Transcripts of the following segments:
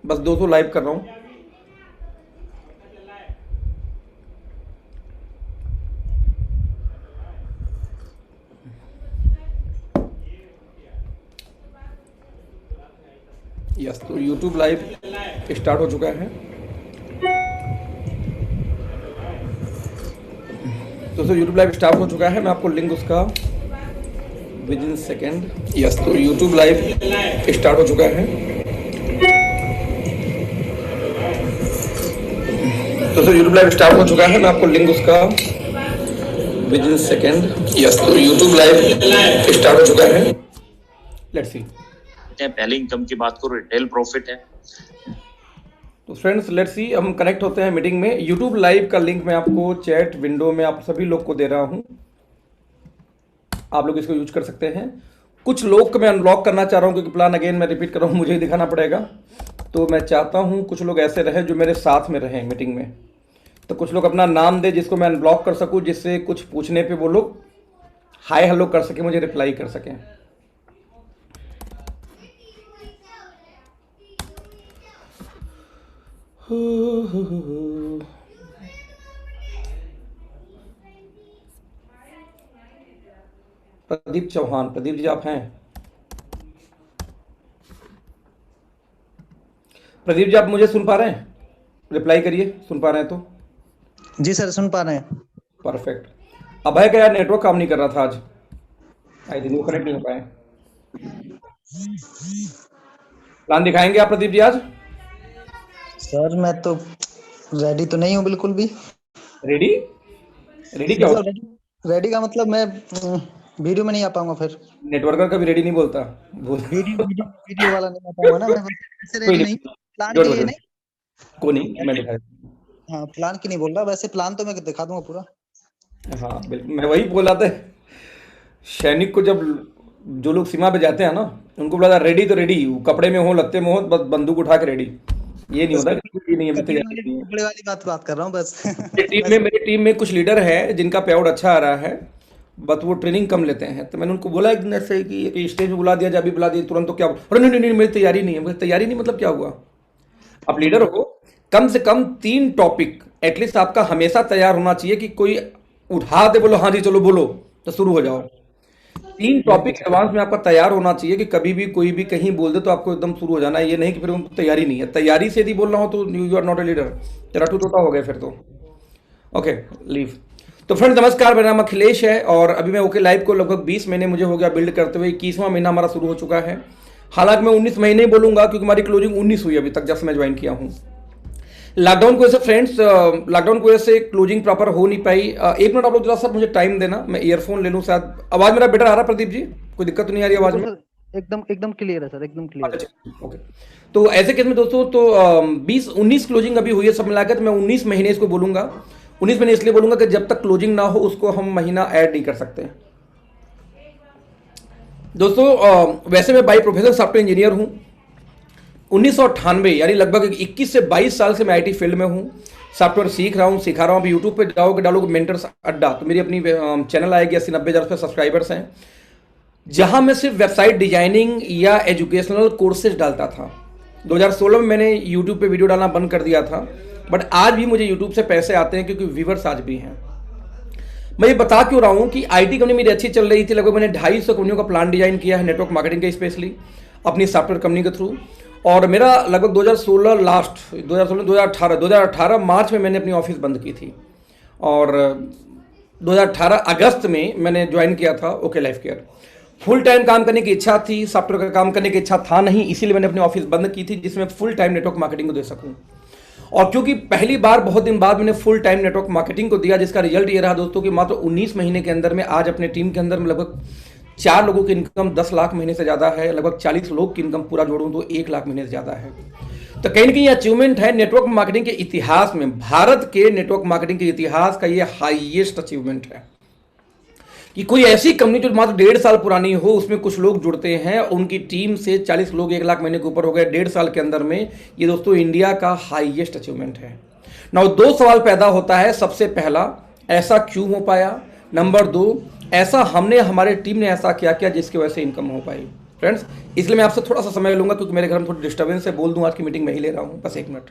बस 200 लाइव कर रहा हूँ। यस, तो यूट्यूब लाइव स्टार्ट हो चुका है। दोस्तों यूट्यूब लाइव स्टार्ट हो चुका है, मैं आपको लिंक उसका विद इन सेकेंड। यस, तो यूट्यूब लाइव स्टार्ट हो चुका है। दोस्तों यूट्यूब लाइव स्टार्ट हो चुका है, मैं आपको लिंक उसका विद इन सेकेंड। यस, तो यूट्यूब लाइव स्टार्ट हो चुका है। Let's see. पहले इनकम की बात करो, रिटेल प्रॉफिट है। तो फ्रेंड्स लेट्स सी, हम कनेक्ट होते हैं मीटिंग में। यूट्यूब लाइव का लिंक मैं आपको चैट विंडो में आप सभी लोग को दे रहा हूं, आप लोग इसको यूज कर सकते हैं। कुछ लोग को मैं अनब्लॉक करना चाह रहा हूं क्योंकि प्लान अगेन मैं रिपीट कर रहा हूं, मुझे ही दिखाना पड़ेगा। तो मैं चाहता हूं कुछ लोग ऐसे रहे जो मेरे साथ में रहें मीटिंग में। तो कुछ लोग अपना नाम दे जिसको मैं अनब्लॉक कर सकूं, जिससे कुछ पूछने पे वो लोग हाय हेलो कर सके, मुझे रिप्लाई कर सकें। प्रदीप चौहान, प्रदीप जी आप हैं? प्रदीप जी आप मुझे सुन पा रहे हैं? रिप्लाई करिए, सुन पा रहे हैं तो। जी सर, सुन पा रहे हैं। परफेक्ट। अभय का यार नेटवर्क काम नहीं कर रहा था आज, आई थिंक वो कनेक्ट नहीं हो पाए। प्लान दिखाएंगे आप प्रदीप जी आज? सर मैं तो रेडी तो नहीं हूँ बिल्कुल भी। रेडी? रेडी क्या होता? रेडी का मतलब मैं वीडियो में नहीं आ पाऊंगा फिर। नेटवर्कर कभी रेडी नहीं बोलता। वीडियो वाला नहीं आ पाऊंगा ना मैं, वैसे कोई रेडी नहीं, नहीं, प्लान के डोंट लिए वरी, नहीं। कोई नहीं, मैं दिखा देता हाँ, प्लान की नहीं बोल रहा, वैसे प्लान तो मैं दिखा दूंगा पूरा। हूँ। हाँ बिल्कुल, मैं वही बोल रहा था। सैनिक को जब जो लोग सीमा पे जाते हैं ना, उनको बोला था रेडी तो रेडी, कपड़े में हो लत्ते में हो, बस बंदूक उठा के रेडी। ये नहीं बस होता कि रेडी नहीं है, कपड़े तैयारी वाली नहीं है। कपड़े वाली बात कर रहा हूँ बस। मेरी टीम में कुछ लीडर है जिनका पे आउट अच्छा आ रहा है, बट वो ट्रेनिंग कम लेते हैं। तो मैंने उनको बोला एक दिन ऐसे कि स्टेज पे बुला दिया, जब भी बुला दिया तुरंत, तो क्या अरे नहीं नहीं नहीं मेरी तैयारी नहीं है। मेरी तैयारी नहीं मतलब क्या हुआ? आप लीडर हो, कम से कम 3 टॉपिक एटलीस्ट आपका हमेशा तैयार होना चाहिए कि कोई उठा दे बोलो हाँ जी चलो बोलो तो शुरू हो जाओ। 3 टॉपिक एडवांस में आपका तैयार होना चाहिए कि कभी भी कोई भी कहीं बोल दे तो आपको एकदम शुरू हो जाना है। ये नहीं कि फिर उनको तैयारी नहीं है। तैयारी से यदि बोल रहा हो तो you are not a leader, तेरा टू टोटा हो गया फिर तो। Okay, leave. तो फ्रेंड्स नमस्कार, मेरा नाम अखिलेश है और अभी मैं ओके लाइव को लगभग 20 महीने मुझे हो गया बिल्ड करते हुए। 21वां महीना हमारा शुरू हो चुका है। हालांकि मैं 19 महीने ही बोलूंगा क्योंकि हमारी क्लोजिंग 19 हुई अभी तक जब से मैं ज्वाइन किया हूँ। लॉकडाउन की वजह से फ्रेंड्स, लॉकडाउन की वजह से क्लोजिंग प्रॉपर हो नहीं पाई। एक मिनट आप लोग जरा सर मुझे टाइम देना, मैं ईयरफोन ले लूँ। शायद आवाज़ मेरा बेटर आ रहा है प्रदीप जी? कोई दिक्कत तो नहीं आ रही आवाज़ में? एकदम एकदम क्लियर है सर, एकदम क्लियर है। अच्छा ओके। तो ऐसे केस में दोस्तों तो 20-19 क्लोजिंग अभी हुई है सब मिलाकर, तो मैं 19 महीने इसको बोलूंगा। 19 महीने इसलिए बोलूंगा कि जब तक क्लोजिंग ना हो उसको हम महीना ऐड नहीं कर सकते। दोस्तों वैसे मैं बाई प्रोफेशन सॉफ्टवेयर इंजीनियर हूँ। 1998 यानी लगभग 21 से 22 साल से मैं आईटी फील्ड में हूँ। सॉफ्टवेयर सीख रहा हूँ, सिखा रहा हूँ। अभी यूट्यूब पे जाओगे डालोगे मेंटर्स अड्डा तो मेरी अपनी चैनल आएगी, 80-90 हज़ार सब्सक्राइबर्स हैं, जहां मैं सिर्फ वेबसाइट डिजाइनिंग या एजुकेशनल कोर्सेज डालता था। 2016 में मैंने यूट्यूब पे वीडियो डालना बंद कर दिया था, बट आज भी मुझे यूट्यूब से पैसे आते हैं क्योंकि व्यूवर्स आज भी हैं। मैं ये बता क्यों रहा हूँ कि आईटी कंपनी मेरी अच्छी चल रही थी। लगभग मैंने 250 कंपनियों का प्लान डिजाइन किया है नेटवर्क मार्केटिंग का, स्पेशली अपनी सॉफ्टवेयर कंपनी के थ्रू। और मेरा लगभग 2016 लास्ट 2018 मार्च में मैंने अपनी ऑफिस बंद की थी और 2018 अगस्त में मैंने ज्वाइन किया था okay life care. Full time काम करने की इच्छा थी, सॉफ्टवेयर का काम करने की इच्छा था नहीं, इसीलिए मैंने अपनी ऑफिस बंद की थी जिसमें फुल टाइम नेटवर्क मार्केटिंग को दे सकूं। और क्योंकि पहली बार बहुत दिन बाद मैंने फुल टाइम नेटवर्क मार्केटिंग को दिया, जिसका रिजल्ट ये रहा दोस्तों कि मात्र 19 महीने के अंदर में आज अपने टीम के अंदर में लगभग 4 लोगों की इनकम 10 लाख महीने से ज़्यादा है। लगभग 40 लोग की इनकम पूरा जोड़ूं तो 1 लाख महीने से ज़्यादा है। तो कहीं ना कहीं अचीवमेंट है नेटवर्क मार्केटिंग के इतिहास में, भारत के नेटवर्क मार्केटिंग के इतिहास का ये हाईएस्ट अचीवमेंट है कि कोई ऐसी कंपनी जो मात्र 1.5 साल पुरानी हो, उसमें कुछ लोग जुड़ते हैं, उनकी टीम से 40 लोग 1 लाख महीने के ऊपर हो गए 1.5 साल के अंदर में। ये दोस्तों इंडिया का हाईएस्ट अचीवमेंट है। नाउ 2 सवाल पैदा होता है। सबसे पहला, ऐसा क्यों हो पाया? नंबर 2, ऐसा हमने हमारे टीम ने ऐसा क्या किया जिसकी वजह से इनकम हो पाई? फ्रेंड्स, इसलिए मैं आपसे थोड़ा सा समय लूंगा क्योंकि मेरे घर में थोड़ी डिस्टर्बेंस है। बोल दूं आज की मीटिंग मैं ही ले रहा हूं, बस 1 minute.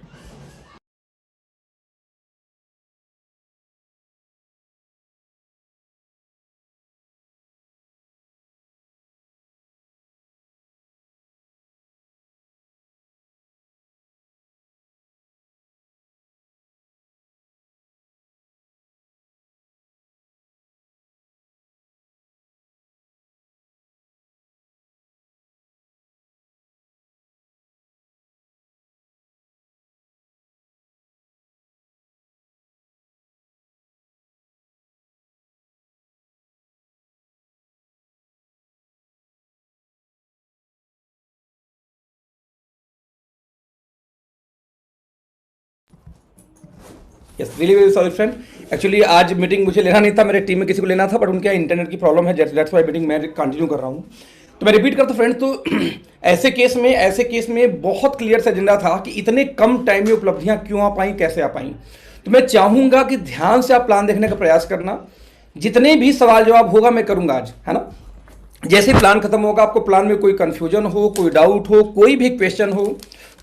Yes, really very sorry friend. Actually आज मीटिंग मुझे लेना नहीं था, मेरे टीम में किसी को लेना था, बट उनके यहाँ इंटरनेट की प्रॉब्लम है, दैट्स वाई मीटिंग मैं कंटिन्यू कर रहा हूँ। तो मैं रिपीट करता फ्रेंड, तो ऐसे केस में बहुत क्लियर सा एजेंडा था कि इतने कम टाइम में उपलब्धियां क्यों आ पाई, कैसे आ पाई। तो मैं चाहूंगा कि ध्यान से आप प्लान देखने का प्रयास करना। जितने भी सवाल जवाब होगा मैं करूंगा आज, है ना। जैसे ही प्लान खत्म होगा, आपको प्लान में कोई कंफ्यूजन हो, कोई डाउट हो, कोई भी क्वेश्चन हो,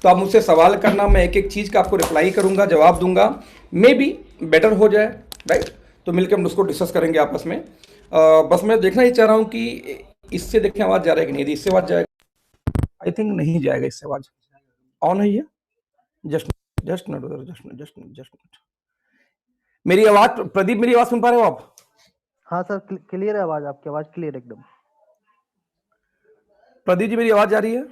तो आप मुझसे सवाल करना। मैं एक एक चीज़ का आपको रिप्लाई करूंगा, जवाब दूंगा। मे बी बेटर हो जाए, राइट। तो मिलकर हम उसको डिस्कस करेंगे आपस में। बस मैं देखना ही चाह रहा हूँ कि इससे देखें आवाज़ जा रहा है कि नहीं। यदि इससे आवाज़ जाएगा, आई थिंक नहीं जाएगा इससे आवाज़। ऑन है ये, जस्ट जस्ट मिनट उधर, जस्ट मिनट। मेरी आवाज़, प्रदीप मेरी आवाज़ सुन पा रहे हो आप? हाँ सर, क्लियर है आवाज, आपकी आवाज क्लियर एकदम। प्रदीप जी मेरी आवाज़ आ रही है?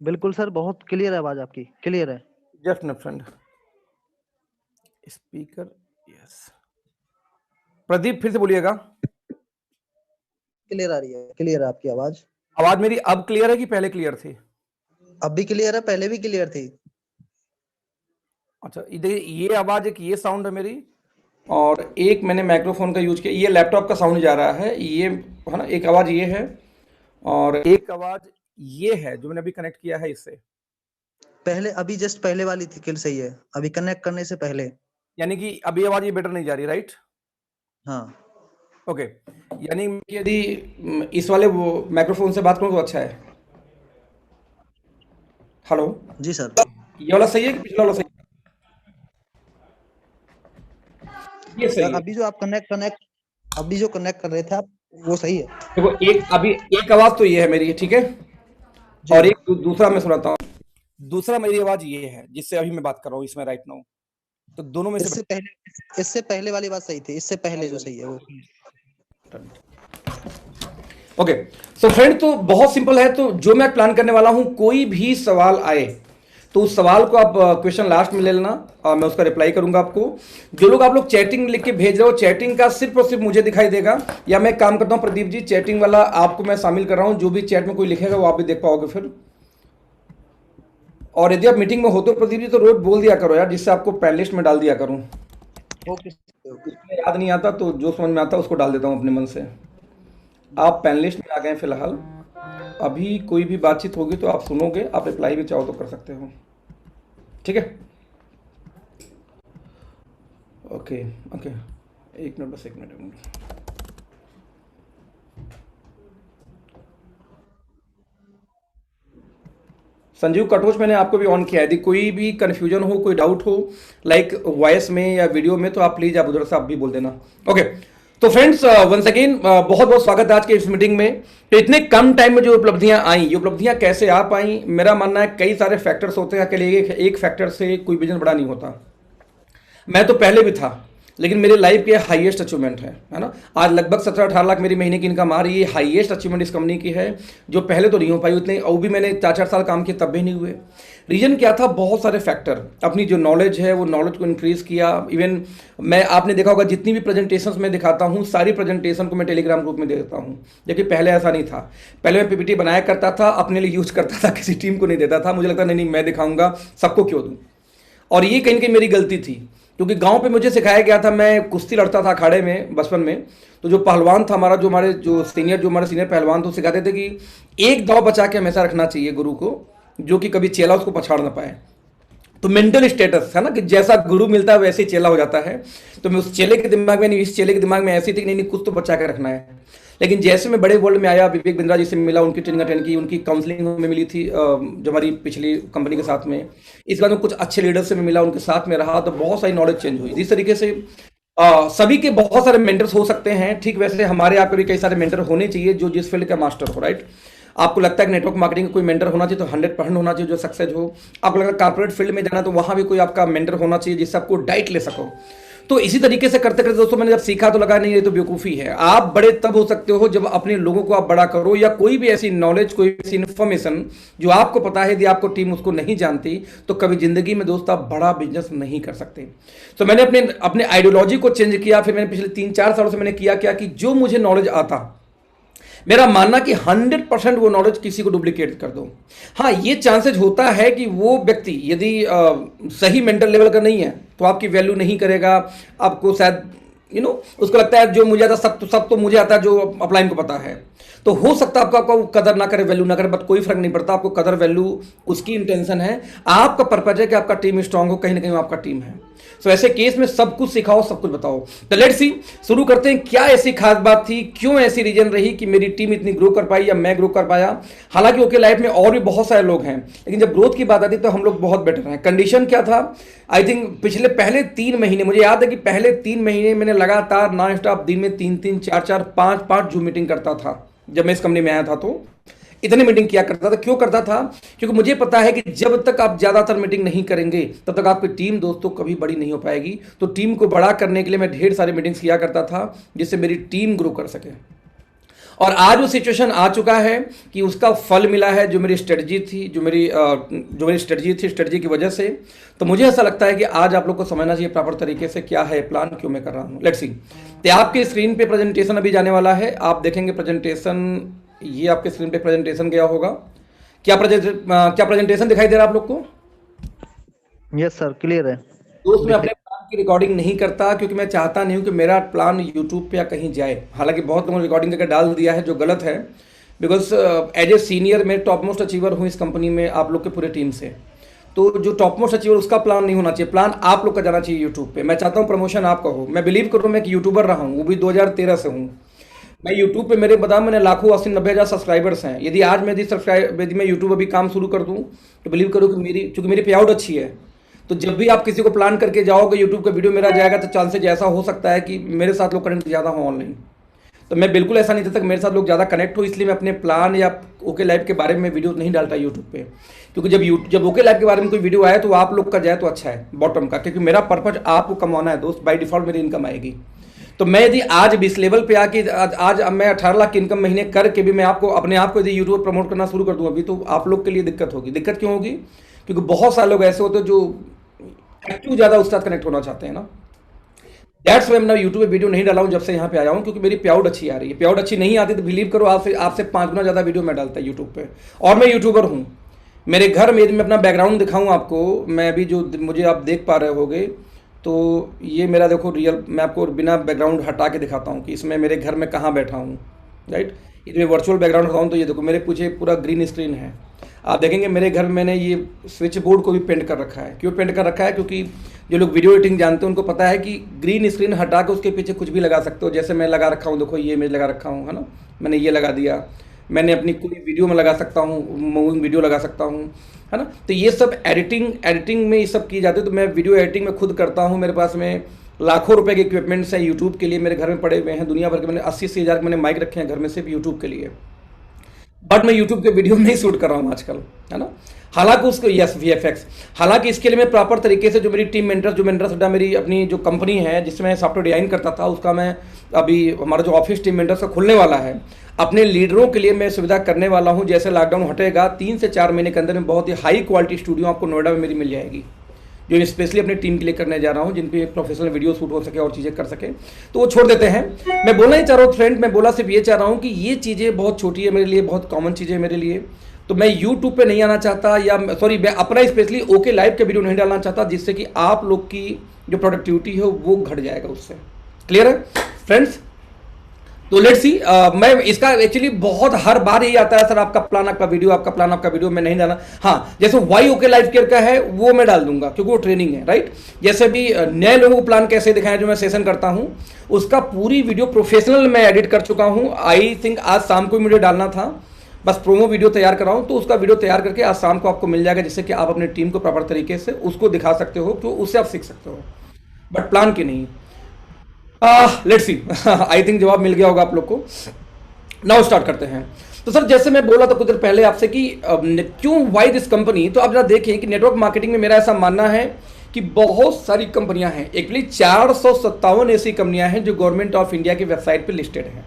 बिल्कुल सर, बहुत क्लियर है आवाज आपकी, क्लियर है। Just minute friend, speaker, yes. Pradeep फिर से बोलिएगा। क्लियर आ रही है, क्लियर है आपकी आवाज। आवाज मेरी अब क्लियर है कि पहले क्लियर थी? अब भी क्लियर है, पहले भी क्लियर थी। अच्छा, ये आवाज, एक ये साउंड है मेरी, और एक मैंने माइक्रोफोन का यूज किया, ये लैपटॉप का साउंड जा रहा है, ये है ना। एक आवाज ये है और एक आवाज ये है जो मैंने अभी कनेक्ट किया है इससे। पहले अभी जस्ट पहले वाली थी किल सही है, अभी कनेक्ट करने से पहले। यानी कि अभी आवाज ये बेटर नहीं जा रही, राइट? हाँ ओके, यानी यदि इस वाले वो माइक्रोफोन से बात करूं तो अच्छा है। हेलो जी सर। ये वाला सही है कि पिछला वाला सही है? ये सही सर है। अभी जो आप अभी जो कनेक्ट कर रहे थे आप, वो सही है। देखो, एक आवाज तो ये है मेरी, ठीक है। जी। और एक दूसरा मैं सुनाता हूँ। दूसरा मेरी आवाज ये है जिससे अभी मैं बात कर रहा हूँ इसमें राइट नाउ। तो दोनों में से इससे पहले वाली बात सही थी, इससे पहले जो सही है वो। ओके, सो फ्रेंड, तो बहुत सिंपल है। तो जो मैं प्लान करने वाला हूं, कोई भी सवाल आए तो उस सवाल को आप क्वेश्चन लास्ट में ले लेना और मैं उसका रिप्लाई करूंगा आपको। जो लोग आप लोग चैटिंग लिख के भेज रहे हो, चैटिंग का सिर्फ और सिर्फ मुझे दिखाई देगा, या मैं काम करता हूं प्रदीप जी, चैटिंग वाला आपको मैं शामिल कर रहा हूं। जो भी चैट में कोई लिखेगा वो आप भी देख पाओगे फिर। और यदि आप मीटिंग में हो तो प्रदीप जी तो रोज बोल दिया करो यार, जिससे आपको पैनलिस्ट में डाल दिया करूं। ओके। याद नहीं आता तो जो समझ में आता उसको डाल देता हूं अपने मन से। आप पैनलिस्ट में आ गए फिलहाल। अभी कोई भी बातचीत होगी तो आप सुनोगे, आप रिप्लाई भी चाहो तो कर सकते हो, ठीक है। ओके ओके, 1 मिनट, बस 1 मिनट। संजीव कटोच मैंने आपको भी ऑन किया है। यदि कोई भी कंफ्यूजन हो, कोई डाउट हो, लाइक वॉइस में या वीडियो में, तो आप प्लीज आप उधर से आप भी बोल देना। ओके, तो फ्रेंड्स, वंस अगेन बहुत बहुत स्वागत है आज के इस मीटिंग में। तो इतने कम टाइम में जो उपलब्धियां आई, ये उपलब्धियां कैसे आ पाई, मेरा मानना है कई सारे फैक्टर्स होते हैं। अकेले एक फैक्टर से कोई बिजनेस बड़ा नहीं होता। मैं तो पहले भी था, लेकिन मेरे लाइफ के हाईएस्ट अचीवमेंट है ना। आज लगभग 17-18 लाख मेरी महीने की इनकम आ रही है। हाईएस्ट अचीवमेंट इस कंपनी की है, जो पहले तो नहीं हो पाई उतने, और भी मैंने 4-4 साल काम किए तब भी नहीं हुए। रीजन क्या था? बहुत सारे फैक्टर। अपनी जो नॉलेज है वो नॉलेज को इंक्रीज किया। इवन मैं, आपने देखा होगा जितनी भी प्रेजेंटेशंस मैं दिखाता हूँ, सारी प्रेजेंटेशन को मैं टेलीग्राम ग्रुप में दे देता हूँ, जबकि पहले ऐसा नहीं था। पहले मैं पीपीटी बनाया करता था, अपने लिए यूज करता था, किसी टीम को नहीं देता था। मुझे लगता नहीं मैं दिखाऊंगा, सबको क्यों दूँ। और ये कहीं ना कहीं मेरी गलती थी, क्योंकि गांव पे मुझे सिखाया गया था, मैं कुश्ती लड़ता था अखाड़े में बचपन में। तो जो पहलवान था हमारा, जो हमारे सीनियर पहलवान, तो सिखाते थे कि एक दांव बचा के हमेशा रखना चाहिए गुरु को, जो कि कभी चेला उसको पछाड़ ना पाए। तो मेंटल स्टेटस है ना, कि जैसा गुरु मिलता है वैसे ही चेला हो जाता है। तो मैं उस चेले के दिमाग में नहीं, इस चेले के दिमाग में ऐसी थी कि नहीं कुछ तो बचा के रखना है। लेकिन जैसे मैं बड़े वर्ल्ड में आया, विवेक बिंद्रा जी से मिला, उनकी ट्रेनिंग अटेंड की, उनकी काउंसलिंग में मिली थी जो हमारी पिछली कंपनी के साथ में। इसके बाद में कुछ अच्छे लीडर्स से मैं मिला, उनके साथ में रहा, तो बहुत सारी नॉलेज चेंज हुई। इस तरीके से सभी के बहुत सारे मेंटर्स हो सकते हैं, ठीक वैसे हमारे यहाँ पे भी कई सारे मेंटर होने चाहिए जो जिस फील्ड का मास्टर हो, राइट। आपको लगता है कि नेटवर्क मार्केटिंग का कोई मेंटर होना चाहिए तो 100% होना चाहिए जो सक्सेस हो। आपको लगता है कॉर्पोरेट फील्ड में जाना तो वहां भी कोई आपका मेंटर होना चाहिए जिससे आपको डाइट ले सको। तो इसी तरीके से करते करते दोस्तों मैंने जब सीखा तो लगा नहीं ये तो बेवकूफ़ी है। आप बड़े तब हो सकते हो जब अपने लोगों को आप बड़ा करो, या कोई भी ऐसी नॉलेज, कोई ऐसी इन्फॉर्मेशन जो आपको पता है, यदि आपको टीम उसको नहीं जानती तो कभी जिंदगी में दोस्त आप बड़ा बिजनेस नहीं कर सकते। तो मैंने अपने अपने आइडियोलॉजी को चेंज किया। फिर मैंने पिछले 3-4 सालों से मैंने किया क्या कि जो मुझे नॉलेज आता, मेरा मानना कि 100% वो नॉलेज किसी को डुप्लीकेट कर दो। हाँ, ये चांसेज होता है कि वो व्यक्ति यदि सही मेंटल लेवल का नहीं है तो आपकी वैल्यू नहीं करेगा, आपको शायद उसको लगता है जो मुझे आता सब तो मुझे आता है, जो अपलाइन को पता है। तो हो सकता है आपका वो कदर ना करे, वैल्यू ना करे, बट कोई फर्क नहीं पड़ता। आपको कदर वैल्यू उसकी इंटेंशन है, आपका पर्पज है कि आपका टीम स्ट्रांग हो, कहीं ना कहीं आपका टीम है। तो ऐसे केस में सब कुछ सिखाओ, सब कुछ बताओ। तो लेट्स सी, शुरू करते हैं। क्या ऐसी खास बात थी, क्यों ऐसी रीजन रही कि मेरी टीम इतनी ग्रो कर पाई या मैं ग्रो कर पाया। हालांकि ओके लाइफ में और भी बहुत सारे लोग हैं, लेकिन जब ग्रोथ की बात आती तो हम लोग बहुत बेटर हैं। कंडीशन क्या था, आई थिंक पहले 3 महीने, मुझे याद है कि पहले 3 महीने मैंने लगातार नॉन स्टॉप दिन में 3-3, 4-4, 5-5 जूम मीटिंग करता था। जब मैं इस कंपनी में आया था तो इतनी मीटिंग किया करता था। क्यों करता था? क्योंकि मुझे पता है कि जब तक आप ज्यादातर मीटिंग नहीं करेंगे तब तक आपकी टीम दोस्तों कभी बड़ी नहीं हो पाएगी। तो टीम को बड़ा करने के लिए मैं ढेर सारी मीटिंग्स किया करता था जिससे मेरी टीम ग्रो कर सके। और आज वो सिचुएशन आ चुका है कि उसका फल मिला है। जो मेरी स्ट्रेटजी थी, स्ट्रेटजी की वजह से। तो मुझे ऐसा लगता है कि आज आप लोग को समझना चाहिए प्रॉपर तरीके से क्या है प्लान, क्यों मैं कर रहा हूँ। लेट्स सी, तो आपके स्क्रीन पे प्रेजेंटेशन अभी जाने वाला है, आप देखेंगे प्रेजेंटेशन। ये आपके स्क्रीन पे प्रेजेंटेशन गया होगा। क्या प्रेजेंटेशन दिखाई दे रहा है आप लोग को? यस सर, क्लियर है। दोस्त, मैं अपने प्लान की रिकॉर्डिंग नहीं करता क्योंकि मैं चाहता नहीं हूं कि मेरा प्लान यूट्यूब पे या कहीं जाए। हालांकि बहुत लोगों ने रिकॉर्डिंग करके डाल दिया है जो गलत है, बिकॉज एज ए सीनियर मैं टॉप मोस्ट अचीवर हूं इस कंपनी में आप लोग के पूरे टीम से। तो जो टॉप मोस्ट अचीवर उसका प्लान नहीं होना चाहिए, प्लान आप लोग का जाना चाहिए यूट्यूब पे। मैं चाहता हूँ प्रमोशन आपका हो। मैं बिलीव करूँ, मैं एक यूट्यूबर रहा हूँ, वो भी 2013 से हूँ। मैं यूट्यूब पे मैंने लाखों 80-90 हज़ार सब्सक्राइबर्स हैं। यदि आज यदि मैं यूट्यूब अभी काम शुरू कर दूं तो बिलीव करो कि चूंकि मेरी पे आउट अच्छी है, तो जब भी आप किसी को प्लान करके जाओगे यूट्यूब का वीडियो मेरा जाएगा तो चांसेज ऐसा हो सकता है कि मेरे साथ लोग कनेक्ट ज़्यादा हो ऑनलाइन। तो मैं बिल्कुल ऐसा नहीं चाहता कि मेरे साथ लोग ज़्यादा कनेक्ट हो, इसलिए मैं अपने प्लान या ओके लाइफ के बारे में वीडियो नहीं डालता यूट्यूब पे। क्योंकि जब ओके लाइफ के बारे में कोई वीडियो आए तो आप लोग का जाए तो अच्छा है, बॉटम का, क्योंकि मेरा पर्पज आपको कमाना है दोस्त। बाय डिफॉल्ट मेरी इनकम आएगी। तो मैं यदि आज भी इस लेवल पे आके आज मैं 18 लाख की इनकम महीने करके भी मैं अपने आप को यदि यूट्यूब प्रमोट करना शुरू कर दूं अभी, तो आप लोग के लिए दिक्कत होगी। दिक्कत क्यों होगी? क्योंकि बहुत सारे लोग ऐसे होते हैं जो एक्टिव ज़्यादा उसके साथ कनेक्ट होना चाहते हैं ना। दैट्स वाई मैं यूट्यूब पे वीडियो नहीं डाला हूँ जब से यहाँ पे आया हूँ, क्योंकि मेरी पे आउट अच्छी आ रही है। पे आउट अच्छी नहीं आती तो बिलीव करो आपसे 5 गुना ज़्यादा वीडियो मैं डालता है यूट्यूब पे। और मैं यूट्यूबर हूँ। मेरे घर में, यदि मैं अपना बैकग्राउंड दिखाऊँ आपको, मैं अभी जो मुझे आप देख पा रहे होगे, तो ये मेरा देखो रियल, मैं आपको बिना बैकग्राउंड हटा के दिखाता हूँ कि इसमें मेरे घर में कहाँ बैठा हूँ, राइट। इसमें वर्चुअल बैकग्राउंड हटाऊँ तो ये देखो मेरे पीछे पूरा ग्रीन स्क्रीन है। आप देखेंगे मेरे घर में मैंने ये स्विच बोर्ड को भी पेंट कर रखा है। क्यों पेंट कर रखा है? क्योंकि जो लोग वीडियो एडिटिंग जानते हैं उनको पता है कि ग्रीन स्क्रीन हटा के उसके पीछे कुछ भी लगा सकते हो। जैसे मैं लगा रखा हूँ, देखो ये इमेज लगा रखा हूँ, है ना, मैंने ये लगा दिया। मैंने अपनी कोई वीडियो में लगा सकता हूँ, मूविंग वीडियो लगा सकता हूँ, है ना। तो ये सब एडिटिंग में ये सब की जाती है। तो मैं वीडियो एडिटिंग में खुद करता हूँ। मेरे पास में लाखों रुपए के इक्विपमेंट्स हैं यूट्यूब के लिए, मेरे घर में पड़े हुए हैं दुनिया भर के। मैंने 80 हज़ार के मैंने माइक रखे हैं घर में सिर्फ यूट्यूब के लिए। बट मैं यूट्यूब के वीडियो नहीं शूट कर रहा हूँ आजकल, है ना। हालांकि उसको यस VFX, हालांकि इसके लिए मैं प्रॉपर तरीके से जो मेरी टीम मेंटर्स मेरी अपनी जो कंपनी है जिसमें मैं सॉफ्टवेयर डिजाइन करता था, उसका मैं अभी हमारा जो ऑफिस टीम मेंटर्स का खुलने वाला है, अपने लीडरों के लिए मैं सुविधा करने वाला हूं। जैसे लॉकडाउन हटेगा 3 से 4 महीने के अंदर में बहुत ही हाई क्वालिटी स्टूडियो आपको नोएडा में मेरी मिल जाएगी, जो स्पेशली अपनी टीम के लिए करने जा रहा हूं, जिन पे प्रोफेशनल वीडियो शूट हो सके और चीज़ें कर सके। तो वो छोड़ देते हैं। मैं बोलना ही चाह रहा हूँ फ्रेंड, मैं बोला सिर्फ ये चाह रहा हूँ कि ये चीज़ें बहुत छोटी है मेरे लिए, बहुत कॉमन चीज़ें है मेरे लिए। तो मैं यूट्यूब पे नहीं आना चाहता, या सॉरी मैं अपना स्पेशली ओके लाइव के वीडियो नहीं डालना चाहता, जिससे कि आप लोग की जो प्रोडक्टिविटी है वो घट जाएगा उससे। क्लियर है फ्रेंड्स? तो लेट्स सी, मैं इसका एक्चुअली बहुत हर बार यही आता है सर, आपका प्लान आपका वीडियो, आपका प्लान आपका वीडियो, मैं नहीं डाला। हाँ, जैसे वाई ओके लाइफ केयर का है वो मैं डाल दूंगा क्योंकि वो ट्रेनिंग है, राइट। जैसे भी नए लोगों को प्लान कैसे दिखाएं जो मैं सेशन करता हूं, उसका पूरी वीडियो प्रोफेशनल मैं एडिट कर चुका हूं। आई थिंक आज शाम को मुझे डालना था, बस प्रोमो वीडियो तैयार कर रहा हूं, तो उसका वीडियो तैयार करके आज शाम को आपको मिल जाएगा, जिससे कि आप अपनी टीम को प्रॉपर तरीके से उसको दिखा सकते हो, तो उससे आप सीख सकते हो, बट प्लान की नहीं। लेट्स सी, आई थिंक जवाब मिल गया होगा आप लोग को। नाउ स्टार्ट करते हैं। तो सर जैसे मैं बोला था कुछ देर पहले आपसे कि क्यों वाई दिस कंपनी, तो आप जरा देखिए कि नेटवर्क मार्केटिंग में मेरा ऐसा मानना है कि बहुत सारी कंपनियां हैं, एक्चुअली 457 ऐसी कंपनियां हैं जो गवर्नमेंट ऑफ इंडिया की वेबसाइट पे लिस्टेड हैं।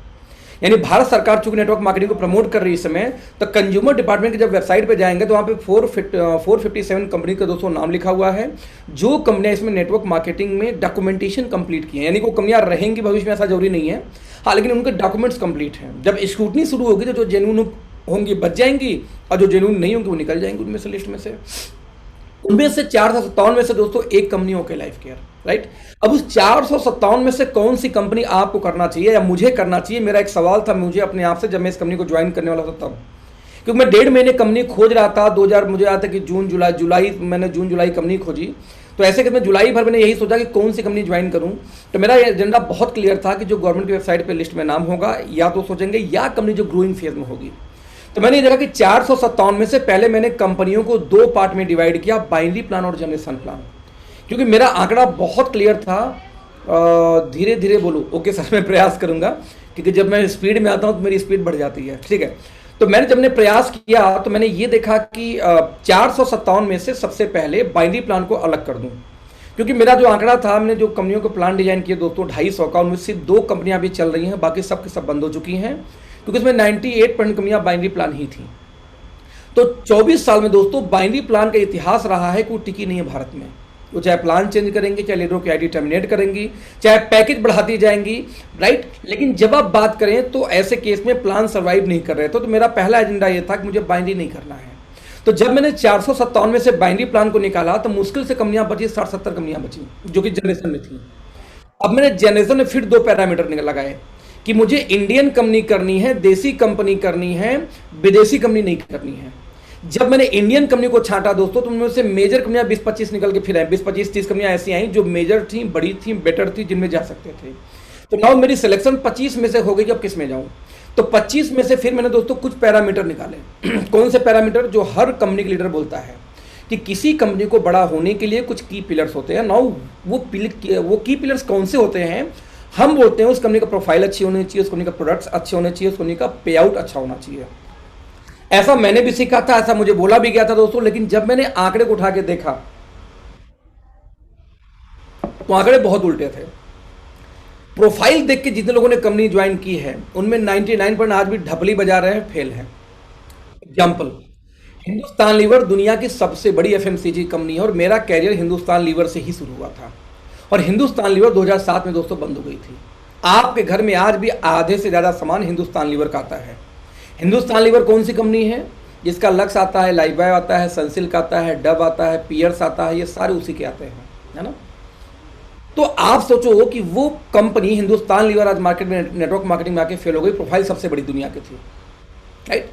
यानी भारत सरकार चूंकि नेटवर्क मार्केटिंग को प्रमोट कर रही है इस समय, तो कंज्यूमर डिपार्टमेंट की जब वेबसाइट पे जाएंगे तो वहाँ पे 457 कंपनी का दोस्तों नाम लिखा हुआ है, जो कंपनियां इसमें नेटवर्क मार्केटिंग में डॉक्यूमेंटेशन कंप्लीट की है। यानी वो कंपनियां रहेंगी भविष्य में, ऐसा जरूरी नहीं है, हाँ, लेकिन उनके डॉक्यूमेंट्स कंप्लीट हैं। जब स्क्रूटनी शुरू होगी तो जो जेन्युइन होंगी बच जाएंगी, और जो जेन्युइन नहीं होंगी वो निकल जाएंगी उनमें से, लिस्ट में से। उनमें से 457 में से दोस्तों एक company okay life care, right. अब उस 457 में से कौन सी कंपनी आपको करना चाहिए या मुझे करना चाहिए, मेरा एक सवाल था मुझे अपने आप से जब मैं इस कंपनी को ज्वाइन करने वाला था तब, क्योंकि मैं 1.5 महीने कंपनी खोज रहा था। 2000 मुझे याद था कि मैंने जून जुलाई कंपनी खोजी, तो ऐसे कि मैं जुलाई भर मैंने यही सोचा कि कौन सी कंपनी ज्वाइन करूं। तो मेरा एजेंडा बहुत क्लियर था कि जो गवर्नमेंट की वेबसाइट पे लिस्ट में नाम होगा या तो सोचेंगे, या कंपनी जो ग्रोइंग फेज में होगी। तो मैंने ये देखा कि 457 में से पहले मैंने कंपनियों को 2 पार्ट में डिवाइड किया, बाइनरी प्लान और जनरेशन प्लान, क्योंकि मेरा आंकड़ा बहुत क्लियर था। धीरे धीरे बोलूँ, ओके सर, मैं प्रयास करूंगा, क्योंकि जब मैं स्पीड में आता हूं तो मेरी स्पीड बढ़ जाती है, ठीक है। तो मैंने जब प्रयास किया तो मैंने ये देखा कि 457 में से सबसे पहले बाइनरी प्लान को अलग कर दूं, क्योंकि मेरा जो आंकड़ा था, मैंने जो कंपनियों को प्लान डिजाइन किए दोस्तों 250 का, उनमें से 2 कंपनियां भी चल रही हैं, बाकी सब के सब बंद हो चुकी हैं, क्योंकि इसमें 98% कंपनियां बाइनरी प्लान ही थी। तो 24 साल में दोस्तों बाइनरी प्लान का इतिहास रहा है कि वो टिकी नहीं है भारत में। वो चाहे प्लान चेंज करेंगे, चाहे लीडरों की आईडी टर्मिनेट करेंगी, चाहे पैकेज बढ़ाती जाएंगी, राइट। लेकिन जब आप बात करें तो ऐसे केस में प्लान सर्वाइव नहीं कर रहे थे। तो मेरा पहला एजेंडा ये था कि मुझे बाइनरी नहीं करना है। तो जब मैंने 457 में से बाइनरी प्लान को निकाला तो मुश्किल से कंपनियां बची, 60-70 कंपनियां बची जो कि जनरेशन में थी। अब मैंने जनरेशन में फिर 2 पैरामीटर लगाए कि मुझे इंडियन कंपनी करनी है, देसी कंपनी करनी है, विदेशी कंपनी नहीं करनी है। जब मैंने इंडियन कंपनी को छांटा दोस्तों, तो उनमें से मेजर कंपनियां 20-25 निकल के फिर आई, 20-25-30 कंपनियां ऐसी आई जो मेजर थी, बड़ी थी, बेटर थी, जिनमें जा सकते थे। तो नाउ मेरी सिलेक्शन 25 में से हो गई कि अब किस में जाऊं। तो 25 में से फिर मैंने दोस्तों कुछ पैरामीटर निकाले। कौन से पैरामीटर? जो हर कंपनी के लीडर बोलता है कि किसी कंपनी को बड़ा होने के लिए कुछ की पिलर्स होते हैं। नाउ वो की पिलर्स कौन से होते हैं? हम बोलते हैं उस कंपनी का प्रोफाइल अच्छी होनी चाहिए, उस कंपनी का प्रोडक्ट्स अच्छे होने चाहिए, उस कंपनी का पे आउट अच्छा होना चाहिए। ऐसा मैंने भी सीखा था, ऐसा मुझे बोला भी गया था दोस्तों। लेकिन जब मैंने आंकड़े को उठा के देखा तो आंकड़े बहुत उल्टे थे। प्रोफाइल देख के जितने लोगों ने कंपनी ज्वाइन की है उनमें 99% आज भी ढपली बजा रहे हैं, फेल हैं। एग्जाम्पल, हिंदुस्तान लीवर दुनिया की सबसे बड़ी एफएमसीजी कंपनी है और मेरा कैरियर हिंदुस्तान लीवर से ही शुरू हुआ था। और हिंदुस्तान लीवर 2007 में दोस्तों बंद हो गई थी। आपके घर में आज भी आधे से ज़्यादा सामान हिंदुस्तान लीवर का आता है। हिंदुस्तान लीवर कौन सी कंपनी है? जिसका लक्स आता है, लाइफबॉय आता है, सनसिल्क आता है, डव आता है, पियर्स आता है, ये सारे उसी के आते हैं, है ना। तो आप सोचो कि वो कंपनी हिंदुस्तान लीवर आज मार्केट में नेटवर्क मार्केटिंग में आके फेल हो गई। प्रोफाइल सबसे बड़ी दुनिया की थी, राइट।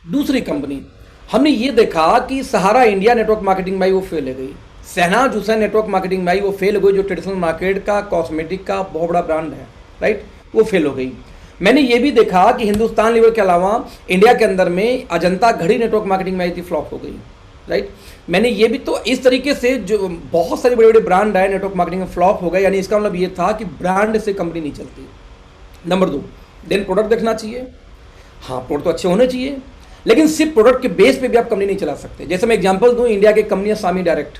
दूसरी कंपनी हमने ये देखा कि सहारा इंडिया नेटवर्क मार्केटिंग में आई, वो फेल हो गई। शहनाज हुसैन नेटवर्क मार्केटिंग में आई, वो फेल हो गई, जो ट्रेडिशनल मार्केट का कॉस्मेटिक का बहुत बड़ा ब्रांड है, राइट, वो फेल हो गई। मैंने ये भी देखा कि हिंदुस्तान लीवर के अलावा इंडिया के अंदर में अजंता घड़ी नेटवर्क मार्केटिंग में आई थी, फ्लॉप हो गई, राइट। मैंने ये भी, तो इस तरीके से जो बहुत सारे बड़े बड़े ब्रांड आए नेटवर्क मार्केटिंग में, फ्लॉप हो गए। यानी इसका मतलब ये था कि ब्रांड से कंपनी नहीं चलती। नंबर 2, देन प्रोडक्ट देखना चाहिए। हाँ, प्रोडक्ट तो अच्छे होने चाहिए, लेकिन सिर्फ प्रोडक्ट के बेस पे भी आप कंपनी नहीं चला सकते। जैसे मैं एग्जांपल दूं, इंडिया की कंपनी है सामी डायरेक्ट,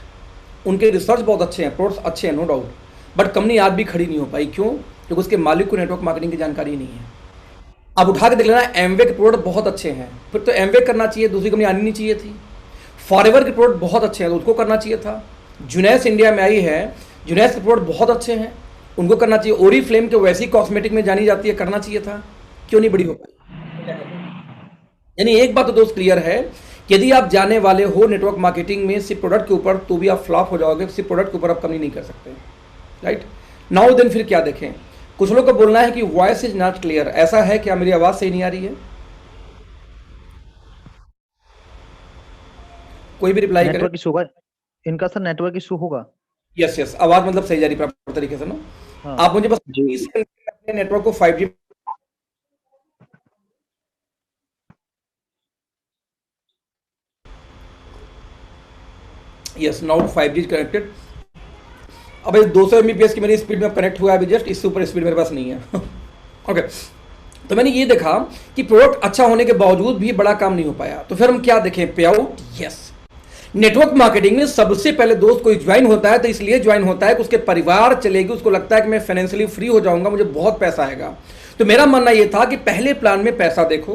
उनके रिसर्च बहुत अच्छे हैं, प्रोडक्ट्स अच्छे हैं, नो डाउट, बट कंपनी आज भी खड़ी नहीं हो पाई। क्यों? क्योंकि उसके मालिक को नेटवर्क मार्केटिंग की जानकारी नहीं है। अब उठा के देख लेना, एमवे के प्रोडक्ट बहुत अच्छे हैं, फिर तो एमवे करना चाहिए, दूसरी कंपनी आनी नहीं चाहिए थी। फॉरएवर के प्रोडक्ट बहुत अच्छे हैं तो उसको करना चाहिए था। जुनैस इंडिया में आई है, जुनैस के प्रोडक्ट बहुत अच्छे हैं, उनको करना चाहिए। ओरी फ्लेम के वैसी कॉस्मेटिक में जानी जाती है, करना चाहिए था, क्यों नहीं बड़ी हो पाई? यानी एक बात तो दोस्त क्लियर है कि यदि आप जाने वाले हो नेटवर्क मार्केटिंग में सिर्फ प्रोडक्ट के ऊपर, तो भी आप फ्लॉप हो जाओगे। सिर्फ प्रोडक्ट के ऊपर आप कंपनी नहीं कर सकते, राइट। नाउ देन फिर क्या देखें? कुछ लोग का बोलना है कि वॉइस इज नॉट क्लियर, ऐसा है क्या? मेरी आवाज सही नहीं आ रही है? कोई भी रिप्लाई करे। नेटवर्क इशू होगा इनका सर, नेटवर्क इशू होगा। यस यस, आवाज मतलब सही जा रही प्रॉपर तरीके से ना? हाँ आप मुझे बस जी। 30 सेकंड में अपने नेटवर्क को 5G। Yes, now 5G connected. अब इस 200 Mbps की मेरी स्पीड में कनेक्ट हुआ है अभी जस्ट, इससे ऊपर स्पीड मेरे पास नहीं है। ओके, तो मैंने ये देखा कि प्रोडक्ट अच्छा होने के बावजूद भी बड़ा काम नहीं हो पाया, तो फिर हम क्या देखें? पे आउट। यस, नेटवर्क मार्केटिंग में सबसे पहले दोस्त कोई ज्वाइन होता है तो इसलिए ज्वाइन होता है कि उसके परिवार चलेगी, उसको लगता है कि मैं फाइनेंशियली फ्री हो जाऊंगा, मुझे बहुत पैसा आएगा। तो मेरा मानना यह था कि पहले प्लान में पैसा देखो,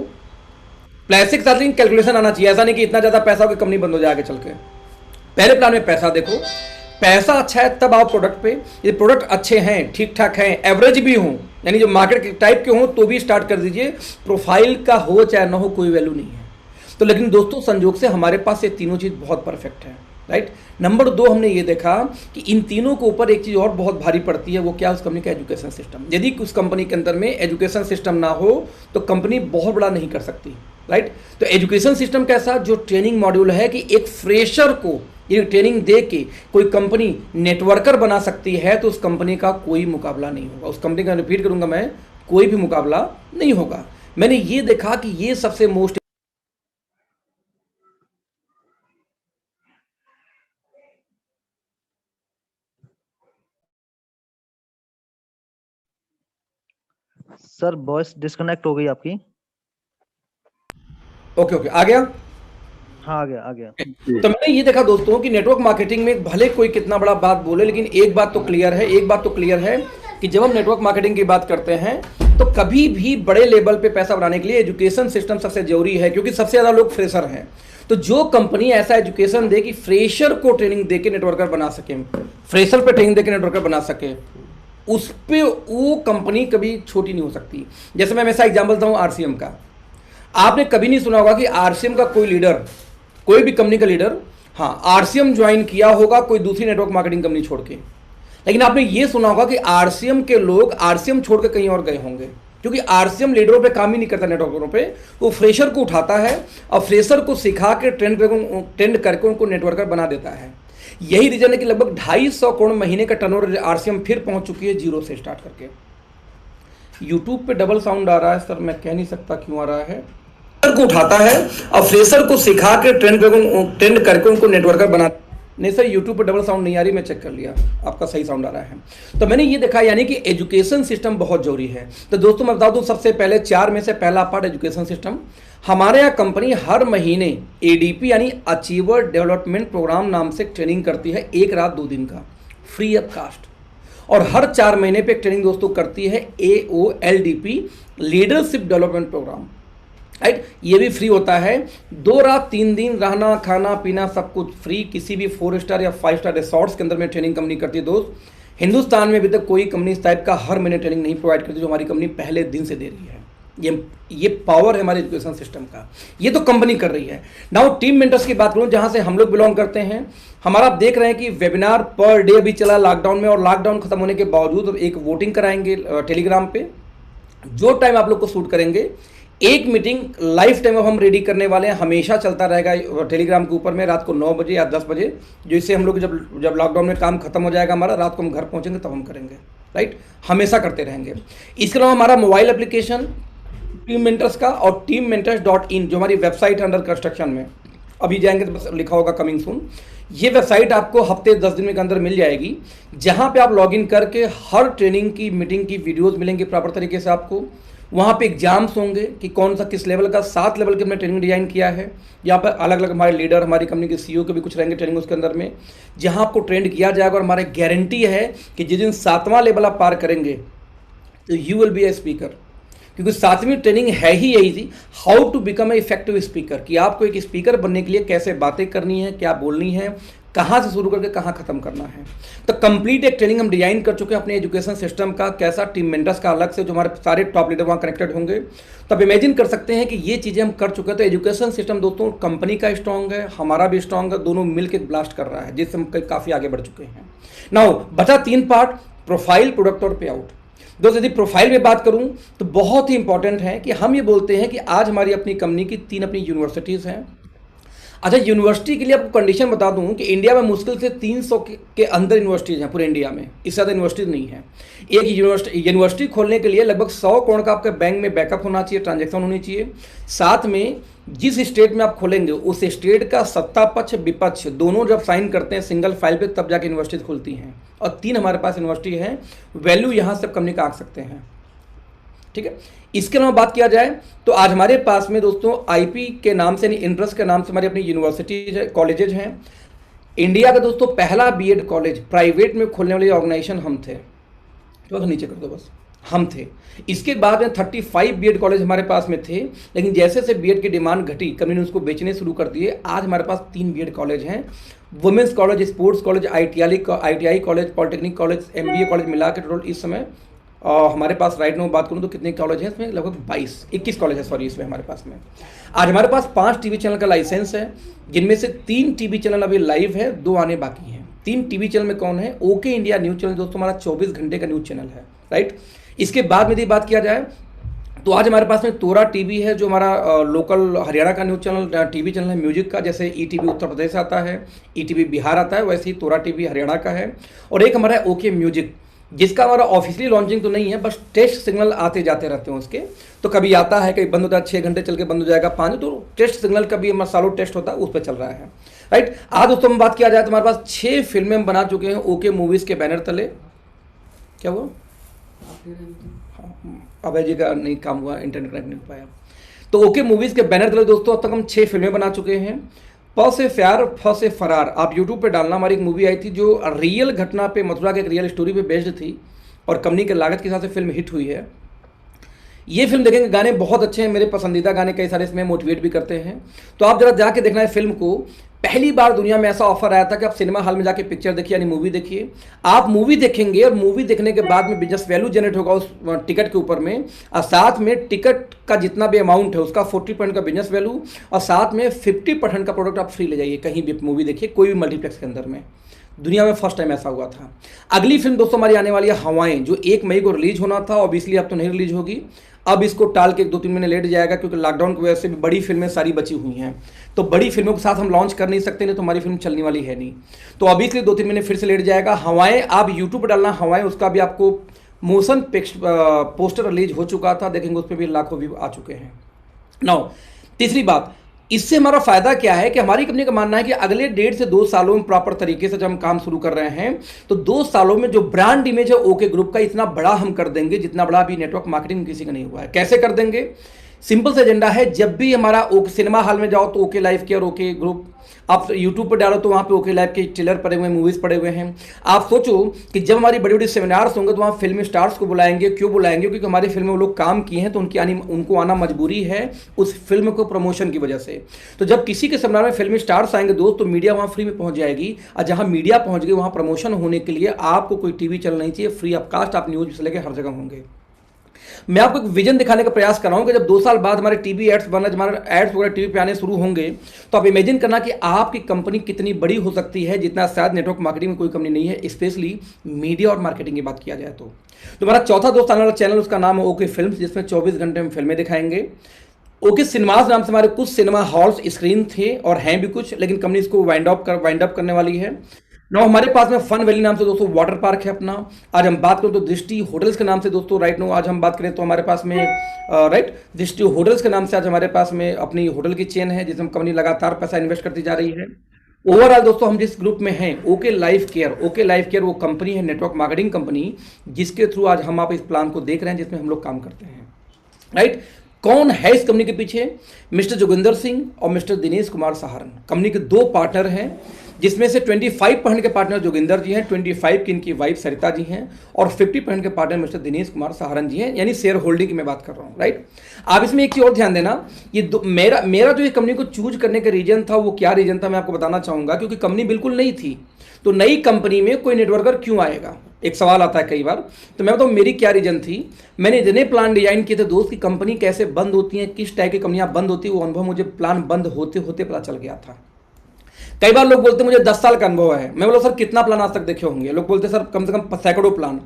पैसे के साथ लेकिन कैलकुलेशन आना चाहिए। ऐसा नहीं कि इतना ज्यादा पैसा हो कि कंपनी बंद हो जाए आगे चल के। पहले प्लान में पैसा देखो, पैसा अच्छा है तब आओ प्रोडक्ट पे। ये प्रोडक्ट अच्छे हैं, ठीक ठाक हैं, एवरेज भी हों, यानी जो मार्केट के टाइप के हों, तो भी स्टार्ट कर दीजिए। प्रोफाइल का हो चाहे ना हो, कोई वैल्यू नहीं है। तो लेकिन दोस्तों संजोग से हमारे पास ये तीनों चीज़ बहुत परफेक्ट है, राइट। नंबर 2, हमने ये देखा कि इन तीनों के ऊपर एक चीज़ और बहुत भारी पड़ती है, वो क्या? उस कंपनी का एजुकेशन सिस्टम। यदि उस कंपनी के अंदर में एजुकेशन सिस्टम ना हो तो कंपनी बहुत बड़ा नहीं कर सकती, राइट। तो एजुकेशन सिस्टम कैसा? जो ट्रेनिंग मॉड्यूल है कि एक फ्रेशर को ये ट्रेनिंग दे के कोई कंपनी नेटवर्कर बना सकती है, तो उस कंपनी का कोई मुकाबला नहीं होगा। उस कंपनी का, रिपीट करूंगा मैं, कोई भी मुकाबला नहीं होगा। मैंने ये देखा कि ये सबसे मोस्ट सर वॉइस डिस्कनेक्ट हो गई आपकी। ओके ओके, आ गया। हाँ आ गया आ गया। तो मैंने ये देखा दोस्तों कि नेटवर्क मार्केटिंग में भले कोई कितना बड़ा बात बोले, लेकिन एक बात तो क्लियर है कि जब हम नेटवर्क मार्केटिंग की बात करते हैं तो कभी भी बड़े लेवल पे पैसा बनाने के लिए एजुकेशन सिस्टम सबसे जरूरी है, क्योंकि सबसे ज्यादा लोग फ्रेशर हैं। तो जो कंपनी ऐसा एजुकेशन दे कि फ्रेशर को ट्रेनिंग दे के नेटवर्कर बना सके, फ्रेशर पे ट्रेनिंग दे के नेटवर्कर बना सके, उस पे वो कंपनी कभी छोटी नहीं हो सकती। जैसे मैं हमेशा एग्जाम्पल देता हूँ आरसीएम का। आपने कभी नहीं सुना होगा कि आरसीएम का कोई लीडर, कोई भी कंपनी का लीडर, हाँ, आरसीएम ज्वाइन किया होगा कोई दूसरी नेटवर्क मार्केटिंग कंपनी छोड़ के। लेकिन आपने ये सुना होगा कि आरसीएम के लोग आरसीएम छोड़ के कहीं और गए होंगे, क्योंकि आरसीएम लीडरों पे काम ही नहीं करता, नेटवर्करों पे। वो फ्रेशर को उठाता है और फ्रेशर को सिखा के ट्रेंड करके उनको नेटवर्कर बना देता है। यही रीजन है कि लगभग 250 करोड़ महीने का टर्नओवर आरसीएम फिर पहुंच चुकी है, जीरो से स्टार्ट करके। यूट्यूब पे डबल साउंड आ रहा है सर, मैं कह नहीं सकता क्यों आ रहा है। को उठाता है और फ्रेशर को सिखा के ट्रेंड करके उनको नेटवर्कर बना। नहीं सर, यूट्यूब पर डबल साउंड नहीं आ रही, मैं चेक कर लिया, आपका सही साउंड आ रहा है। तो मैंने ये देखा, यानी कि एजुकेशन सिस्टम बहुत जरूरी है। तो दोस्तों मैं बता दूं, सबसे पहले 4 में से पहला पार्ट एजुकेशन सिस्टम। हमारे यहाँ कंपनी हर महीने एडीपी यानी अचीवर डेवलपमेंट प्रोग्राम नाम से ट्रेनिंग करती है, 1 रात 2 दिन का, फ्री ऑफ कास्ट। और हर 4 महीने पे ट्रेनिंग दोस्तों करती है AOLDP, leadership development program, right. ये भी फ्री होता है। 2 रात 3 दिन, रहना खाना पीना सब कुछ फ्री। किसी भी 4 स्टार या 5 स्टार रिसोर्ट्स के अंदर में ट्रेनिंग कंपनी करती है। दोस्त, हिंदुस्तान में अभी तक कोई कंपनी इस टाइप का हर महीने ट्रेनिंग नहीं प्रोवाइड करती जो हमारी कंपनी पहले दिन से दे रही है। ये पावर है हमारे एजुकेशन सिस्टम का, ये तो कंपनी कर रही है। नाउ टीम मेंटर्स की बात करूं, जहां से हम लोग बिलोंग करते हैं, हमारा आप देख रहे हैं कि वेबिनार पर डे अभी चला लॉकडाउन में, और लॉकडाउन खत्म होने के बावजूद एक वोटिंग कराएंगे टेलीग्राम पे। जो टाइम आप लोग को सूट करेंगे, एक मीटिंग लाइफ टाइम अब हम रेडी करने वाले हैं, हमेशा चलता रहेगा टेलीग्राम के ऊपर में, रात को 9 बजे या 10 बजे, जो इससे हम लोग जब लॉकडाउन में काम खत्म हो जाएगा हमारा, रात को हम घर पहुंचेंगे तब हम करेंगे, राइट। हमेशा करते रहेंगे। इसके अलावा हमारा मोबाइल एप्लीकेशन टीम मेंटर्स का, और teammentors.in जो हमारी वेबसाइट है अंडर कंस्ट्रक्शन में, अभी जाएंगे तो बस लिखा होगा कमिंग सून। ये वेबसाइट आपको हफ्ते 10 दिन के अंदर मिल जाएगी, जहां पे आप लॉगिन करके हर ट्रेनिंग की मीटिंग की वीडियोस मिलेंगे प्रॉपर तरीके से आपको। वहाँ पे एग्जाम्स होंगे कि कौन सा किस लेवल का, 7 लेवल के हमने ट्रेनिंग डिजाइन किया है। यहाँ पर अलग अलग हमारे लीडर, हमारी कंपनी के सीईओ के भी कुछ रहेंगे ट्रेनिंग उसके अंदर में, जहाँ आपको ट्रेंड किया जाएगा। और हमारी गारंटी है कि जिस दिन 7वां लेवल आप पार करेंगे तो you will be a speaker, क्योंकि 7वीं ट्रेनिंग है ही यही थी, how to become a effective speaker, कि आपको एक स्पीकर बनने के लिए कैसे बातें करनी है, क्या बोलनी है, कहाँ से शुरू करके कहाँ खत्म करना है। तो कंप्लीट एक ट्रेनिंग हम डिजाइन कर चुके हैं अपने एजुकेशन सिस्टम का, कैसा टीम मेंटर्स का अलग से, जो हमारे सारे टॉप लीडर वहाँ कनेक्टेड होंगे। तो आप इमेजिन कर सकते हैं कि ये चीज़ें हम कर चुके हैं। तो एजुकेशन सिस्टम दोस्तों कंपनी का स्ट्रॉन्ग है, हमारा भी स्ट्रॉन्ग है, दोनों मिलकर ब्लास्ट कर रहा है, जिससे हम काफ़ी आगे बढ़ चुके हैं। नाउ बचा 3 पार्ट, प्रोफाइल, प्रोडक्ट और पे आउट। दोस्तों यदि प्रोफाइल में बात करूं तो बहुत ही इंपॉर्टेंट है कि हम ये बोलते हैं कि आज हमारी अपनी कंपनी की 3 अपनी यूनिवर्सिटीज़ हैं। अच्छा, यूनिवर्सिटी के लिए आपको कंडीशन बता दूं कि इंडिया में मुश्किल से 300 के अंदर यूनिवर्सिटीज़ हैं पूरे इंडिया में, इससे ज़्यादा यूनिवर्सिटीज़ नहीं है। एक यूनिवर्सिटी खोलने के लिए लगभग 100 करोड़ का आपके बैंक में बैकअप होना चाहिए, ट्रांजैक्शन होनी चाहिए। साथ में जिस स्टेट में आप खोलेंगे उस स्टेट का सत्ता पक्ष विपक्ष दोनों जब साइन करते हैं सिंगल फाइल पे, तब जाके यूनिवर्सिटीज खुलती हैं। और 3 हमारे पास यूनिवर्सिटी है, वैल्यू यहाँ से कंपनी का आ सकते हैं। ठीक है, इसके अलावा बात किया जाए तो आज हमारे पास में दोस्तों आईपी के नाम से, यानी इंटरेस्ट के नाम से हमारी अपनी यूनिवर्सिटी कॉलेजेज हैं। इंडिया का दोस्तों पहला बीएड कॉलेज प्राइवेट में खोलने वाली ऑर्गेनाइजेशन हम थे। तो नीचे कर दो बस, हम थे। इसके बाद में 35 बीएड कॉलेज हमारे पास में थे, लेकिन जैसे से बीएड की डिमांड घटी कंपनी ने उसको बेचने शुरू कर दिए। आज हमारे पास 3 बीएड कॉलेज हैं, women's college, sports college, ITI college, polytechnic college, MBA college मिला के टोटल इस समय हमारे पास राइट नाउ बात करूं तो कितने कॉलेज हैं इसमें, लगभग 21 कॉलेज है सॉरी इसमें हमारे पास में। आज हमारे पास 5 टीवी चैनल का लाइसेंस है, जिनमें से 3 टीवी चैनल अभी लाइव है, 2 आने बाकी हैं। 3 टीवी चैनल में कौन है? ओके इंडिया न्यूज़ चैनल दोस्तों हमारा 24 घंटे का न्यूज़ चैनल है, राइट। इसके बाद में यदि बात किया जाए तो आज हमारे पास में तोरा टीवी है, जो हमारा लोकल हरियाणा का न्यूज़ चैनल टीवी चैनल है म्यूजिक का। जैसे ईटीवी उत्तर प्रदेश से आता है, ईटीवी बिहार आता है, वैसे ही तोरा टीवी हरियाणा का है। और एक हमारा ओके म्यूजिक, जिसका हमारा ऑफिशियली लॉन्चिंग तो नहीं है, बस टेस्ट सिग्नल आते जाते रहते हैं उसके। तो कभी आता है, कभी बंद होता है, 6 घंटे चल के बंद हो जाएगा, 5, तो टेस्ट सिग्नल का भी हमारा सालों टेस्ट होता है, उस पर चल रहा है, राइट। आज दोस्तों हम बात किया जाए तो हमारे पास 6 फिल्में हम बना चुके हैं ओके मूवीज़ के बैनर तले। क्या हुआ? अभय जी का नहीं काम हुआ, इंटरनेट कनेक्ट नहीं हो पाया। तो ओके मूवीज़ के बैनर तले दोस्तों अब तक हम 6 फिल्में बना चुके हैं। प से प्यार, फ से फरार, आप यूट्यूब पे डालना। हमारी एक मूवी आई थी जो रियल घटना पे, मथुरा के एक रियल स्टोरी पे बेस्ड थी और कंपनी के लागत के हिसाब से फिल्म हिट हुई है। ये फिल्म देखेंगे, गाने बहुत अच्छे हैं, मेरे पसंदीदा गाने कई सारे इसमें मोटिवेट भी करते हैं। तो आप जरा जाके देखना है फिल्म को। पहली बार दुनिया में ऐसा ऑफर आया था कि आप सिनेमा हॉल में जाके पिक्चर देखिए, यानी मूवी देखिए। आप मूवी देखेंगे और मूवी देखने के बाद में बिजनेस वैल्यू जनरेट होगा उस टिकट के ऊपर में, और साथ में टिकट का जितना भी अमाउंट है उसका 40% का बिजनेस वैल्यू, और साथ में 50% का प्रोडक्ट आप फ्री ले जाइए कहीं भी मूवी देखिए, कोई भी मल्टीप्लेक्स के अंदर में। दुनिया में फर्स्ट टाइम ऐसा हुआ था। अगली फिल्म दोस्तों हमारी आने वाली है हवाएं, जो 1 मई को रिलीज होना था, ऑब्वियसली अब तो नहीं रिलीज होगी, अब इसको टाल के 2-3 महीने लेट जाएगा, क्योंकि लॉकडाउन की वजह से भी बड़ी फिल्में सारी बची हुई हैं। तो बड़ी फिल्मों के साथ हम लॉन्च कर नहीं सकते, नहीं तो हमारी फिल्म चलने वाली है नहीं। तो ऑब्वियसली 2-3 महीने फिर से लेट जाएगा। हवाएं आप यूट्यूब पर डालना, हवाएं, उसका भी आपको मोशन पोस्टर रिलीज हो चुका था, देखेंगे उस पर भी लाखों व्यू आ चुके हैं। नाउ तीसरी बात, इससे हमारा फायदा क्या है कि हमारी कंपनी का मानना है कि अगले 1.5 से 2 सालों में प्रॉपर तरीके से जब हम काम शुरू कर रहे हैं, तो 2 सालों में जो ब्रांड इमेज है ओके ग्रुप का, इतना बड़ा हम कर देंगे जितना बड़ा अभी नेटवर्क मार्केटिंग किसी का नहीं हुआ है। कैसे कर देंगे? सिंपल से एजेंडा है, जब भी हमारा ओके सिनेमा हॉल में जाओ तो okay life care, okay group, आप यूट्यूब पर डालो तो वहाँ पे ओके लाइफ के ट्रेलर पड़े हुए हैं, मूवीज़ पड़े हुए हैं। आप सोचो कि जब हमारी बड़ी बड़ी सेमिनार्स होंगे तो वहाँ फिल्मी स्टार्स को बुलाएंगे। क्यों बुलाएंगे? क्योंकि हमारी फिल्म में वो लोग काम किए हैं, तो उनको आना मजबूरी है उस फिल्म को प्रमोशन की वजह से। तो जब किसी के सेमिनार में फिल्मी स्टार्स आएंगे दोस्त, तो मीडिया वहाँ फ्री में पहुँच जाएगी, और जहाँ मीडिया पहुँच गई वहाँ प्रमोशन होने के लिए आपको कोई टीवी चैनल नहीं चाहिए, फ्री ऑफ कास्ट आप न्यूज़ से लेकर हर जगह होंगे। मैं आपको एक विजन दिखाने का प्रयास कर रहा हूं कि जब 2 साल बाद हमारे टीवी एड्स बनना, जब हमारे एड्स वगैरह टीवी पे आने शुरू होंगे, तो आप इमेजिन करना कि आपकी कंपनी कितनी बड़ी हो सकती है, जितना शायद नेटवर्क मार्केटिंग में कोई कंपनी नहीं है, स्पेशली मीडिया और मार्केटिंग की बात किया जाए तो। हमारा चौथा दोस्त आने वाला चैनल, उसका नाम है ओके फिल्म्स, जिसमें 24 घंटे हम फिल्में दिखाएंगे। ओके सिनेमाज नाम से हमारे कुछ सिनेमा हॉल्स स्क्रीन थे और हैं भी कुछ, लेकिन कंपनी इसको वाइंड अप करने वाली है। नाउ हमारे पास में फन वैली नाम से दोस्तों वाटर पार्क है अपना। आज हम बात करें तो दृष्टि होटल्स के नाम से दोस्तों राइट नो, आज हम बात करें तो हमारे पास में दृष्टि होटल्स के नाम से आज हमारे पास में अपनी होटल की चेन है, जिसमें कंपनी लगातार पैसा इन्वेस्ट करती जा रही है। ओवरऑल दोस्तों हम जिस ग्रुप में हैं, ओके लाइफ केयर वो कंपनी है, नेटवर्क मार्केटिंग कंपनी, जिसके थ्रू आज हम आप इस प्लान को देख रहे हैं, जिसमें हम लोग काम करते हैं, राइट। कौन है इस कंपनी के पीछे? मिस्टर जोगिंदर सिंह और मिस्टर दिनेश कुमार सहारन, कंपनी के 2 पार्टनर हैं, जिसमें से 25% के पार्टनर जोगिंदर जी हैं, 25 की इनकी वाइफ सरिता जी हैं, और 50% के पार्टनर मिस्टर दिनेश कुमार सहारन जी हैं, यानी शेयर होल्डिंग की मैं बात कर रहा हूँ, राइट। आप इसमें एक चीज और ध्यान देना, ये मेरा जो ये कंपनी को चूज करने का रीजन था, वो क्या रीजन था मैं आपको बताना चाहूंगा, क्योंकि कंपनी बिल्कुल नई थी। तो नई कंपनी में कोई नेटवर्कर क्यों आएगा, एक सवाल आता है कई बार। तो मैं बताऊँ मेरी क्या रीजन थी। मैंने इतने प्लान डिजाइन किए थे दोस्त की कंपनी कैसे बंद होती है, किस टाइप की कंपनियां बंद होती है, वो अनुभव मुझे प्लान बंद होते होते पता चल गया था। कई बार लोग बोलते हैं मुझे 10 साल का अनुभव है। मैं बोला सर कितना प्लान आज तक देखे होंगे? लोग बोलते हैं सर कम से कम सैकड़ों प्लान।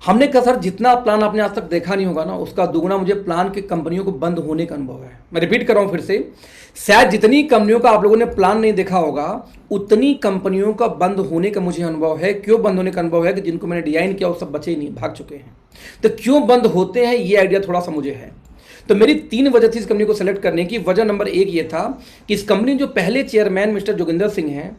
हमने कहा सर जितना प्लान आपने आज तक देखा नहीं होगा ना, उसका दुगुना मुझे प्लान की कंपनियों को बंद होने का अनुभव है। मैं रिपीट कर रहा हूं फिर से, शायद जितनी कंपनियों का आप लोगों ने प्लान नहीं देखा होगा, उतनी कंपनियों का बंद होने का मुझे अनुभव है। क्यों बंद होने का अनुभव है? कि जिनको मैंने डिजाइन किया वो सब बचे ही नहीं, भाग चुके हैं। तो क्यों बंद होते हैं ये आइडिया थोड़ा सा मुझे है। तो मेरी 3 वजह थी इस कंपनी को सेलेक्ट करने की। वजह नंबर 1 ये था कि इस कंपनी जो पहले चेयरमैन मिस्टर जोगिंदर सिंह हैं,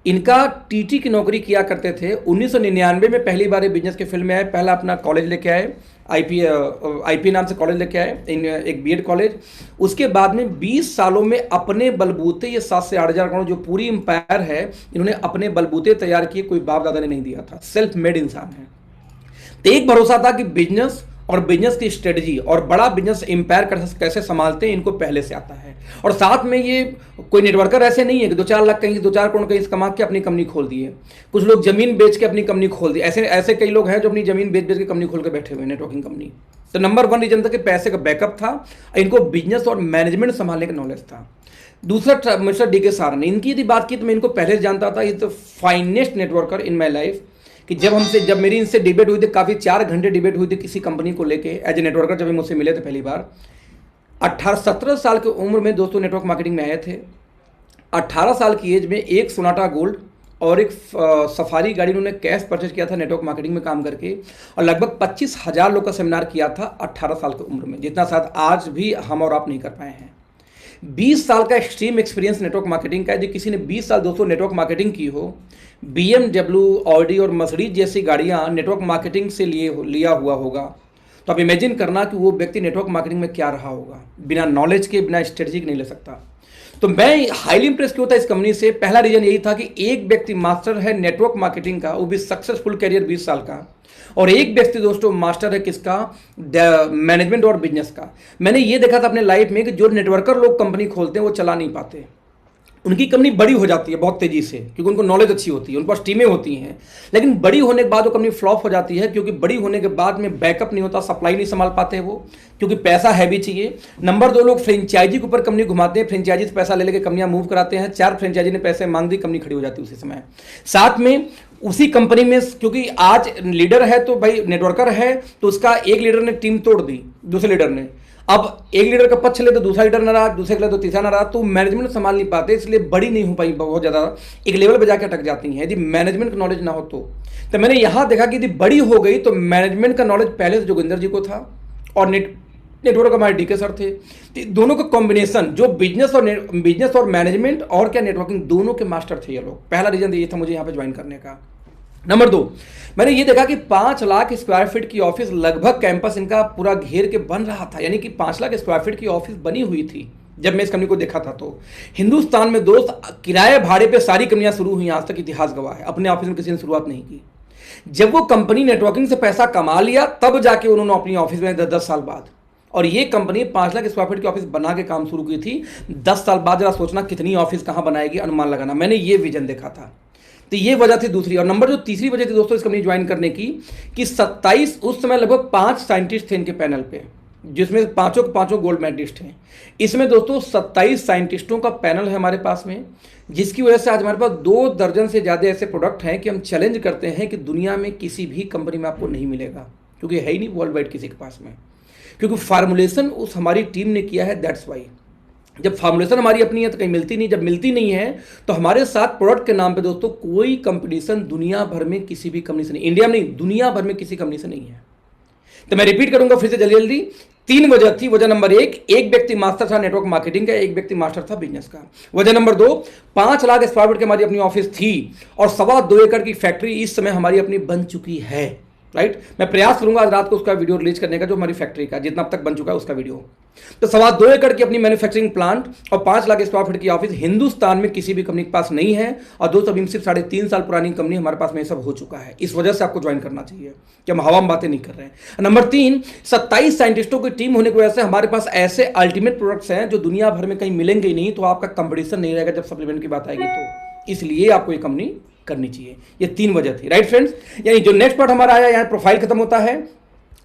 इनका टीटी की नौकरी किया करते थे। 1999 में पहली बार बिजनेस के फील्ड में आए, पहला अपना कॉलेज लेके आए, आईपी नाम से कॉलेज लेके आए, एक बीएड कॉलेज। उसके बाद में 20 सालों में अपने बलबूते, ये 7 से 8 हज़ार करोड़ जो पूरी एम्पायर है, इन्होंने अपने बलबूते तैयार किए, कोई बाप दादा ने नहीं दिया था। सेल्फ मेड इंसान है। तो एक भरोसा था कि बिजनेस और बिजनेस की स्ट्रेटजी और बड़ा बिजनेस एम्पायर कैसे संभालते हैं, इनको पहले से आता है। और साथ में ये कोई नेटवर्कर ऐसे नहीं है कि 2-4 लाख कहीं 2-4 करोड़ कहीं कमा के अपनी कंपनी खोल दिए। कुछ लोग जमीन बेच के अपनी कंपनी खोल दी। ऐसे कई लोग हैं जो अपनी जमीन बेच के कंपनी खोल के बैठे हुए नेटवर्किंग कंपनी। तो नंबर 1 रीजन था कि पैसे का बैकअप था, इनको बिजनेस और मैनेजमेंट संभालने का नॉलेज था। दूसरा मिस्टर डी के सारन, इनकी यदि बात की तो मैं इनको पहले से जानता था। Is the finest networker in my life. कि जब मेरी इनसे डिबेट हुई थी, काफ़ी 4 घंटे डिबेट हुई थी किसी कंपनी को लेके एज ए नेटवर्कर, जब मुझसे मिले थे पहली बार। 17 साल की उम्र में दोस्तों नेटवर्क मार्केटिंग में आए थे। 18 साल की एज में एक सोनाटा गोल्ड और एक सफारी गाड़ी उन्होंने कैश परचेज किया था नेटवर्क मार्केटिंग में काम करके, और लगभग 25,000 लोग का सेमिनार किया था 18 साल की उम्र में, जितना शायद आज भी हम और आप नहीं कर पाए हैं। 20 साल का एक्सट्रीम एक्सपीरियंस नेटवर्क मार्केटिंग का है। जो किसी ने 20 साल दोस्तों नेटवर्क मार्केटिंग की हो, BMW, ऑडी और मर्सिडीज जैसी गाड़ियां नेटवर्क मार्केटिंग से लिया हुआ होगा, तो आप इमेजिन करना कि वो व्यक्ति नेटवर्क मार्केटिंग में क्या रहा होगा। बिना नॉलेज के, बिना स्ट्रेटजी के नहीं ले सकता। तो मैं हाईली इंप्रेस क्यों था इस कंपनी से? पहला रीजन यही था कि एक व्यक्ति मास्टर है नेटवर्क मार्केटिंग का, वो भी सक्सेसफुल कैरियर 20 साल का, और एक व्यक्ति दोस्तों मास्टर है किसका? मैनेजमेंट और बिजनेस का। मैंने ये देखा था अपने लाइफ में कि जो नेटवर्कर लोग कंपनी खोलते हैं वो चला नहीं पाते। उनकी कंपनी बड़ी हो जाती है बहुत तेजी से, क्योंकि उनको नॉलेज अच्छी होती है, उनके पास टीमें होती हैं, लेकिन बड़ी होने के बाद वो कंपनी फ्लॉप हो जाती है, क्योंकि बड़ी होने के बाद में बैकअप नहीं होता, सप्लाई नहीं संभाल पाते वो, क्योंकि पैसा हैवी चाहिए। नंबर 2, लोग फ्रेंचाइजी के ऊपर कंपनी घुमाते हैं, फ्रेंचाइजी से पैसा ले लेकर कंपनियां मूव कराते हैं। 4 फ्रेंचाइजी ने पैसे मांग दी, कंपनी खड़ी हो जाती है उसी समय। साथ में उसी कंपनी में, क्योंकि आज लीडर है तो भाई नेटवर्कर है, तो उसका एक लीडर ने टीम तोड़ दी दूसरे लीडर ने, अब एक लीडर का पक्ष ले तो दूसरा लीडर नाराज, दूसरे के लिए तो तीसरा नाराज, तो मैनेजमेंट संभाल नहीं पाते, इसलिए बड़ी नहीं हो पाई, बहुत ज़्यादा एक लेवल पे जाकर अटक जाती हैं यदि मैनेजमेंट का नॉलेज ना हो तो मैंने यहाँ देखा कि यदि बड़ी हो गई तो मैनेजमेंट का नॉलेज पहले से जोगिंदर जी को था, और नेटवर्क हमारे डीके सर थे। तो दोनों का कॉम्बिनेशन, जो बिजनेस और मैनेजमेंट और क्या नेटवर्किंग, दोनों के मास्टर थे ये लोग। पहला रीजन ये था मुझे यहाँ पे ज्वाइन करने का। नंबर 2, मैंने ये देखा कि 5 लाख स्क्वायर फीट की ऑफिस लगभग कैंपस इनका पूरा घेर के बन रहा था, यानी कि 5 लाख स्क्वायर फीट की ऑफिस बनी हुई थी जब मैं इस कंपनी को देखा था। तो हिंदुस्तान में दोस्त किराए भाड़े पे सारी कंपनियां शुरू हुई, आज तक इतिहास गवाह है, अपने ऑफिस में किसी ने शुरुआत नहीं की। जब वो कंपनी नेटवर्किंग से पैसा कमा लिया तब जाके उन्होंने अपनी ऑफिस में 10 साल बाद, और ये कंपनी 5 लाख स्क्वायर फीट की ऑफिस बना के काम शुरू की थी। 10 साल बाद जरा सोचना कितनी ऑफिस कहाँ बनाएगी, अनुमान लगाना। मैंने ये विजन देखा था। तो ये वजह थी दूसरी। और नंबर जो तीसरी वजह थी दोस्तों इस कंपनी ज्वाइन करने की, कि 27 उस समय लगभग 5 साइंटिस्ट थे इनके पैनल पे, जिसमें पांचों के पांचों गोल्ड मेडलिस्ट हैं। इसमें दोस्तों 27 साइंटिस्टों का पैनल है हमारे पास में, जिसकी वजह से आज हमारे पास 2 दर्जन से ज़्यादा ऐसे प्रोडक्ट हैं कि हम चैलेंज करते हैं कि दुनिया में किसी भी कंपनी में आपको नहीं मिलेगा, क्योंकि है ही नहीं वर्ल्ड वाइड किसी के पास में, क्योंकि फार्मूलेशन उस हमारी टीम ने किया है। दैट्स वाई जब फार्मूलेशन हमारी अपनी है तो कहीं मिलती नहीं, जब मिलती नहीं है तो हमारे साथ प्रोडक्ट के नाम पे दोस्तों कोई कंपटीशन दुनिया भर में किसी भी कंपनी से नहीं, इंडिया में नहीं दुनिया भर में किसी कंपनी से नहीं है। तो मैं रिपीट करूंगा फिर से जल्दी जल्दी। 3 वजह थी। वजह नंबर 1, एक व्यक्ति मास्टर था नेटवर्क मार्केटिंग का, एक व्यक्ति मास्टर था बिजनेस का। वजह नंबर 2, 5 लाख स्क्वायर फीट की हमारी अपनी ऑफिस थी, और 2.25 एकड़ की फैक्ट्री इस समय हमारी अपनी बन चुकी है। राइट, मैं प्रयास करूंगा आज रात को उसका वीडियो रिलीज करने का, जो हमारी फैक्ट्री का जितना अब तक बन चुका है उसका वीडियो। तो 2.25 एकड़ की अपनी मैन्युफैक्चरिंग प्लांट और 5 लाख स्क्वायर फीट की ऑफिस हिंदुस्तान में किसी भी कंपनी के पास नहीं है। और दोस्तों अभी सिर्फ 3.5 साल पुरानी कंपनी हमारे पास में सब हो चुका है। इस वजह से आपको ज्वाइन करना चाहिए कि हम हवा में बातें नहीं कर रहे हैं। नंबर 3, 27 साइंटिस्टों की टीम होने की वजह से हमारे पास ऐसे अल्टीमेट प्रोडक्ट्स हैं जो दुनिया भर में कहीं मिलेंगे ही नहीं, तो आपका कंपटीशन नहीं रहेगा जब सप्लीमेंट की बात आएगी। तो इसलिए आपको ये कंपनी करनी चाहिए। ये 3 वजह थी। राइट फ्रेंड्स, यानी जो नेक्स्ट पार्ट हमारा आया, यहाँ प्रोफाइल खत्म होता है,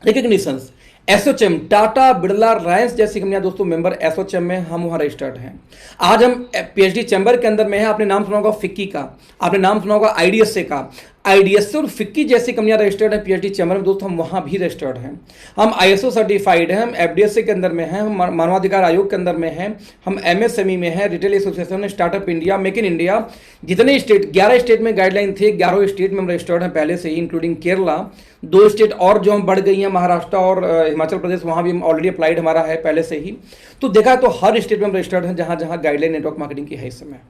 रिकग्निशंस। एसोचैम, टाटा, बिरला, रिलायंस जैसी कंपनियां दोस्तों मेंबर एसोचैम में, हम वहां रजिस्टर्ड हैं। आज हम पीएचडी चैम्बर के अंदर में है। आपने नाम सुना होगा फिक्की का, आपने नाम सुना होगा आईडीएसए का। आईडीएसए और फिक्की जैसी कंपनियां रजिस्टर्ड हैं पीएचडी चैम्बर में दोस्तों, हम वहां भी रजिस्टर्ड हैं। हम आईएसओ सर्टिफाइड हैं, हम एफडीएसए के अंदर में हैं, हम मानवाधिकार आयोग के अंदर में हैं, हम एमएसएमई में हैं, retail association, startup India, make in India, जितने स्टेट 11 स्टेट में गाइडलाइन थे 11 स्टेट में हम रजिस्टर्ड हैं पहले से ही, इंक्लूडिंग केरला। 2 स्टेट और जो हम बढ़ गई हैं, महाराष्ट्र और हिमाचल प्रदेश, वहां भी हम ऑलरेडी अप्लाइड हमारा है पहले से ही। तो देखा तो हर स्टेट में हम रजिस्टर्ड हैं जहां जहां गाइडलाइन नेटवर्क मार्केटिंग की है इस समय,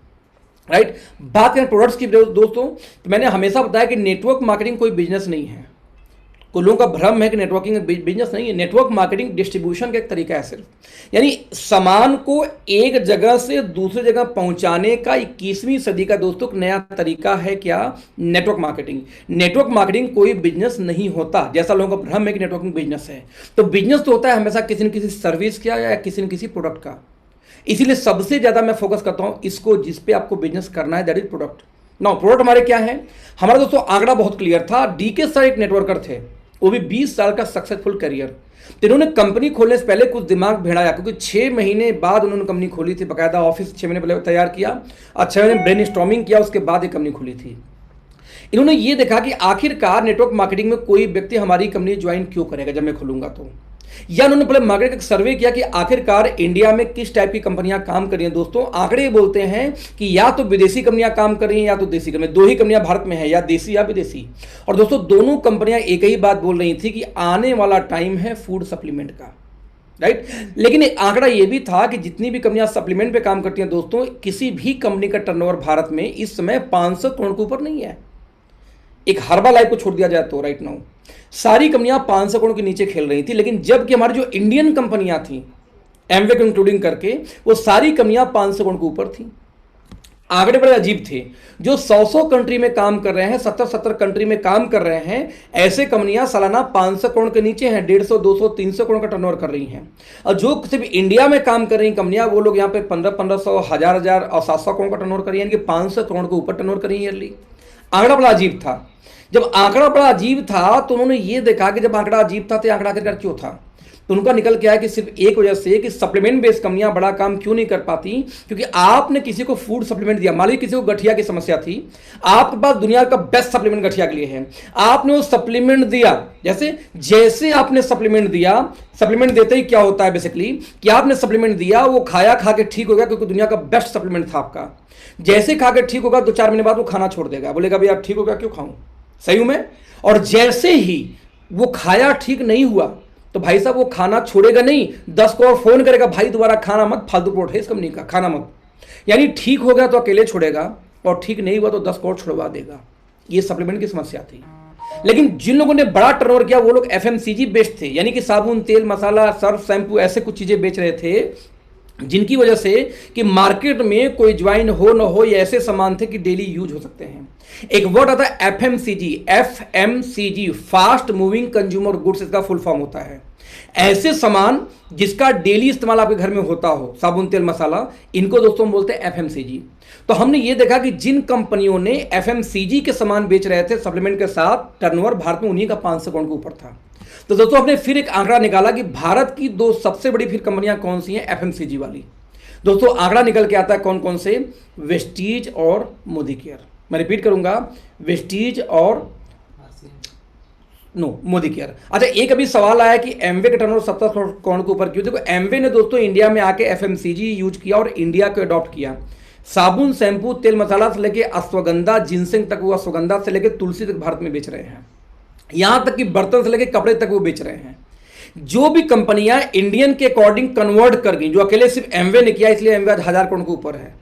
राइट। बात करें प्रोडक्ट्स की दोस्तों, तो मैंने हमेशा बताया कि नेटवर्क मार्केटिंग कोई बिजनेस नहीं है। कुछ लोगों का भ्रम है कि नेटवर्किंग बिजनेस नहीं है। नेटवर्क मार्केटिंग डिस्ट्रीब्यूशन का एक तरीका है सिर्फ, यानी सामान को एक जगह से दूसरी जगह पहुंचाने का 21वीं सदी का दोस्तों नया तरीका है क्या? Network marketing. नेटवर्क मार्केटिंग कोई बिजनेस नहीं होता, जैसा लोगों का भ्रम है कि नेटवर्किंग बिजनेस है। तो बिजनेस तो होता है हमेशा किसी न किसी सर्विस का या किसी न किसी प्रोडक्ट का। इसीलिए सबसे ज्यादा मैं फोकस करता हूं इसको जिस पे आपको बिजनेस करना है, that is product. Now product हमारे क्या है? हमारा दोस्तों आंकड़ा बहुत क्लियर था। डीके सर एक नेटवर्कर थे, वो भी 20 साल का सक्सेसफुल करियर। तो इन्होंने कंपनी खोलने से पहले कुछ दिमाग भिड़ाया, क्योंकि 6 महीने बाद उन्होंने कंपनी खोली थी, बाकायदा ऑफिस 6 महीने पहले तैयार किया और 6 महीने ब्रेन स्टॉर्मिंग किया, उसके बाद ये कंपनी खुली थी। इन्होंने ये देखा कि आखिरकार नेटवर्क मार्केटिंग में कोई व्यक्ति हमारी कंपनी ज्वाइन क्यों करेगा जब मैं खुलूंगा तो। या उन्होंने पहले मार्केट का सर्वे किया कि आखिरकार इंडिया में किस टाइप की कंपनियां काम कर रही हैं। दोस्तों आंकड़े बोलते हैं कि या तो विदेशी कंपनियां काम कर रही हैं या तो देसी कंपनियां, 2 ही कंपनियां भारत में है, या देसी या विदेशी। और दोस्तों दोनों कंपनियां एक ही बात बोल रही थी कि आने वाला टाइम है फूड सप्लीमेंट का, राइट। लेकिन एक आंकड़ा यह भी था कि जितनी भी कंपनियां सप्लीमेंट पे काम करती हैं दोस्तों, किसी भी कंपनी का टर्नओवर भारत में इस समय 500 करोड़ के ऊपर नहीं है। एक हर्बलाइफ को छोड़ दिया जाए तो राइट नाउ सारी कंपनियां 500 करोड़ के नीचे खेल रही थी। लेकिन जबकि हमारी जो इंडियन कंपनियां थी, एमवे को इंक्लूडिंग करके, वो सारी कंपनियां 500 करोड़ के ऊपर थी। आंकड़े बड़े अजीब थे। जो 100 कंट्री में काम कर रहे हैं, 70 कंट्री में काम कर रहे हैं, ऐसे कंपनियां सालाना 500 करोड़ के नीचे हैं, 150, 200, 300 करोड़ का टर्नओवर कर रही हैं। और जो सिर्फ इंडिया में काम कर रही कंपनियां, वो लोग यहाँ पे 1500, 1000 और 700 करोड़ का टर्नओवर कर रही है, यानी कि 500 करोड़ के ऊपर टर्नओवर कर रही है ईयरली। आंकड़ा बड़ा अजीब था। जब आंकड़ा बड़ा अजीब था तो उन्होंने ये देखा कि जब आंकड़ा अजीब था तो आंकड़ा आखिरकार क्यों था। तो उनका निकल के आया कि सिर्फ एक वजह से कि सप्लीमेंट बेस्ड कंपनियां बड़ा काम क्यों नहीं कर पाती, क्योंकि आपने किसी को फूड सप्लीमेंट दिया। मान लीजिए किसी को गठिया की समस्या थी, आपके पास दुनिया का बेस्ट सप्लीमेंट गठिया के लिए है, आपने वो सप्लीमेंट दिया। जैसे आपने सप्लीमेंट दिया, सप्लीमेंट देते ही क्या होता है बेसिकली कि आपने सप्लीमेंट दिया, वो खाया, खा के ठीक हो गया, क्योंकि दुनिया का बेस्ट सप्लीमेंट था आपका। जैसे खा के ठीक होगा 2-4 महीने बाद वो खाना छोड़ देगा, बोलेगा भैया ठीक हो गया क्यों खाऊं, सही हूं मैं। और जैसे ही वो खाया ठीक नहीं हुआ तो भाई साहब वो खाना छोड़ेगा नहीं, 10 को और फोन करेगा, भाई दोबारा खाना मत, फालतू प्रोडक्ट है इस कंपनी का, खाना मत। यानी ठीक हो गया तो अकेले छोड़ेगा और ठीक नहीं हुआ तो 10 को और छुड़वा देगा। ये सप्लीमेंट की समस्या थी। लेकिन जिन लोगों ने बड़ा टर्नओवर किया वो लोग एफएमसीजी बेस्ड थे, यानी कि साबुन, तेल, मसाला, सर्फ, शैम्पू, ऐसे कुछ चीजें बेच रहे थे, जिनकी वजह से कि मार्केट में कोई ज्वाइन हो न हो, ये ऐसे सामान थे कि डेली यूज हो सकते हैं। एक वर्ड आता है FMCG, fast moving consumer goods, इसका फुल फॉर्म होता है। ऐसे सामान जिसका डेली इस्तेमाल आपके घर में होता हो, साबुन, तेल, मसाला, इनको दोस्तों हम बोलते हैं एफएमसीजी। तो हमने ये देखा कि जिन कंपनियों ने एफएमसीजी के सामान बेच रहे थे सप्लीमेंट के साथ, टर्नओवर भारत में उन्हीं का 500 करोड़ के ऊपर था। तो दोस्तों हमने फिर एक आंकड़ा निकाला कि भारत की 2 सबसे बड़ी फिर कंपनियां कौन सी हैं एफएमसीजी वाली। दोस्तों आंकड़ा निकल के आता है कौन कौन से, वेस्टीज और मोदी केयर। मैं रिपीट करूंगा, वेस्टीज और मोदी केयर। अच्छा, एक अभी सवाल आया कि एमवे का टर्नओवर 70 करोड़ के ऊपर क्यों। देखो एमवे ने दोस्तों इंडिया में आके एफएमसीजी यूज किया और इंडिया को अडॉप्ट किया। साबुन, शैम्पू, तेल, मसाला से लेके अश्वगंधा, जिनसिंग तक, वो अश्वगंधा से लेके तुलसी तक भारत में बेच रहे हैं। यहां तक कि बर्तन से लेके कपड़े तक वो बेच रहे हैं। जो भी कंपनियां इंडियन के अकॉर्डिंग कन्वर्ट कर गई, जो अकेले सिर्फ एमवे ने किया, इसलिए एमवे आज 1000 करोड़ के ऊपर है।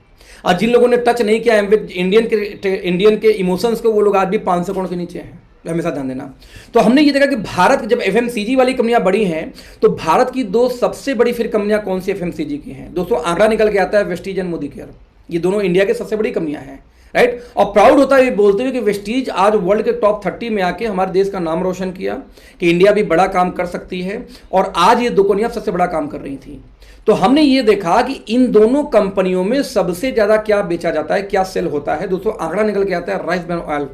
और जिन लोगों ने टच नहीं किया एमवे, इंडियन के इमोशंस को, वो लोग आज भी 500 करोड़ के नीचे हैं, हमेशा ध्यान देना। तो हमने ये देखा कि भारत जब एफएमसीजी वाली कंपनियां बड़ी हैं तो भारत की 2 सबसे बड़ी फिर कंपनियां कौन सी एफएमसीजी की हैं। दोस्तों आंकड़ा निकल के आता है वेस्टीज एंड मोदी केयर, ये दोनों इंडिया के सबसे बड़ी कंपनियां हैं, राइट। और प्राउड होता है ये बोलते हुए कि वेस्टीज आज वर्ल्ड के टॉप 30 में आके हमारे देश का नाम रोशन किया कि इंडिया भी बड़ा काम कर सकती है। और आज ये 2 कंपनियां सबसे बड़ा काम कर रही थी। तो हमने ये देखा कि इन दोनों कंपनियों में सबसे ज्यादा क्या बेचा जाता है, क्या सेल होता है। दोस्तों आंकड़ा निकल के आता है राइस ब्रान ऑयल,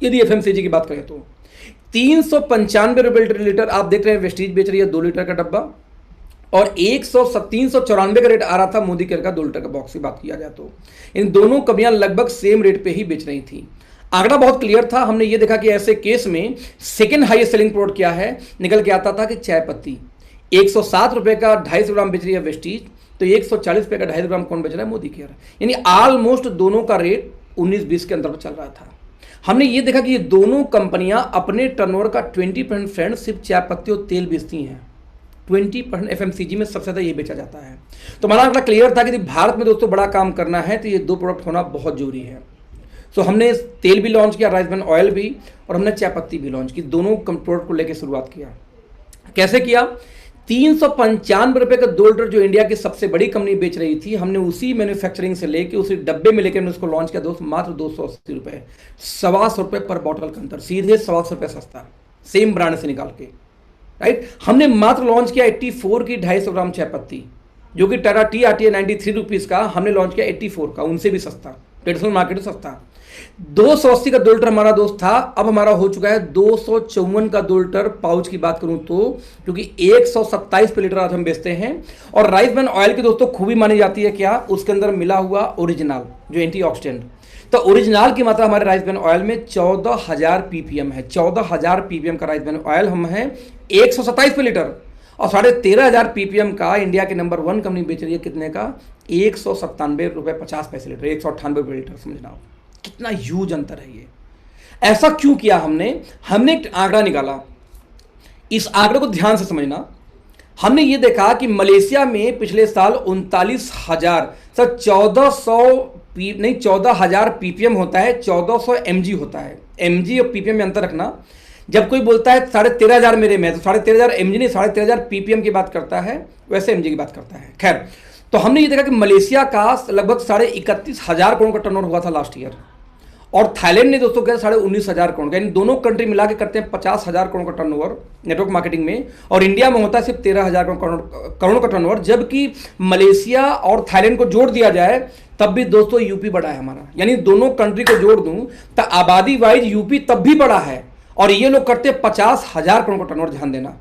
यदि एफएमसीजी की बात करें तो ₹395 लीटर आप देख रहे हैं वेस्टीज बेच रही है 2 लीटर का डब्बा, और 394 का रेट आ रहा था मोदी केयर का 2 लीटर का बॉक्स की बात किया जाए तो। इन दोनों कंपनियां लगभग सेम रेट पे ही बेच रही थी। आंकड़ा बहुत क्लियर था। हमने ये देखा कि ऐसे केस में सेकंड हाईएस्ट सेलिंग प्रोडक्ट क्या है, निकल के आता था कि चाय पत्ती। 107 रुपए का 250 ग्राम बेच रही है वेस्टीज, तो 140 रुपए का 250 ग्राम कौन बेच रहा है, मोदी केयर। यानी ऑलमोस्ट दोनों का रेट 19-20 के अंदर चल रहा था। हमने ये देखा कि ये दोनों कंपनियां अपने टर्नओवर का 20% फ्रेंड सिर्फ चाय पत्ती और तेल बेचती हैं। 20% एफएमसीजी में सबसे ज़्यादा ये बेचा जाता है। तो हमारा आंकड़ा क्लियर था कि भारत में दोस्तों बड़ा काम करना है तो ये 2 प्रोडक्ट होना बहुत जरूरी है। तो हमने तेल भी लॉन्च किया, राइस ब्रान ऑयल भी, और हमने चाय पत्ती भी लॉन्च की। दोनों प्रोडक्ट को लेकर शुरुआत किया। कैसे किया? 395 रुपये का 2 लीटर जो इंडिया की सबसे बड़ी कंपनी बेच रही थी, हमने उसी मैन्युफैक्चरिंग से लेके उसी डब्बे में लेकर हमने उसको लॉन्च किया दोस्त मात्र 280 रुपये, 125 रुपये पर बॉटल का अंतर, सीधे 125 रुपये सस्ता, सेम ब्रांड से निकाल के, राइट। हमने मात्र लॉन्च किया 84 की 250 ग्राम चाय पत्ती, जो कि टाटा टी आती है 93 रुपीज़ का, हमने लॉन्च किया 84 का, उनसे भी सस्ता, ट्रेडिशनल मार्केट से सस्ता। 280 का 2 लीटर हमारा दोस्त था, अब हमारा हो चुका है 254 का 2 लीटर पाउच की बात करूं तो, क्योंकि 127 पे लीटर आज हम बेचते हैं। और राइस ब्रान ऑयल की दोस्तों खूबी मानी जाती है क्या, उसके अंदर मिला हुआ ओरिजिनल जो एंटीऑक्सीडेंट, तो ओरिजिनल की मात्रा हमारे राइस ब्रान ऑयल में 14,000 ppm है। 14,000 ppm का राइस ब्रान ऑयल हम है 127 पे लीटर, और 13,500 ppm का इंडिया के नंबर 1 कंपनी बेच रही है कितने का, 197 रुपये 50 पैसे लीटर, 198 रुपये लीटर। समझना आप कितना ह्यूज अंतर है ये। ऐसा क्यों किया हमने एक आंकड़ा निकाला, इस आंकड़े को ध्यान से समझना। हमने ये देखा कि मलेशिया में पिछले साल 39,000 सर 14,000 ppm होता है, 1400 mg होता है। mg और ppm में अंतर रखना। जब कोई बोलता है 13,500 मेरे में, तो 13,500 mg नहीं 13,500 ppm की बात करता है, वैसे mg की बात करता है। खैर, तो हमने ये देखा कि मलेशिया का लगभग 31,500 करोड़ का टर्नओवर हुआ था लास्ट ईयर, और थाईलैंड ने दोस्तों क्या 19,500 करोड़ का, यानी दोनों कंट्री मिला के करते हैं 50,000 करोड़ का टर्नओवर नेटवर्क मार्केटिंग में, और इंडिया में होता है सिर्फ 13,000 करोड़ का टर्नओवर। जबकि मलेशिया और थाईलैंड को जोड़ दिया जाए तब भी दोस्तों यूपी बड़ा है हमारा, यानी दोनों कंट्री को जोड़ दूं तो आबादी वाइज यूपी तब भी बड़ा है, और ये लोग करते हैं 50,000 करोड़ का टर्नओवर। ध्यान देना।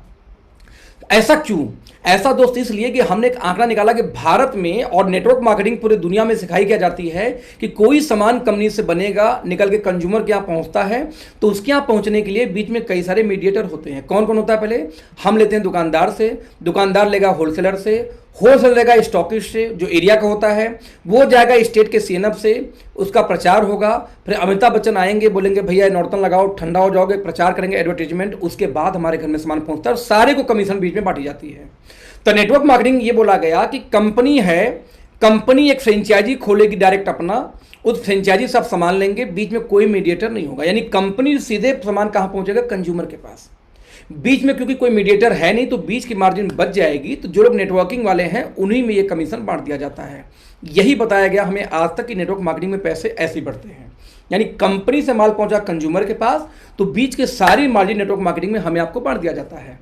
ऐसा क्यों? ऐसा दोस्त इसलिए कि हमने एक आंकड़ा निकाला कि भारत में और नेटवर्क मार्केटिंग पूरी दुनिया में सिखाई क्या जाती है कि कोई सामान कंपनी से बनेगा, निकल के कंज्यूमर के यहाँ पहुंचता है, तो उसके यहाँ पहुंचने के लिए बीच में कई सारे मीडिएटर होते हैं। कौन कौन होता है? पहले हम लेते हैं दुकानदार से, दुकानदार लेगा होलसेलर से, होलसेल लेगा स्टॉकिस्ट से जो एरिया का होता है, वो जाएगा स्टेट के सीएनएफ से, उसका प्रचार होगा, फिर अमिताभ बच्चन आएंगे, बोलेंगे भैया नॉर्तन लगाओ ठंडा हो जाओगे, प्रचार करेंगे, एडवर्टीजमेंट, उसके बाद हमारे घर में सामान पहुंचता है, और सारे को कमीशन बीच में बांटी जाती है। तो नेटवर्क मार्केटिंग ये बोला गया कि कंपनी है, कंपनी एक फ्रेंचाइजी खोलेगी डायरेक्ट अपना, उस फ्रेंचाइजी से आप सामान लेंगे, बीच में कोई मीडिएटर नहीं होगा, यानी कंपनी सीधे सामान कहां पहुंचेगा, कंज्यूमर के पास। बीच में क्योंकि कोई मीडिएटर है नहीं तो बीच की मार्जिन बच जाएगी, तो जो लोग नेटवर्किंग वाले हैं उन्हीं में ये कमीशन बांट दिया जाता है। यही बताया गया हमें आज तक कि नेटवर्क मार्केटिंग में पैसे ऐसे बढ़ते हैं, यानी कंपनी से माल पहुंचा कंज्यूमर के पास तो बीच के सारी मार्जिन नेटवर्क मार्केटिंग में हमें आपको बांट दिया जाता है।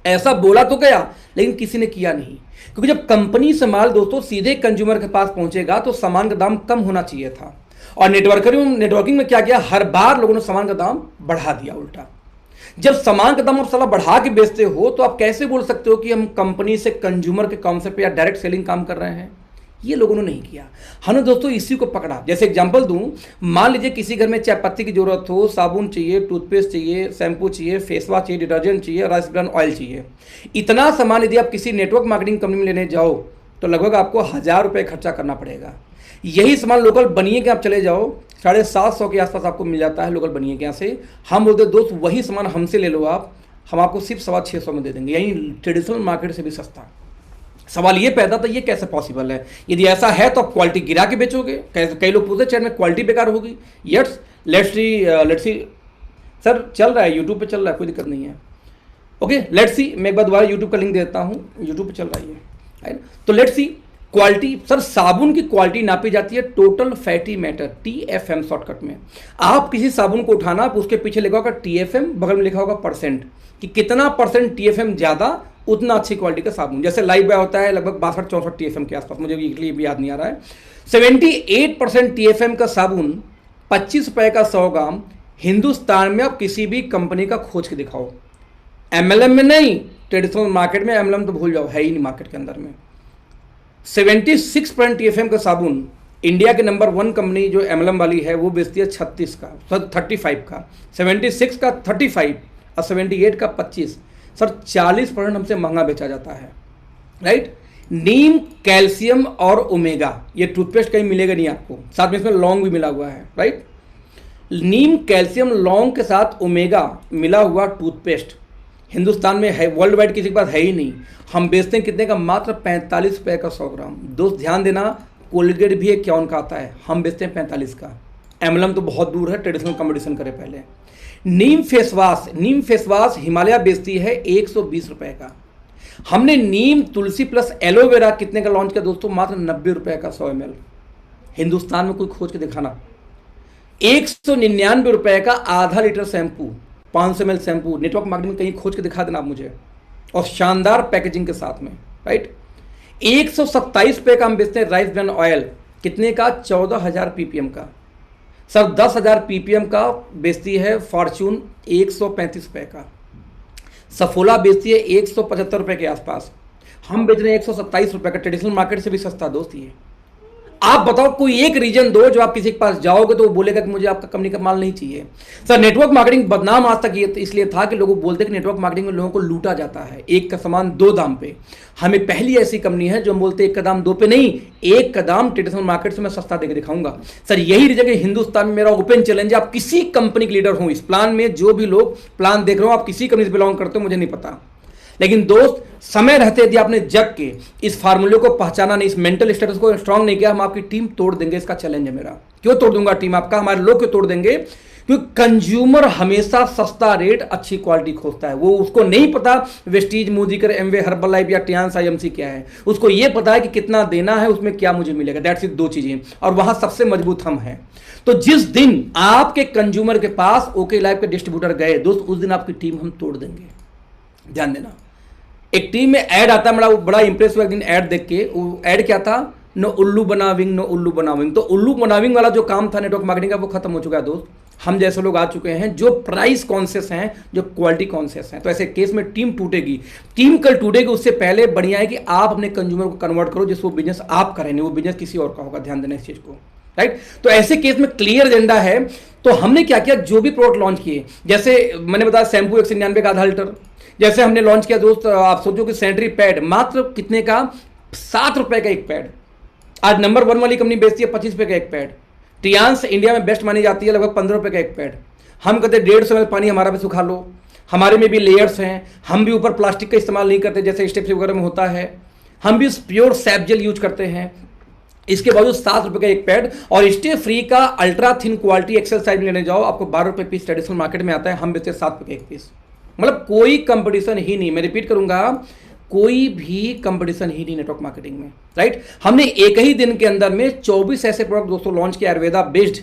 ऐसा बोला तो गया लेकिन किसी ने किया नहीं, क्योंकि जब कंपनी से माल दोस्तों सीधे कंज्यूमर के पास पहुंचेगा तो सामान का दाम कम होना चाहिए था, और नेटवर्किंग में क्या किया, हर बार लोगों ने सामान का दाम बढ़ा दिया उल्टा। जब सामान का दाम आप साला बढ़ा के बेचते हो तो आप कैसे बोल सकते हो कि हम कंपनी से कंज्यूमर के कॉन्सेप्ट पे या डायरेक्ट सेलिंग काम कर रहे हैं? ये लोगों ने नहीं किया। हमने दोस्तों इसी को पकड़ा। जैसे एग्जांपल दूं, मान लीजिए किसी घर में चाय पत्ती की जरूरत हो, साबुन चाहिए, टूथपेस्ट चाहिए, शैम्पू चाहिए, फेस वॉश चाहिए, डिटर्जेंट चाहिए, राइस ब्रान ऑयल चाहिए। इतना सामान यदि आप किसी नेटवर्क मार्केटिंग कंपनी में लेने जाओ तो लगभग आपको 1,000 रुपये खर्चा करना पड़ेगा। यही सामान लोकल बनिए के आप चले जाओ 750 के आसपास आपको मिल जाता है लोकल बनिए के यहाँ से। हम बोलते दोस्त वही सामान हमसे ले लो आप, हम आपको सिर्फ 650 में दे देंगे, यानी ट्रेडिशनल मार्केट से भी सस्ता। सवाल ये पैदा था ये कैसे पॉसिबल है? यदि ऐसा है तो आप क्वालिटी गिरा के बेचोगे। कई लोग पूछते चैट में क्वालिटी बेकार होगी। यस, लेट्स सी सर, चल रहा है यूट्यूब पे, चल रहा है, कोई दिक्कत नहीं है। ओके, लेट्स सी, मैं एक बार दोबारा यूट्यूब का लिंक देता हूँ, यूट्यूब पे चल रहा है ये। तो लेट्स सी क्वालिटी। सर, साबुन की क्वालिटी नापी जाती है total fatty matter, TFM shortcut में। आप किसी साबुन को उठाना, उसके पीछे लिखा होगा TFM, बगल में लिखा होगा परसेंट, कि कितना परसेंट TFM ज्यादा उतना अच्छी क्वालिटी का साबुन। जैसे लाइफ बॉय होता है लगभग 62-64 TFM के आसपास, मुझे भी याद नहीं आ रहा है। 78% TFM का साबुन 25 रुपए का 100 ग्राम हिंदुस्तान में आप किसी भी कंपनी का खोज के दिखाओ, एमएलएम में नहीं, ट्रेडिशनल मार्केट में एमएलएम तो भूल जाओ, है ही नहीं मार्केट के अंदर में। 76% TFM का साबुन इंडिया के नंबर 1 कंपनी जो एमएलएम वाली है वो बेचती है 36 का, 35 का, 76 का 35 और 78 का 25। सर 40% हमसे महंगा बेचा जाता है, राइट। नीम, कैल्शियम और ओमेगा, ये टूथपेस्ट कहीं मिलेगा नहीं आपको, साथ में इसमें लौंग भी मिला हुआ है, राइट। नीम, कैल्शियम, लौंग के साथ ओमेगा मिला हुआ टूथपेस्ट हिंदुस्तान में है, वर्ल्ड वाइड किसी के पास है ही नहीं। हम बेचते हैं कितने का? मात्र 45 रुपये का 100 ग्राम। दोस्त ध्यान देना, कोलगेट भी 51 का आता है, हम बेचते हैं 45 का। एमएलएम तो बहुत दूर है, ट्रेडिशनल कंपटीशन करे पहले। नीम फेस वॉश हिमालय बेचती है 120 रुपये का। हमने नीम, तुलसी प्लस एलोवेरा कितने का लॉन्च किया दोस्तों? मात्र 90 रुपये का 100 ml। हिंदुस्तान में कोई खोज के दिखाना। 199 रुपये का आधा litre shampoo, 500 ml shampoo, network marketing कहीं खोज के दिखा देना आप मुझे, और शानदार पैकेजिंग के साथ में, राइट। 127 रुपये का हम बेचते हैं राइस ब्रांड ऑयल, कितने का? 14,000 ppm का। सर 10,000 ppm का बेचती है फॉर्च्यून 135 रुपये का। सफोला बेचती है 175 रुपये के आसपास, हम बेच रहे हैं 127 रुपये का, ट्रेडिशनल मार्केट से भी सस्ता दोस्त ये। आप बताओ कोई एक रीजन दो जो आप किसी के पास जाओगे तो वो बोलेगा कि मुझे आपका कंपनी का माल नहीं चाहिए। सर नेटवर्क मार्केटिंग बदनाम आज तक ये इसलिए था कि लोग बोलते कि नेटवर्क मार्केटिंग में लोगों को लूटा जाता है, एक का सामान 2 दाम पे। हमें पहली ऐसी कंपनी है जो हम बोलते एक का दाम 2 पे नहीं, एक का दाम ट्रेडिशनल मार्केट से मैं सस्ता देकर दिखाऊंगा। सर यही रीजन है, हिंदुस्तान में मेरा ओपन चैलेंज है, आप किसी कंपनी के लीडर हो, इस प्लान में जो भी लोग प्लान देख रहे हो आप किसी कंपनी से बिलोंग करते हो मुझे नहीं पता, लेकिन दोस्त समय रहते यदि आपने जग के इस फार्मूले को पहचाना नहीं, इस मेंटल स्टेटस को स्ट्रांग नहीं किया, हम आपकी टीम तोड़ देंगे। इसका चैलेंज है मेरा। क्यों तोड़ दूंगा टीम आपका? हमारे लोग क्यों तोड़ देंगे? क्योंकि कंज्यूमर हमेशा सस्ता रेट, अच्छी क्वालिटी खोजता है। वो उसको नहीं पता Vestige, Modikar, Amway, herbal life या टियान्स IMC क्या है, उसको ये पता है कि कितना देना है, उसमें क्या मुझे मिलेगा। दैट्स इट, 2 चीजें, और वहां सबसे मजबूत हम हैं। तो जिस दिन आपके कंज्यूमर के पास ओके लाइफ के डिस्ट्रीब्यूटर गए दोस्त, उस दिन आपकी टीम हम तोड़ देंगे, ध्यान देना। एक टीम में ऐड आता है, बड़ा इंप्रेस हुआ एक दिन ऐड देख के। वो ऐड क्या था? नो उल्लू बना विंग, नो उल्लू बना विंग। तो उल्लू बना विंग वाला जो काम था नेटवर्क मार्केटिंग का, वो खत्म हो चुका है दोस्त। हम जैसे लोग आ चुके हैं जो प्राइस कॉन्शियस हैं, जो क्वालिटी कॉन्शियस हैं। तो ऐसे केस में टीम टूटेगी। टीम कल टूटेगी, उससे पहले बढ़िया है कि आप अपने कंज्यूमर को कन्वर्ट करो, जिस वो बिजनेस आप करें, वो बिजनेस किसी और का होगा। ध्यान देना इस चीज को, राइट। तो ऐसे केस में क्लियर एजेंडा है। तो हमने क्या किया, जो भी प्रोडक्ट लॉन्च किए, जैसे मैंने बताया शैम्पू 199 का आधा लीटर, जैसे हमने लॉन्च किया दोस्त, आप सोचो कि सैनिटरी पैड मात्र कितने का? 7 रुपए का एक पैड। आज नंबर 1 वाली कंपनी बेचती है 25 रुपए का एक पैड। टियान्स इंडिया में बेस्ट मानी जाती है, लगभग 15 रुपए का एक पैड। हम कहते हैं 150 ml पानी हमारा भी सुखा लो। हमारे में भी लेयर्स हैं, हम भी ऊपर प्लास्टिक का इस्तेमाल नहीं करते जैसे स्टेप्स वगैरह में होता है। हम भी प्योर सैप जेल यूज करते हैं। इसके बावजूद 7 रुपए का एक पैड, और स्टे फ्री का ultra thin quality XL size में लेने जाओ आपको 12 रुपए पीस ट्रेडिशनल मार्केट में आता है, हम बेचते हैं 7 रुपए एक पीस। मतलब कोई कंपटीशन ही नहीं, मैं रिपीट करूंगा, कोई भी कंपटीशन ही नहीं नेटवर्क मार्केटिंग में, राइट। हमने एक ही दिन के अंदर में 24 ऐसे प्रोडक्ट दोस्तों लॉन्च किए आयुर्वेदा बेस्ड,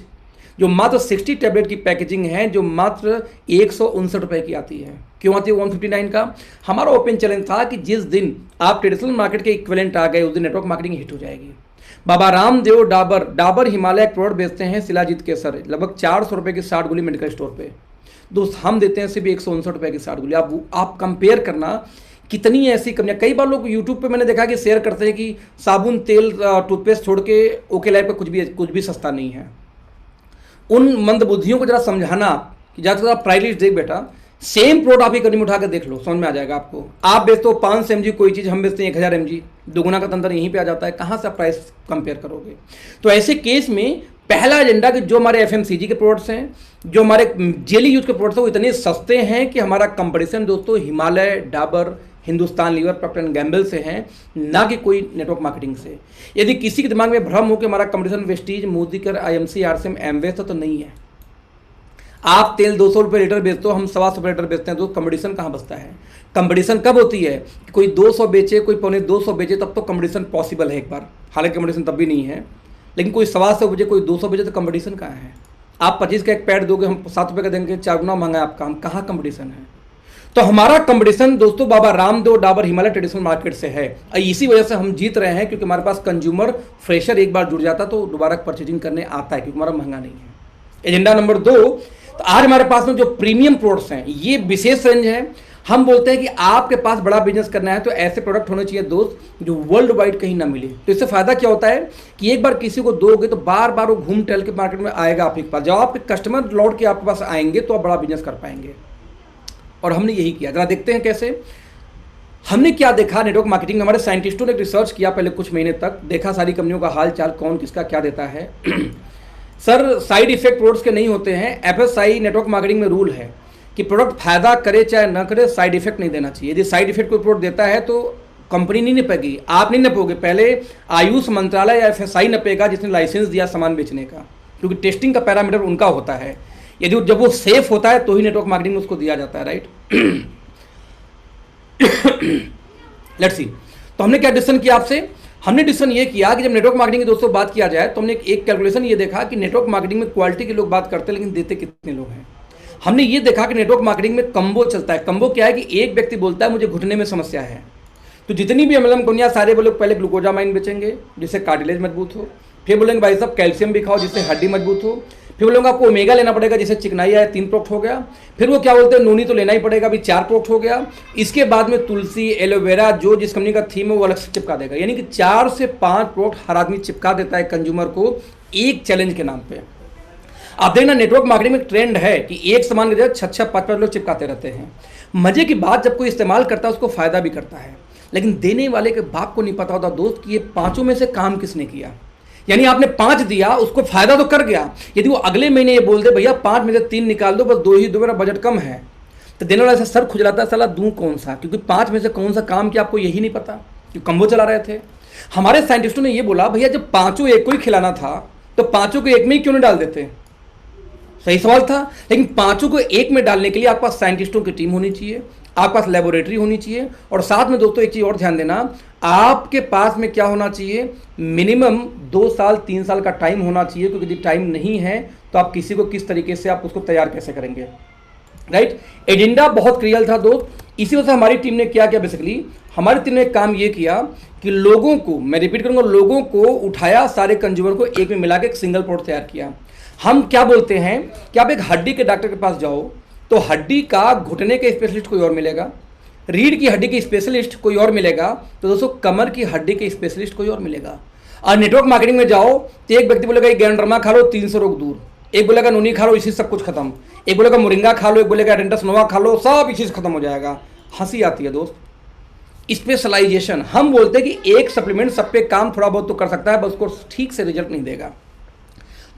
जो मात्र 60 टैबलेट की पैकेजिंग है, जो मात्र 159 रुपए की आती है। क्यों आती है 159 का? हमारा ओपन चैलेंज था कि जिस दिन आप ट्रेडिशनल मार्केट के इक्विवेलेंट आ गए, उस दिन नेटवर्क मार्केटिंग हिट हो जाएगी। बाबा रामदेव डाबर हिमालय प्रोडक्ट बेचते हैं शिलाजीत केसर, लगभग 400 रुपए की 60 गोली मेडिकल स्टोर पे। दोस्त हम देते हैं सिर्फ 159 रुपए की 60 गोली। आप कंपेयर करना, कितनी ऐसी कंपनियां, कई बार लोग यूट्यूब पे मैंने देखा कि शेयर करते हैं कि साबुन, तेल, टूथपेस्ट छोड़ के ओके लाइफ पे कुछ भी सस्ता नहीं है। उन मंदबुद्धियों को जरा समझाना कि ज़्यादा से ज़्यादा प्राइस लिस्ट देख बेटा, सेम प्रोडक्ट आप ही कंपनी में उठा के देख लो, समझ में आ जाएगा आपको। आप बेचते हो 500 mg कोई चीज़, हम बेचते हैं 1000 mg, दोगुना का तंत्र यहीं पे आ जाता है। कहाँ से आप प्राइस कंपेयर करोगे? तो ऐसे केस में पहला एजेंडा कि जो हमारे FMCG के प्रोडक्ट्स हैं, जो हमारे डेली यूज के प्रोडक्ट्स हैं, वो इतने सस्ते हैं कि हमारा कंपटीशन दोस्तों Himalaya, Dabur, Hindustan Lever, Procter and Gamble से हैं, ना कि कोई नेटवर्क मार्केटिंग से। यदि किसी के दिमाग में भ्रम हो कि हमारा competition Vestige, Modicare, IMC, RCM, Amway तो नहीं है। आप तेल 200 रुपये लीटर बेचते हो, हम 125 रुपये लीटर बेचते हैं, तो कंपटीशन कहाँ बचता है? कंपटीशन कब होती है कि कोई 200 बेचे, कोई 250 बेचे, तब तो कंपटीशन पॉसिबल है एक बार, हालांकि कंपटीशन तब भी नहीं है। लेकिन कोई 125 बेचे, कोई 200 बेचे, तो कंपटीशन कहाँ है? आप 25 का एक पैड दोगे, हम 7 रुपये का देंगे, 4 गुना महंगा है आपका, हम कहाँ कंपटीशन है? तो हमारा कंपटीशन दोस्तों बाबा रामदेव डाबर हिमालय ट्रेडिशनल मार्केट से है। इसी वजह से हम जीत रहे हैं, क्योंकि हमारे पास कंज्यूमर फ्रेशर एक बार जुड़ जाता तो दोबारा परचेजिंग करने आता है, क्योंकि हमारा महंगा नहीं है। एजेंडा नंबर 2, तो आज हमारे पास में जो प्रीमियम प्रोडक्ट्स हैं ये विशेष रेंज है। हम बोलते हैं कि आपके पास बड़ा बिजनेस करना है तो ऐसे प्रोडक्ट होने चाहिए दोस्त जो वर्ल्ड वाइड कहीं ना मिले। तो इससे फायदा क्या होता है कि एक बार किसी को दोगे तो बार बार वो घूम टहल के मार्केट में आएगा आपके पास। जब आपके कस्टमर लौट के आपके पास आएंगे तो आप बड़ा बिजनेस कर पाएंगे। और हमने यही किया। जरा देखते हैं कैसे। हमने क्या देखा, नेटवर्क मार्केटिंग में हमारे साइंटिस्टों ने रिसर्च किया पहले कुछ महीने तक, देखा सारी कंपनियों का हाल चाल, कौन किसका क्या देता है। सर साइड इफेक्ट प्रोडक्ट्स के नहीं होते हैं। एफएसआई नेटवर्क मार्केटिंग में रूल है कि प्रोडक्ट फायदा करे चाहे ना करे, साइड इफेक्ट नहीं देना चाहिए। यदि साइड इफेक्ट कोई प्रोडक्ट देता है तो कंपनी नहीं नपेगी, आप नहीं नपोगे, पहले आयुष मंत्रालय या एफएसआई नपेगा जिसने लाइसेंस दिया सामान बेचने का, क्योंकि टेस्टिंग का पैरामीटर उनका होता है। यदि जब वो सेफ होता है तो ही नेटवर्क मार्केटिंग में उसको दिया जाता है, राइट। Let's see. तो हमने क्या डिसीजन किया आपसे, हमने डिसीजन ये किया कि जब नेटवर्क मार्केटिंग की दोस्तों बात किया जाए तो हमने एक कैलकुलेशन ये देखा कि नेटवर्क मार्केटिंग में क्वालिटी के लोग बात करते हैं लेकिन देते कितने लोग हैं। हमने ये देखा कि नेटवर्क मार्केटिंग में कम्बो चलता है। कम्बो क्या है कि एक व्यक्ति बोलता है मुझे घुटने में समस्या है, तो जितनी भी एमएलएम कंपनियां सारे वो लोग पहले ग्लूकोजामाइन बेचेंगे जिससे कार्टिलेज मजबूत हो, फिर बोलेंगे भाई साहब कैल्शियम भी खाओ जिससे हड्डी मजबूत हो, फिर बोलेंगे आपको ओमेगा लेना पड़ेगा जिससे चिकनाई आए, 3 प्रोडक्ट हो गया। फिर वो क्या बोलते हैं नोनी तो लेना ही पड़ेगा, अभी 4 प्रोडक्ट हो गया। इसके बाद में तुलसी, एलोवेरा, जो जिस कंपनी का थीम है वो अलग से चिपका देगा। यानी कि 4 से 5 प्रोडक्ट हर आदमी चिपका देता है कंज्यूमर को एक चैलेंज के नाम पे। आप देखना नेटवर्क मार्केटिंग में ट्रेंड है कि एक सामान की जगह 6-5 लोग चिपकाते रहते हैं। मजे की बात, जब कोई इस्तेमाल करता है उसको फायदा भी करता है, लेकिन देने वाले के बाप को नहीं पता होता दोस्त कि ये 5 में से काम किसने किया। यानी आपने 5 दिया, उसको फायदा तो कर गया। यदि वो अगले महीने ये बोल दे भैया 5 में से 3 निकाल दो, बस 2 ही दो, मेरा बजट कम है, तो देने वाला ऐसा सर खुजलाता है साला दूं कौन सा, क्योंकि 5 में से कौन सा काम किया आपको यही नहीं पता कि कम्बो चला रहे थे। हमारे साइंटिस्टों ने ये बोला भैया जब 5 एक को ही खिलाना था तो 5 को एक में ही क्यों नहीं डाल देते। सही सवाल था, लेकिन 5 को एक में डालने के लिए आपके पास साइंटिस्टों की टीम होनी चाहिए, आपके पास लेबोरेटरी होनी चाहिए, और साथ में दोस्तों एक चीज़ और ध्यान देना, आपके पास में क्या होना चाहिए, मिनिमम 2 साल 3 साल का टाइम होना चाहिए। क्योंकि यदि टाइम नहीं है तो आप किसी को किस तरीके से आप उसको तैयार कैसे करेंगे, राइट। एजेंडा बहुत क्लियर था दोस्त। इसी वजह से हमारी टीम ने क्या किया, बेसिकली हमारी टीम ने एक काम ये किया कि लोगों को, मैं रिपीट करूंगा, लोगों को उठाया, सारे कंज्यूमर को एक में मिला के एक सिंगल प्रोडक्ट तैयार किया। हम क्या बोलते हैं कि आप एक हड्डी के डॉक्टर के पास जाओ तो हड्डी का घुटने के स्पेशलिस्ट कोई और मिलेगा, रीढ़ की हड्डी के स्पेशलिस्ट कोई और मिलेगा, तो दोस्तों कमर की हड्डी के स्पेशलिस्ट कोई और मिलेगा। और नेटवर्क मार्केटिंग में जाओ तो एक व्यक्ति बोलेगा गैंड्रमा खा लो 300 रोग दूर, एक बोलेगा नोनी खा लो इसी सब कुछ खत्म, एक बोलेगा मोरिंगा खा लो, एक बोलेगा एडेंटस नोवा खा लो, सब इसी से खत्म हो जाएगा। हंसी आती है दोस्त। स्पेशलाइजेशन, हम बोलते हैं कि एक सप्लीमेंट सब पे काम थोड़ा बहुत तो कर सकता है, बस उसको ठीक से रिजल्ट नहीं देगा।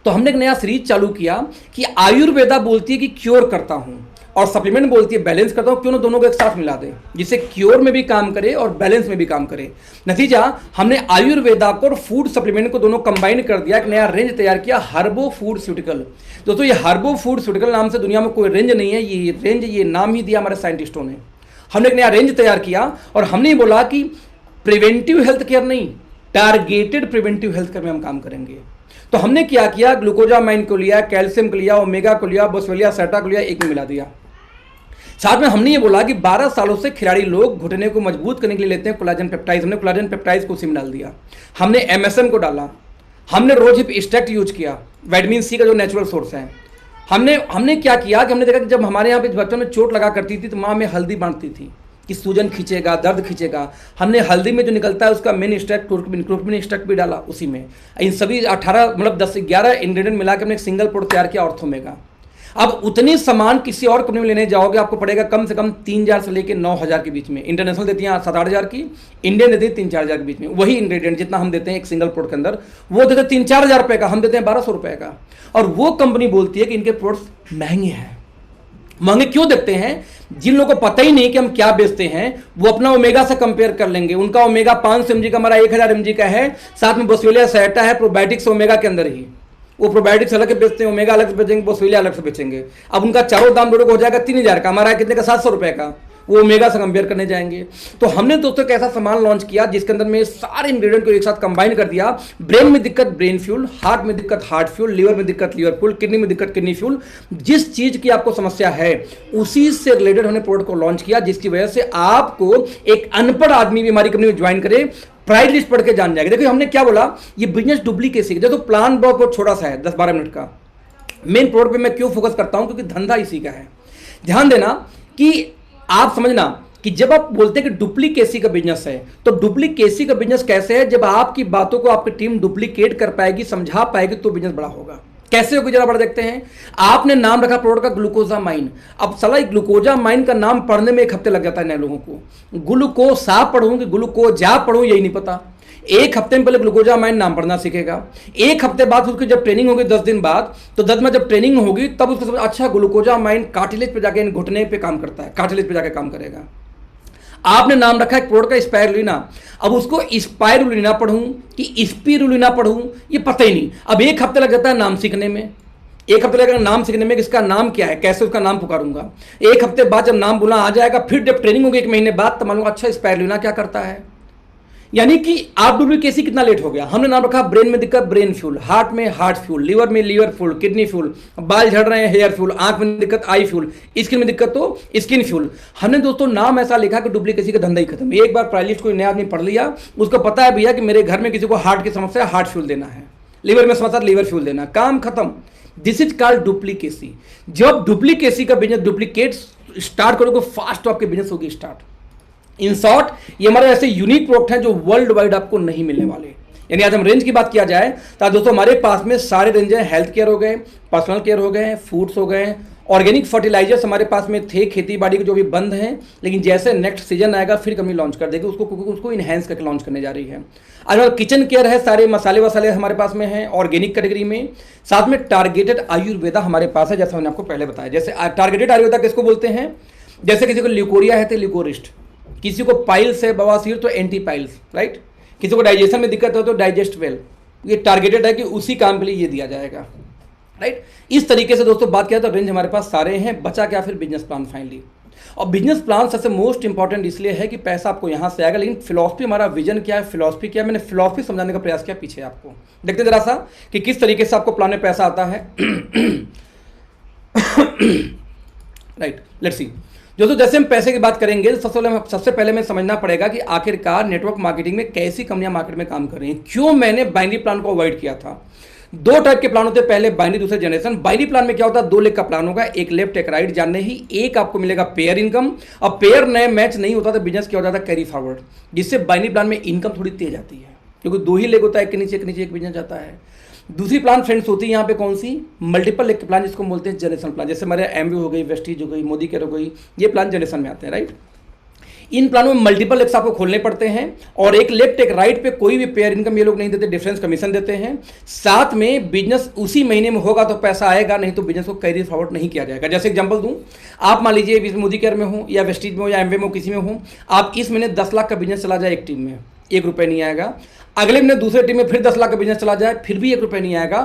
तो हमने एक नया सीरीज चालू किया कि आयुर्वेदा बोलती है कि क्योर करता हूं और सप्लीमेंट बोलती है बैलेंस करता हूं, क्यों ना दोनों को एक साथ मिला दे जिससे क्योर में भी काम करे और बैलेंस में भी काम करे। नतीजा, हमने आयुर्वेदा को और फूड सप्लीमेंट को दोनों कंबाइन कर दिया, एक नया रेंज तैयार किया, हर्बो फूडस्यूटिकल। दोस्तों ये हर्बो फूडस्यूटिकल नाम से दुनिया में कोई रेंज नहीं है, ये रेंज, ये नाम ही दिया हमारे साइंटिस्टों ने। हमने एक नया रेंज तैयार किया और हमने बोला कि प्रिवेंटिव हेल्थ केयर नहीं, टारगेटेड प्रिवेंटिव हेल्थ केयर में हम काम करेंगे। तो हमने क्या किया, ग्लूकोजामाइन को लिया, कैल्शियम को लिया, ओमेगा को लिया, बोसवेलिया सेटा को लिया, एक में मिला दिया। साथ में हमने ये बोला कि 12 सालों से खिलाड़ी लोग घुटने को मजबूत करने के लिए लेते हैं कोलाजन पेप्टाइड्स, हमने कोलाजन पेप्टाइड्स को उसी में डाल दिया। हमने एमएसएम को डाला, हमने रोज हिप स्टेक्ट यूज किया, विटामिन सी का जो नेचुरल सोर्स है। हमने क्या किया कि हमने देखा कि जब हमारे यहाँ पे बच्चों में चोट लगा करती थी तो माँ में हल्दी बांटती थी कि सूजन खींचेगा, दर्द खींचेगा। हमने हल्दी में जो निकलता है उसका मेन एक्सट्रैक्ट क्लोरक्विन एक्सट्रैक्ट भी डाला उसी में। इन सभी 18 मतलब 10 से 11 इंग्रेडिएंट मिला के हमने एक सिंगल प्रोडक्ट तैयार किया, ऑर्थोमेगा। अब उतनी सामान किसी और कंपनी में लेने जाओगे आपको पड़ेगा कम से कम 3000 से लेकर 9000 के बीच में। इंटरनेशनल देती है 7-8 हज़ार की, इंडियन देती है 3-4 हज़ार के बीच में। वही इंग्रेडिएंट जितना हम देते हैं एक सिंगल प्रोडक्ट के अंदर, वो देते हैं 3-4 हज़ार रुपये का, हम देते हैं 1200 रुपये का। और वो कंपनी बोलती है कि इनके प्रोडक्ट्स महंगे हैं। महंगे क्यों देते हैं? जिन लोगों को पता ही नहीं कि हम क्या बेचते हैं वो अपना ओमेगा से कंपेयर कर लेंगे। उनका ओमेगा 500 mg का, हमारा 1000 mg का है, साथ में बोसवेलिया सेटा है, प्रोबायोटिक्स ओमेगा के अंदर ही। वो प्रोबायोटिक्स अलग बेचते हैं, ओमेगा अलग से बेचेंगे, बोसवेलिया अलग से बेचेंगे। अब उनका चारों दाम दोनों को हो जाएगा 3000 का, हमारा कितने का 700 रुपये का, वो ओमेगा से कंपेयर करने जाएंगे। तो हमने दोस्तों एक ऐसा सामान लॉन्च किया जिसके अंदर में सारे इंग्रेडिएंट को एक साथ कंबाइन कर दिया। ब्रेन में दिक्कत ब्रेन फ्यूल, हार्ट में दिक्कत हार्ट फ्यूल, लिवर में दिक्कत लिवर फ्यूल, किडनी में दिक्कत किडनी फ्यूल। जिस चीज की आपको समस्या है उसी से रिलेटेड हमने प्रोडक्ट को लॉन्च किया, जिसकी वजह से आपको एक अनपढ़ आदमी भी हमारी कंपनी में ज्वाइन करे, प्राइस लिस्ट पढ़ के जान जाएगा। देखिए हमने क्या बोला, ये बिजनेस डुप्लीकेसी, देखो प्लान बहुत छोटा सा है 10-12 मिनट का, मेन प्रोडक्ट पे मैं क्यों फोकस करता हूं, क्योंकि धंधा इसी का है। ध्यान देना कि आप समझना कि जब आप बोलते हैं कि डुप्लीकेसी का बिजनेस है, तो डुप्लीकेसी का बिजनेस कैसे है, जब आपकी बातों को आपकी टीम डुप्लीकेट कर पाएगी, समझा पाएगी, तो बिजनेस बड़ा होगा। कैसे होगी जरा बड़ा देखते हैं। आपने नाम रखा प्रोडक्ट का ग्लूकोजामाइन। अब साला ग्लूकोजामाइन का नाम पढ़ने में 1 हफ्ते लग जाता है नए लोगों को। ग्लूकोसा पढ़ूं कि ग्लूकोजा पढ़ूं यही नहीं पता। 1 हफ्ते में पहले ग्लूकोजामाइन नाम पढ़ना सीखेगा। 1 हफ्ते बाद उसकी जब ट्रेनिंग होगी 10 दिन बाद, तो 10 में जब ट्रेनिंग होगी तब उसको समझ अच्छा ग्लूकोजामाइन कार्टिलेज पे जाके घुटने पे काम करता है, कार्टिलेज पे जाके काम करेगा। आपने नाम रखा है प्रोडक्ट का स्पायरुलिना। अब उसको स्पायरुलिना पढ़ूं कि स्पिरुलिना पढ़ूं ये पता ही नहीं। अब 1 हफ्ते लग जाता है नाम सीखने में। 1 हफ्ते लगेगा नाम सीखने में कि इसका नाम क्या है, कैसे उसका नाम पुकारूंगा। 1 हफ्ते बाद जब नाम बोलना आ जाएगा, फिर जब ट्रेनिंग होगी 1 महीने बाद, तब मालूम अच्छा स्पायरुलिना क्या करता है। यानी कि आप डुप्लीकेसी कितना लेट हो गया। हमने नाम रखा ब्रेन में दिक्कत ब्रेन फ्यूल, हार्ट में हार्ट फ्यूल, लिवर में लीवर फ्यूल, किडनी फ्यूल, बाल झड़ रहे हैं हेयर फ्यूल, आंख में दिक्कत आई फ्यूल, स्किन में दिक्कत तो स्किन फ्यूल। हमने दोस्तों नाम ऐसा लिखा कि डुप्लीकेसी का धंधा ही खत्म। एक बार प्राइलिस्ट कोई नया आदमी पढ़ लिया, उसको पता है भैया कि मेरे घर में किसी को हार्ट की समस्या है, हार्ट फ्यूल देना है, लिवर में समस्या लीवर फ्यूल देना, काम खत्म। This is called duplicacy. जब डुप्लीकेसी का बिजनेस डुप्लीकेट स्टार्ट करोगे फास्ट, तो आपके बिजनेस होगी स्टार्ट। इन शॉर्ट ये हमारे ऐसे यूनिक प्रोडक्ट हैं जो वर्ल्ड वाइड आपको नहीं मिलने वाले। यानी आज हम रेंज की बात किया जाए तो दोस्तों हमारे पास में सारे रेंज हैं। हेल्थ केयर हो गए, पर्सनल केयर हो गए, फूड्स हो गए, ऑर्गेनिक फर्टिलाइजर्स हमारे पास में थे, खेती बाड़ी के जो भी बंद हैं, लेकिन जैसे नेक्स्ट सीजन आएगा फिर कंपनी लॉन्च कर देगी उसको, क्योंकि उसको इनहेंस करके लॉन्च करने जा रही है। आज हमारा किचन केयर है, सारे मसाले वसाले हमारे पास में हैं ऑर्गेनिक कैटेगरी में। साथ में टारगेटेड आयुर्वेदा हमारे पास है, जैसा मैंने आपको पहले बताया। जैसे टारगेटेड आयुर्वेदा किसको बोलते हैं, जैसे किसी को ल्यूकोरिया है तो ल्यूकोरिस्ट, किसी को पाइल्स है बवासीर तो एंटी पाइल्स, राइट, किसी को डाइजेशन में दिक्कत हो तो डाइजेस्ट वेल। ये टारगेटेड है कि उसी काम के लिए ये दिया जाएगा, राइट। इस तरीके से दोस्तों बात किया तो रेंज हमारे पास सारे हैं। बचा क्या फिर बिजनेस प्लान फाइनली। और बिजनेस प्लान सबसे मोस्ट इंपॉर्टेंट इसलिए है कि पैसा आपको यहाँ से आएगा, लेकिन फिलॉसफी हमारा विजन क्या है, फिलॉसफी क्या है, मैंने फिलॉसफी समझाने का प्रयास किया पीछे आपको। देखते जरा सा कि किस तरीके से आपको प्लान में पैसा आता है। Right, let's see. दोस्तों जैसे हम पैसे की बात करेंगे तो सबसे पहले हमें समझना पड़ेगा कि आखिरकार नेटवर्क मार्केटिंग में कैसी कंपनियां मार्केट में काम कर रही हैं। क्यों मैंने बाइनरी प्लान को अवॉइड किया था। 2 टाइप के प्लान होते हैं, पहले बाइनरी, दूसरे जनरेशन। बाइनरी प्लान में क्या होता है, 2 लेग का प्लान होगा, एक लेफ्ट एक राइट, जानने ही एक आपको मिलेगा पेयर इनकम। अब पेयर नए मैच नहीं होता तो बिजनेस क्या हो जाता है, कैरी फॉरवर्ड, जिससे बाइनरी प्लान में इनकम थोड़ी तेज आती है, क्योंकि 2 ही लेग होता है, एक के नीचे एक बिजनेस जाता है। दूसरी प्लान फ्रेंड्स होती है यहाँ पे कौन सी, मल्टीपल लेग प्लान, जिसको बोलते हैं जनरेशन प्लान। जैसे हमारे एमवी हो गई, वेस्टीज हो गई, मोदी केयर हो गई, ये प्लान जनरेशन में आते हैं, राइट। इन प्लानों में मल्टीपल लेग्स आपको खोलने पड़ते हैं, और एक लेफ्ट एक राइट पे कोई भी पेयर इनकम ये लोग नहीं देते, डिफरेंस कमीशन देते हैं। साथ में बिजनेस उसी महीने में होगा तो पैसा आएगा, नहीं तो बिजनेस को कैरी फॉरवर्ड नहीं किया जाएगा। जैसे एग्जांपल दूं, आप मान लीजिए मोदी केयर में हो या वेस्टीज में हो या एमवे में हो, किसी में हो, आप इस महीने 10 लाख का बिजनेस चला जाए एक टीम में, 1 रुपये नहीं आएगा। अगले महीने दूसरे टीम में फिर 10 लाख का बिजनेस चला जाए, फिर भी 1 रुपये नहीं आएगा।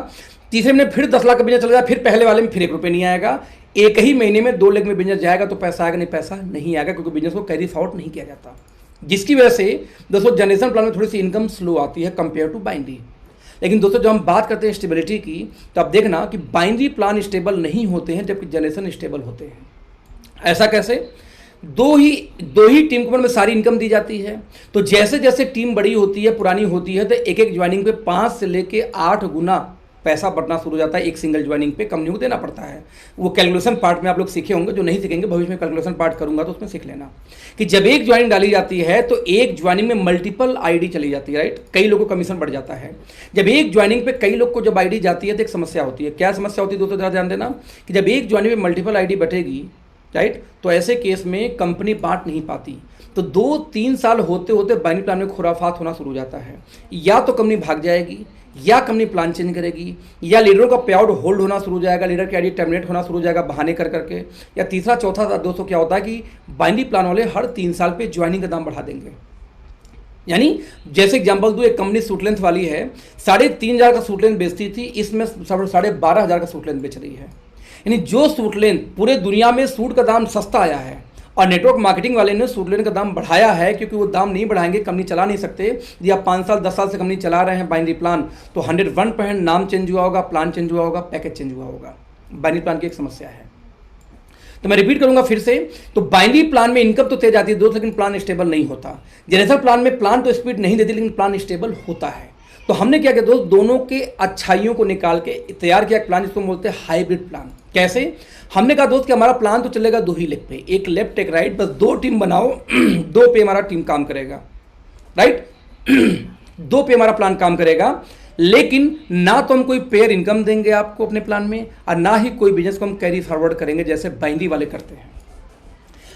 तीसरे महीने फिर 10 लाख का बिजनेस चला जाए, फिर पहले वाले में फिर 1 रुपये नहीं आएगा। एक ही महीने में 2 लेग में बिजनेस जाएगा तो पैसा आएगा, नहीं पैसा नहीं आएगा, क्योंकि बिजनेस को कैरी फॉरवर्ड नहीं किया जाता। जिसकी वजह से दोस्तों जनरेशन प्लान में थोड़ी सी इनकम स्लो आती है कंपेयर टू बाइनरी। लेकिन दोस्तों जब हम बात करते हैं स्टेबिलिटी की, तो आप देखना कि बाइनरी प्लान स्टेबल नहीं होते हैं, जबकि जनरेशन स्टेबल होते हैं। ऐसा कैसे, दो ही टीम को में सारी इनकम दी जाती है। तो जैसे जैसे टीम बड़ी होती है, पुरानी होती है, तो एक एक ज्वाइनिंग पे 5 से लेके 8 गुना पैसा बढ़ना शुरू हो जाता है। एक सिंगल ज्वाइनिंग पे कंपनी को देना पड़ता है। वो कैलकुलेशन पार्ट में आप लोग सीखे होंगे, जो नहीं सीखेंगे भविष्य में कैलकुलेशन पार्ट करूंगा तो उसमें सीख लेना कि जब एक ज्वाइनिंग डाली जाती है तो एक ज्वाइनिंग में मल्टीपल आईडी चली जाती है, राइट। कई लोगों को कमीशन बढ़ जाता है। जब एक ज्वाइनिंग पे कई लोग को जब आईडी जाती है तो एक समस्या होती है। क्या समस्या होती है दोस्तों, जरा ध्यान देना कि जब एक ज्वाइनिंग में मल्टीपल आईडी बटेगी, राइट, तो ऐसे केस में कंपनी बांट नहीं पाती। तो 2-3 साल होते होते बाइनरी प्लान में खुराफात होना शुरू हो जाता है। या तो कंपनी भाग जाएगी, या कंपनी प्लान चेंज करेगी, या लीडरों का पे आउट होल्ड होना शुरू हो जाएगा, लीडर की आईडी टर्मिनेट होना शुरू हो जाएगा बहाने कर करके। या तीसरा चौथा दोस्तों क्या होता है कि बाइनरी प्लान वाले हर 3 साल पे ज्वाइनिंग का दाम बढ़ा देंगे। यानी जैसे एग्जांपल दूं, एक कंपनी सूट लेंथ वाली है, 3,500 का सूट लेंथ बेचती थी, इसमें 12,500 का सूट लेंथ बेच रही है। यानी जो सूट लेंथ पूरे दुनिया में सूट का दाम सस्ता आया है, और नेटवर्क मार्केटिंग वाले ने सूट लेने का दाम बढ़ाया है, क्योंकि वो दाम नहीं बढ़ाएंगे कंपनी चला नहीं सकते। यदि आप 5 साल 10 साल से कंपनी चला रहे हैं बाइनरी प्लान, तो 101% नाम चेंज हुआ होगा, प्लान चेंज हुआ होगा, पैकेज चेंज हुआ होगा। बाइनरी प्लान की एक समस्या है। तो मैं रिपीट करूंगा फिर से, तो बाइनरी प्लान में इनकम तो तेज आती है दोस्त, लेकिन प्लान स्टेबल नहीं होता। जनरेशन प्लान में प्लान तो स्पीड नहीं देती, लेकिन प्लान स्टेबल होता है। तो हमने क्या किया दोस्त, दोनों के अच्छाइयों को निकाल के तैयार किया एक प्लान जिसको हम बोलते हैं हाइब्रिड प्लान। कैसे? हमने कहा दोस्त कि हमारा प्लान तो चलेगा दो ही लेग पे, एक लेफ्ट एक राइट, बस दो टीम बनाओ दो पे हमारा टीम काम करेगा, राइट दो पे हमारा प्लान काम करेगा। लेकिन ना तो हम कोई पेयर इनकम देंगे आपको अपने प्लान में, और ना ही कोई बिजनेस को हम कैरी फॉरवर्ड करेंगे जैसे बाइंडी वाले करते हैं।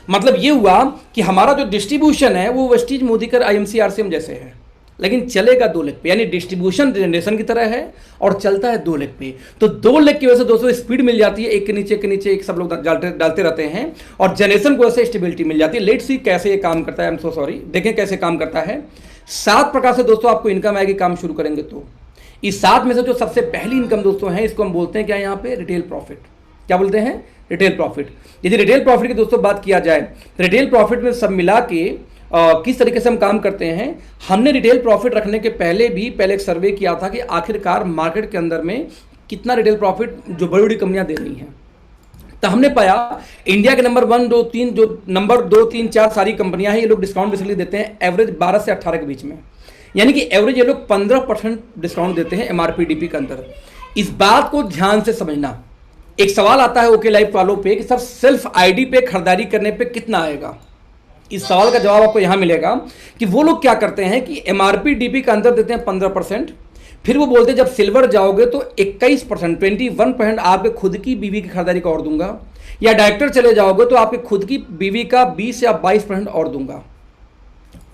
मतलब ये हुआ कि हमारा जो डिस्ट्रीब्यूशन है वो वेस्टीज मोदीकर आईएमसी आरसीएम जैसे है, लेकिन चलेगा दो लेग पे, यानी डिस्ट्रीब्यूशन जनरेशन की तरह है और चलता है दो लेग पे। तो दो लेग की वजह से दोस्तों स्पीड मिल जाती है, एक के नीचे एक सब लोग डालते रहते हैं, और जनरेशन को वजह से स्टेबिलिटी मिल जाती है। लेट्स सी कैसे ये काम करता है, आई एम सो सॉरी, देखें कैसे काम करता है। 7 प्रकार से दोस्तों आपको इनकम आएगी काम शुरू करेंगे तो। इस 7 में से जो सबसे पहली इनकम दोस्तों है, इसको हम बोलते हैं क्या यहाँ पे, रिटेल प्रॉफिट। क्या बोलते हैं? Retail profit. यदि रिटेल प्रॉफिट की दोस्तों बात किया जाए तो रिटेल प्रॉफिट में सब मिला के किस तरीके से हम काम करते हैं। हमने रिटेल प्रॉफिट रखने के पहले एक सर्वे किया था कि आखिरकार मार्केट के अंदर में कितना रिटेल प्रॉफिट जो बड़ी बड़ी कंपनियां दे रही हैं। तो हमने पाया इंडिया के नंबर 1 2 3 जो नंबर 2 3 4 सारी कंपनियां हैं, ये लोग डिस्काउंट बेसिकली देते हैं एवरेज 12 से 18 के बीच में, यानी कि एवरेज ये लोग 15% डिस्काउंट देते हैं एमआरपीडीपी के अंदर। इस बात को ध्यान से समझना। एक सवाल आता है ओके लाइफ वालों पे कि सर सेल्फ आईडी पे खरीदारी करने पे कितना आएगा। इस सवाल का जवाब आपको यहां मिलेगा कि वो लोग क्या करते हैं कि एमआरपीडीपी के अंदर देते हैं 15%, फिर वो बोलते हैं जब सिल्वर जाओगे तो 21% 21% आपके खुद की बीवी की खरीदारी का और दूंगा, या डायरेक्टर चले जाओगे तो आपके खुद की बीवी का 20 या 22% और दूंगा।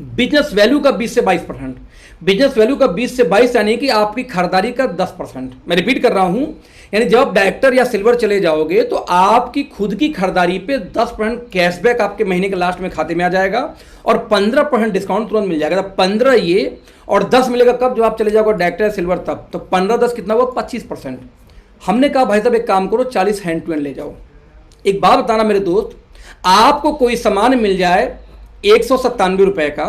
बिजनेस वैल्यू का 20 से 22%, बिजनेस वैल्यू का 20 से 22 यानी कि आपकी खरीदारी का 10%। मैं रिपीट कर रहा हूं, यानी जब आप डायरेक्टर या सिल्वर चले जाओगे तो आपकी खुद की खरीदारी पे 10% कैशबैक आपके महीने के लास्ट में खाते में आ जाएगा, और 15% डिस्काउंट तुरंत मिल जाएगा। 15 ये और 10 मिलेगा कब? जब आप चले जाओगे डायरेक्टर या सिल्वर तब। तो 15 10 कितना हुआ? 25%। हमने कहा भाई साहब एक काम करो 40 हैंड टू हैंड ले जाओ। एक बात बताना मेरे दोस्त, आपको कोई सामान मिल जाए 197 रुपए का,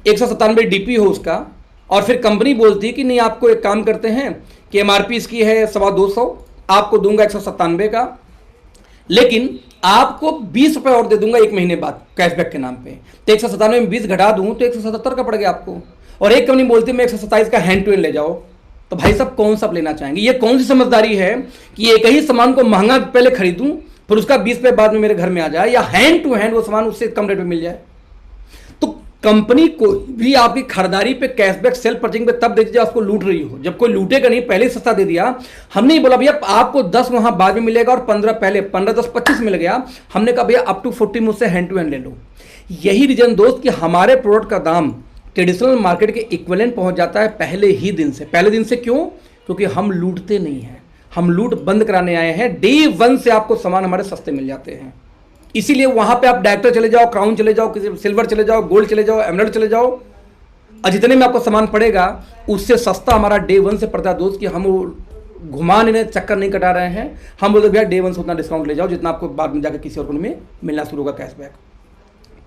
197 डीपी हो उसका, और फिर कंपनी बोलती है कि नहीं आपको एक काम करते हैं कि एमआरपी इसकी है 250, आपको दूंगा 197 का, लेकिन आपको 20 रुपए और दे दूंगा एक महीने बाद कैशबैक के नाम पे। तो 197 में 20 घटा दूं तो 177 का पड़ गया आपको, और एक कंपनी बोलती है मैं 127 का हैंड टू हैंड ले जाओ। तो भाई साहब कौन सा लेना चाहेंगे? ये कौन सी समझदारी है कि एक ही सामान को महंगा पहले खरीदूं फिर उसका 20 रुपए बाद में मेरे घर में आ जाए, या हैंड टू हैंड वो सामान उससे कम रेट में मिल जाए। तो कंपनी को भी आपकी खरीदारी पे कैशबैक सेल परचेजिंग पे तब दे दीजिए आपको लूट रही हो, जब कोई लूटेगा नहीं, पहले सस्ता दे दिया। हमने ही बोला भैया आपको 10 वहां बाद में मिलेगा और 15 पहले, 15 10 25 मिल गया। हमने कहा भैया अप टू 40 मुझसे हैंड टू हैंड ले लो। यही रीजन दोस्त कि हमारे प्रोडक्ट का दाम ट्रेडिशनल मार्केट के इक्विवेलेंट पहुंच जाता है पहले ही दिन से। पहले दिन से क्यों? क्योंकि हम लूटते नहीं हैं, हम लूट बंद कराने आए हैं। डे 1 से आपको सामान हमारे सस्ते मिल जाते हैं। इसीलिए वहां पे आप डायरेक्टर चले जाओ, क्राउन चले जाओ, किसी सिल्वर चले जाओ, गोल्ड चले जाओ, एमराल्ड चले जाओ, और जितने में आपको सामान पड़ेगा उससे सस्ता हमारा डे 1 से पड़ता है दोस्त। कि हम घुमाने चक्कर नहीं कटा रहे हैं, हम बोलते भैया डे 1 से उतना डिस्काउंट ले जाओ जितना आपको बाद में जाकर किसी और में मिलना शुरू होगा कैशबैक।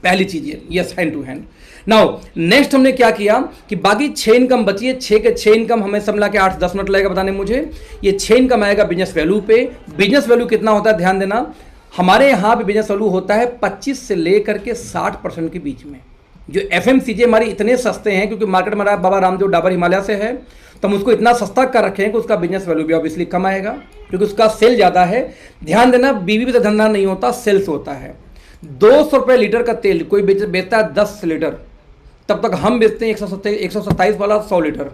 पहली चीज ये, yes hand to hand. Now next हमने क्या किया कि बाकी 6 इनकम बची है, 6 के 6 इनकम हमें सब मिला के 8-10 मिनट लगेगा बताने मुझे। ये 6 इनकम आएगा बिजनेस वैल्यू पे। बिजनेस वैल्यू कितना होता है ध्यान देना, हमारे यहाँ पे बिजनेस वैल्यू होता है 25 से लेकर के 60% के बीच में। जो एफएमसीजी हमारी इतने सस्ते हैं क्योंकि मार्केट में बाबा रामदेव डाबर हिमालय से है, तो हम उसको इतना सस्ता कर रखे हैं कि उसका बिजनेस वैल्यू भी ऑब्वियसली कम आएगा क्योंकि उसका सेल ज़्यादा है। ध्यान देना बीवी पे तो धंधा नहीं होता, सेल्स होता है। 200 रुपये लीटर का तेल कोई बेचता है 10 लीटर, तब तक हम बेचते हैं 127 वाला 100 लीटर।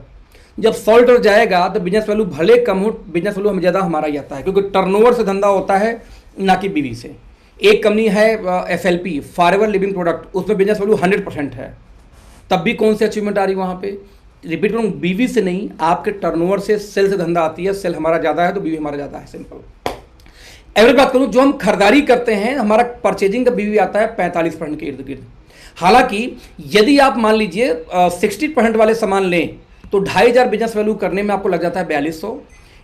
जब 100 लीटर जाएगा तो बिजनेस वैल्यू भले कम हो, बिजनेस वैल्यू हमें ज़्यादा हमारा ही आता है क्योंकि टर्नओवर से धंधा होता है ना कि बीवी से। एक कंपनी है एफएलपी फॉरएवर लिविंग प्रोडक्ट, उसमें बिजनेस वैल्यू 100% है, तब भी कौन सी अचीवमेंट आ रही है वहाँ पे? रिपीट करूँ, बीवी से नहीं, आपके टर्नओवर से, सेल से धंधा आती है। सेल हमारा ज़्यादा है तो बीवी हमारा ज़्यादा है, सिंपल। एवरेज बात करूँ, जो हम खरीदारी करते हैं हमारा परचेजिंग का बीवी आता है 45% के इर्द गिर्द। हालांकि यदि आप मान लीजिए 60% वाले सामान लें तो 2500 बिजनेस वैल्यू करने में आपको लग जाता है 4200।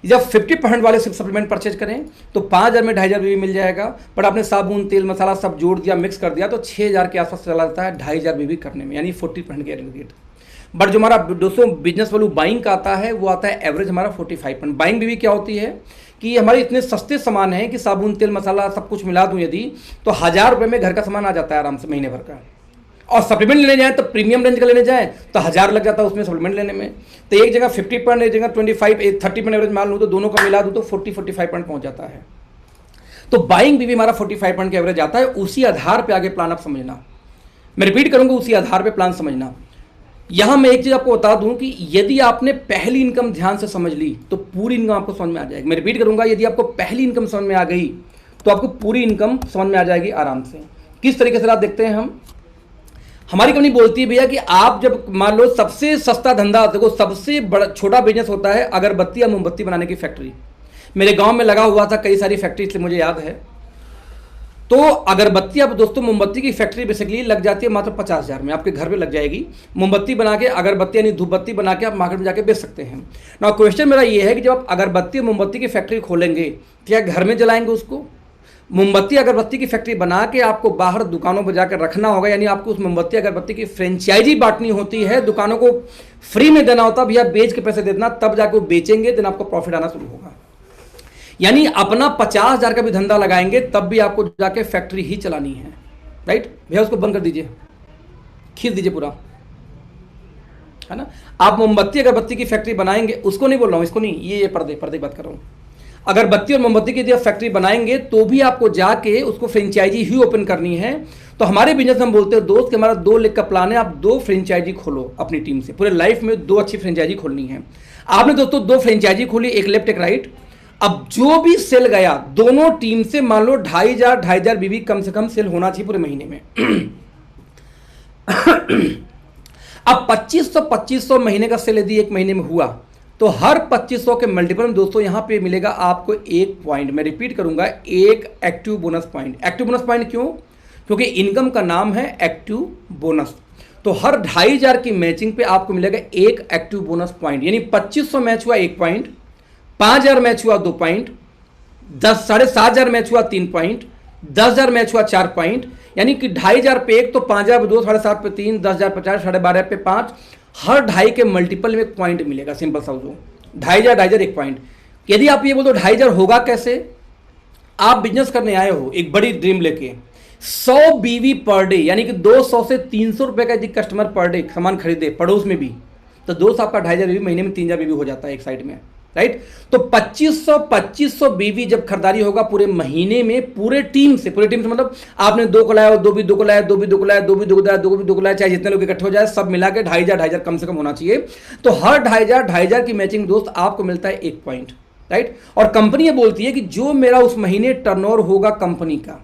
जब 50% वाले सप्लीमेंट परचेज करें तो 5000 में 2500 बीवी मिल जाएगा। बट आपने साबुन तेल मसाला सब जोड़ दिया, मिक्स कर दिया तो 6000 के आसपास चला जाता है 2500 बीवी करने में, यानी 40% के रेट। बट जो हमारा दोस्तों बिजनेस वैल्यू बाइंग का आता है वो आता है एवरेज हमारा 45%। बाइंग बीवी क्या होती है कि हमारे इतने सस्ते सामान हैं कि साबुन तेल मसाला सब कुछ मिला दूं यदि तो 1000 रुपये में घर का सामान आ जाता है आराम से महीने भर का। और सप्लीमेंट लेने जाएं तो प्रीमियम रेंज का लेने जाएं तो 1000 लग जाता है उसमें सप्लीमेंट लेने में। तो एक जगह 50 पॉइंट, एक जगह 25, 30 पॉइंट एवरेज मान लूँ तो दोनों का मिला दूँ तो 40-45 पॉइंट पहुंच जाता है। तो बाइंग भी हमारा 45 पॉइंट का एवरेज आता है। उसी आधार पे आगे प्लान आप समझना, मैं रिपीट करूंगा, उसी आधार पे प्लान समझना। यहां मैं एक चीज आपको बता दूं कि यदि आपने पहली इनकम ध्यान से समझ ली तो पूरी इनकम आपको समझ में आ जाएगी। मैं रिपीट करूंगा, यदि आपको पहली इनकम समझ में आ गई तो आपको पूरी इनकम समझ में आ जाएगी आराम से। किस तरीके से आप देखते हैं, हमारी कंपनी बोलती है भैया कि आप जब मान लो सबसे सस्ता धंधा, देखो सबसे बड़ा छोटा बिजनेस होता है अगरबत्ती या मोमबत्ती बनाने की फैक्ट्री। मेरे गांव में लगा हुआ था कई सारी फैक्ट्री, इसलिए मुझे याद है। तो अगरबत्ती, अब दोस्तों मोमबत्ती की फैक्ट्री बेसिकली लग जाती है मात्र 50,000 में, आपके घर पे लग जाएगी। मोमबत्ती बना के, अगरबत्ती यानी धूपबत्ती बना के आप मार्केट में जाके बेच सकते हैं। ना क्वेश्चन मेरा ये है कि जब आप अगरबत्ती और मोमबत्ती की फैक्ट्री खोलेंगे क्या घर में जलाएंगे उसको? मोमबत्ती अगरबत्ती की फैक्ट्री बना के आपको बाहर दुकानों पर जाकर रखना होगा, यानी आपको उस मोमबत्ती अगरबत्ती की फ्रेंचाइजी बांटनी होती है, दुकानों को फ्री में देना होता है, भैया बेच के पैसे देना, तब जाके वो बेचेंगे, देन आपको प्रॉफिट आना शुरू होगा। यानी अपना 50,000 का भी धंधा लगाएंगे तब भी आपको जाके फैक्ट्री ही चलानी है, राइट भैया? उसको बंद कर दीजिए, खींच दीजिए पूरा, है ना। आप मोमबत्ती अगरबत्ती की फैक्ट्री बनाएंगे, उसको नहीं बोल रहा हूं, इसको नहीं, ये पर्दे की बात कर रहा हूं। अगरबत्ती और मोमबत्ती की यदि आप फैक्ट्री बनाएंगे तो भी आपको जाके उसको फ्रेंचाइजी ही ओपन करनी है। तो हमारे बिजनेस में हम बोलते हैं दोस्त कि हमारा 2 लाख का प्लान है, आप 2 फ्रेंचाइजी खोलो अपनी टीम से, पूरे लाइफ में 2 अच्छी फ्रेंचाइजी खोलनी है। आपने दोस्तों 2 फ्रेंचाइजी खोली, एक लेफ्ट एक राइट। अब जो भी सेल गया दोनों टीम से, मान लो 2,500 बीवी कम से कम सेल होना चाहिए पूरे महीने में। अब 2500 महीने का सेल यदि एक महीने में हुआ तो हर 2500 के मल्टीपल में दोस्तों यहां पे मिलेगा आपको 1 पॉइंट। मैं रिपीट करूंगा, 1 active bonus point. Active bonus point क्यों? क्योंकि इनकम का नाम है एक्टिव बोनस। तो हर 2,500 की मैचिंग पे आपको मिलेगा 1 एक्टिव बोनस पॉइंट। यानी 2500 मैच हुआ 1 पॉइंट, 5,000 मैच हुआ 2 पॉइंट, 7,500 मैच हुआ 3 पॉइंट, 10,000 मैच हुआ 4 पॉइंट। यानी कि 2,500 पे 1, तो 5,000 पे 2, 7,500 पे 3, 10,000 पे 4, 12,500 पे 5, हर 2.5 के मल्टीपल में 1 पॉइंट मिलेगा। सिंपल सा, 2,500 1 पॉइंट। यदि आप ये बोल दो 2,500 होगा कैसे? आप बिजनेस करने आए हो एक बड़ी ड्रीम लेके, 100 बीवी पर डे, यानी कि 200 से 300 रुपए का यदि कस्टमर पर डे सामान खरीदे पड़ोस में भी, तो दोस्त आपका 2,500 बीवी महीने में 3,000 बीवी हो जाता है एक साइड में, राइट। तो 2500 बीवी जब खरीदारी होगा पूरे महीने में, पूरे टीम से मतलब आपने 2 को लाया, 2 भी 2 को लाया, 2 भी 2 को लाया, 2 भी 2 को लाया, 2 भी 2 को लाया, चाहे जितने लोग इकट्ठे हो जाए सब मिला के 2,500 कम से कम होना चाहिए। तो हर 2,500 की मैचिंग दोस्त आपको मिलता है 1 पॉइंट, राइट। और कंपनी ये बोलती है कि जो मेरा उस महीने टर्नओवर होगा कंपनी का,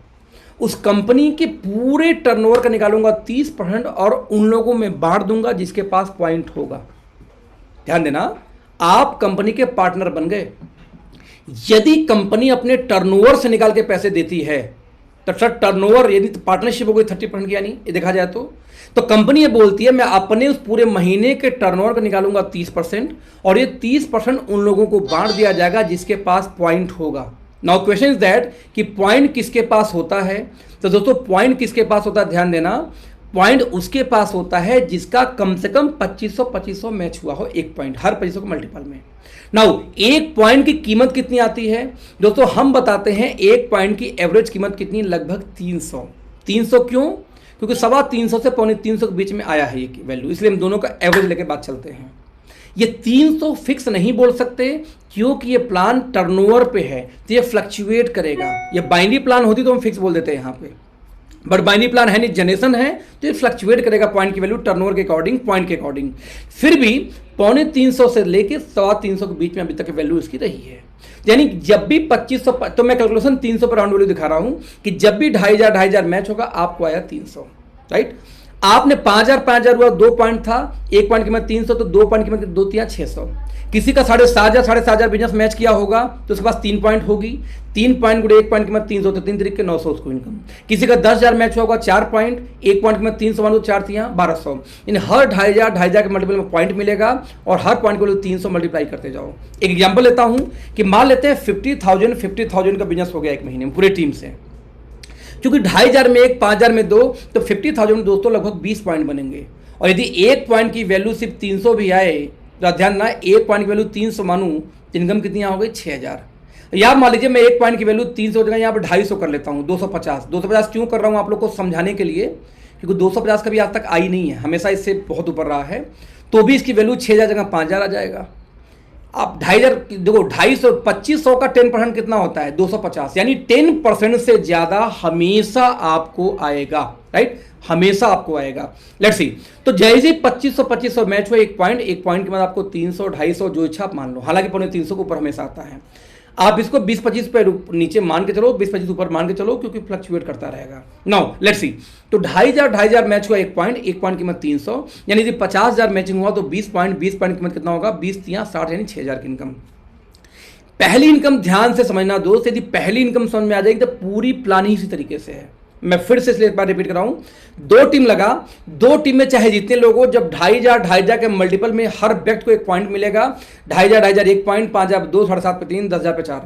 उस कंपनी के पूरे टर्नओवर का निकालूंगा 30% और उन लोगों में बांट दूंगा जिसके पास पॉइंट होगा। ध्यान देना, आप कंपनी के पार्टनर बन गए। यदि कंपनी अपने टर्नओवर से निकाल के पैसे देती है तो सर टर्नओवर यदि पार्टनरशिप हो गई 30%, यानी ये देखा जाए तो कंपनी ये बोलती है मैं अपने उस पूरे महीने के टर्नओवर का निकालूंगा 30% और ये 30% उन लोगों को बांट दिया जाएगा जिसके पास पॉइंट होगा। नाउ क्वेश्चन इज दैट कि पॉइंट किसके पास होता है? तो दोस्तों पॉइंट किसके पास होता है, ध्यान देना, पॉइंट उसके पास होता है जिसका कम से कम 2500 मैच हुआ हो 1 पॉइंट, हर 2500 के मल्टीपल में। नाउ 1 पॉइंट की कीमत कितनी आती है दोस्तों? हम बताते हैं 1 पॉइंट की एवरेज कीमत कितनी, लगभग 300। 300 क्यों? क्योंकि 325 से 350 के बीच में आया है ये वैल्यू, इसलिए हम दोनों का एवरेज लेके बात चलते हैं। ये 300 फिक्स नहीं बोल सकते क्योंकि ये प्लान टर्नओवर पे है तो ये फ्लक्चुएट करेगा। ये बाइनरी प्लान होती तो हम फिक्स बोल देते हैं यहाँ पे, बट बाइनरी प्लान है नहीं, जनरेशन है, तो ये फ्लक्चुएट करेगा पॉइंट की वैल्यू टर्नओवर के अकॉर्डिंग, पॉइंट के अकॉर्डिंग। फिर भी 325 से लेके 325 के बीच में अभी तक वैल्यू इसकी रही है। यानी जब भी 2500, तो मैं कैलकुलेशन 300 पर राउंड वैल्यू दिखा रहा हूं कि जब भी 2,500 मैच होगा आपको आया 300, राइट। आपने 5,000 हुआ, 2 पॉइंट था, 1 पॉइंट की कीमत 300, तो 2 पॉइंट की कीमत 2 3 600। किसी का 7,500 बिजनेस मैच किया होगा तो उसके पास 3 पॉइंट होगी, 3 पॉइंट गुड़े 1 पॉइंट की कीमत 300, तो 3 तरीके 900 उसको इनकम। किसी का 10,000 मैच होगा, 4 पॉइंट, 1 पॉइंट की कीमत 300 मान लो, 4 3 1200। यानी हर 2,500 के मल्टीपल में पॉइंट मिलेगा और हर पॉइंट को 300 मल्टीप्लाई करते जाओ। एक एग्जाम्पल लेता हूं कि मान लेते हैं 50,000 का बिजनेस हो गया एक महीने में पूरे टीम से, क्योंकि 2,500 में 1, 5,000 में 2, तो 50,000 में दोस्तों लगभग 20 पॉइंट बनेंगे। और यदि 1 पॉइंट की वैल्यू सिर्फ 300 भी आए, तो ध्यान ना, 1 पॉइंट की वैल्यू 300 मानूं, इनकम कितनी हो गई 6,000। यार मान लीजिए मैं 1 पॉइंट की वैल्यू 300 जगह यहाँ पर 250 कर लेता हूँ, 250 क्यों कर रहा हूँ आप लोग को समझाने के लिए, क्योंकि 250 कभी आज तक आई नहीं है, हमेशा इससे बहुत ऊपर रहा है, तो भी इसकी वैल्यू 6000 जगह 5000 आ जाएगा। आप 2500 देखो, 250 2500 का 10% कितना होता है 250, यानी 10% से ज़्यादा हमेशा आपको आएगा, राइट, हमेशा आपको आएगा। लेट्स सी, तो जैसे ही 2500 मैच हुआ, एक पॉइंट के बाद आपको 300 250 जो इच्छा आप मान लो, हालांकि 350 के ऊपर हमेशा आता है। आप इसको 20-25 पे नीचे मान के चलो, 20-25 ऊपर मान के चलो, क्योंकि फ्लक्चुएट करता रहेगा। नाउ लेट्स सी, तो 2500 मैच हुआ, एक पॉइंट कीमत 300, यानी यदि 50,000 मैचिंग हुआ तो 20 पॉइंट कीमत कितना होगा 20×3 60, यानी 6000 की इनकम। पहली इनकम ध्यान से समझना दोस्त, यदि पहली इनकम समझ में आ जाएगी तो पूरी प्लानिंग इसी तरीके से है। मैं फिर से इसलिए एक बार रिपीट कर रहा हूं, 2 टीम लगा, 2 टीम में चाहे जितने लोग हो, जब 2500 के मल्टीपल में हर व्यक्ति को एक पॉइंट मिलेगा, 2500 एक पॉइंट, 5000 2, 7.5 पे 3, 10,000 पे 4।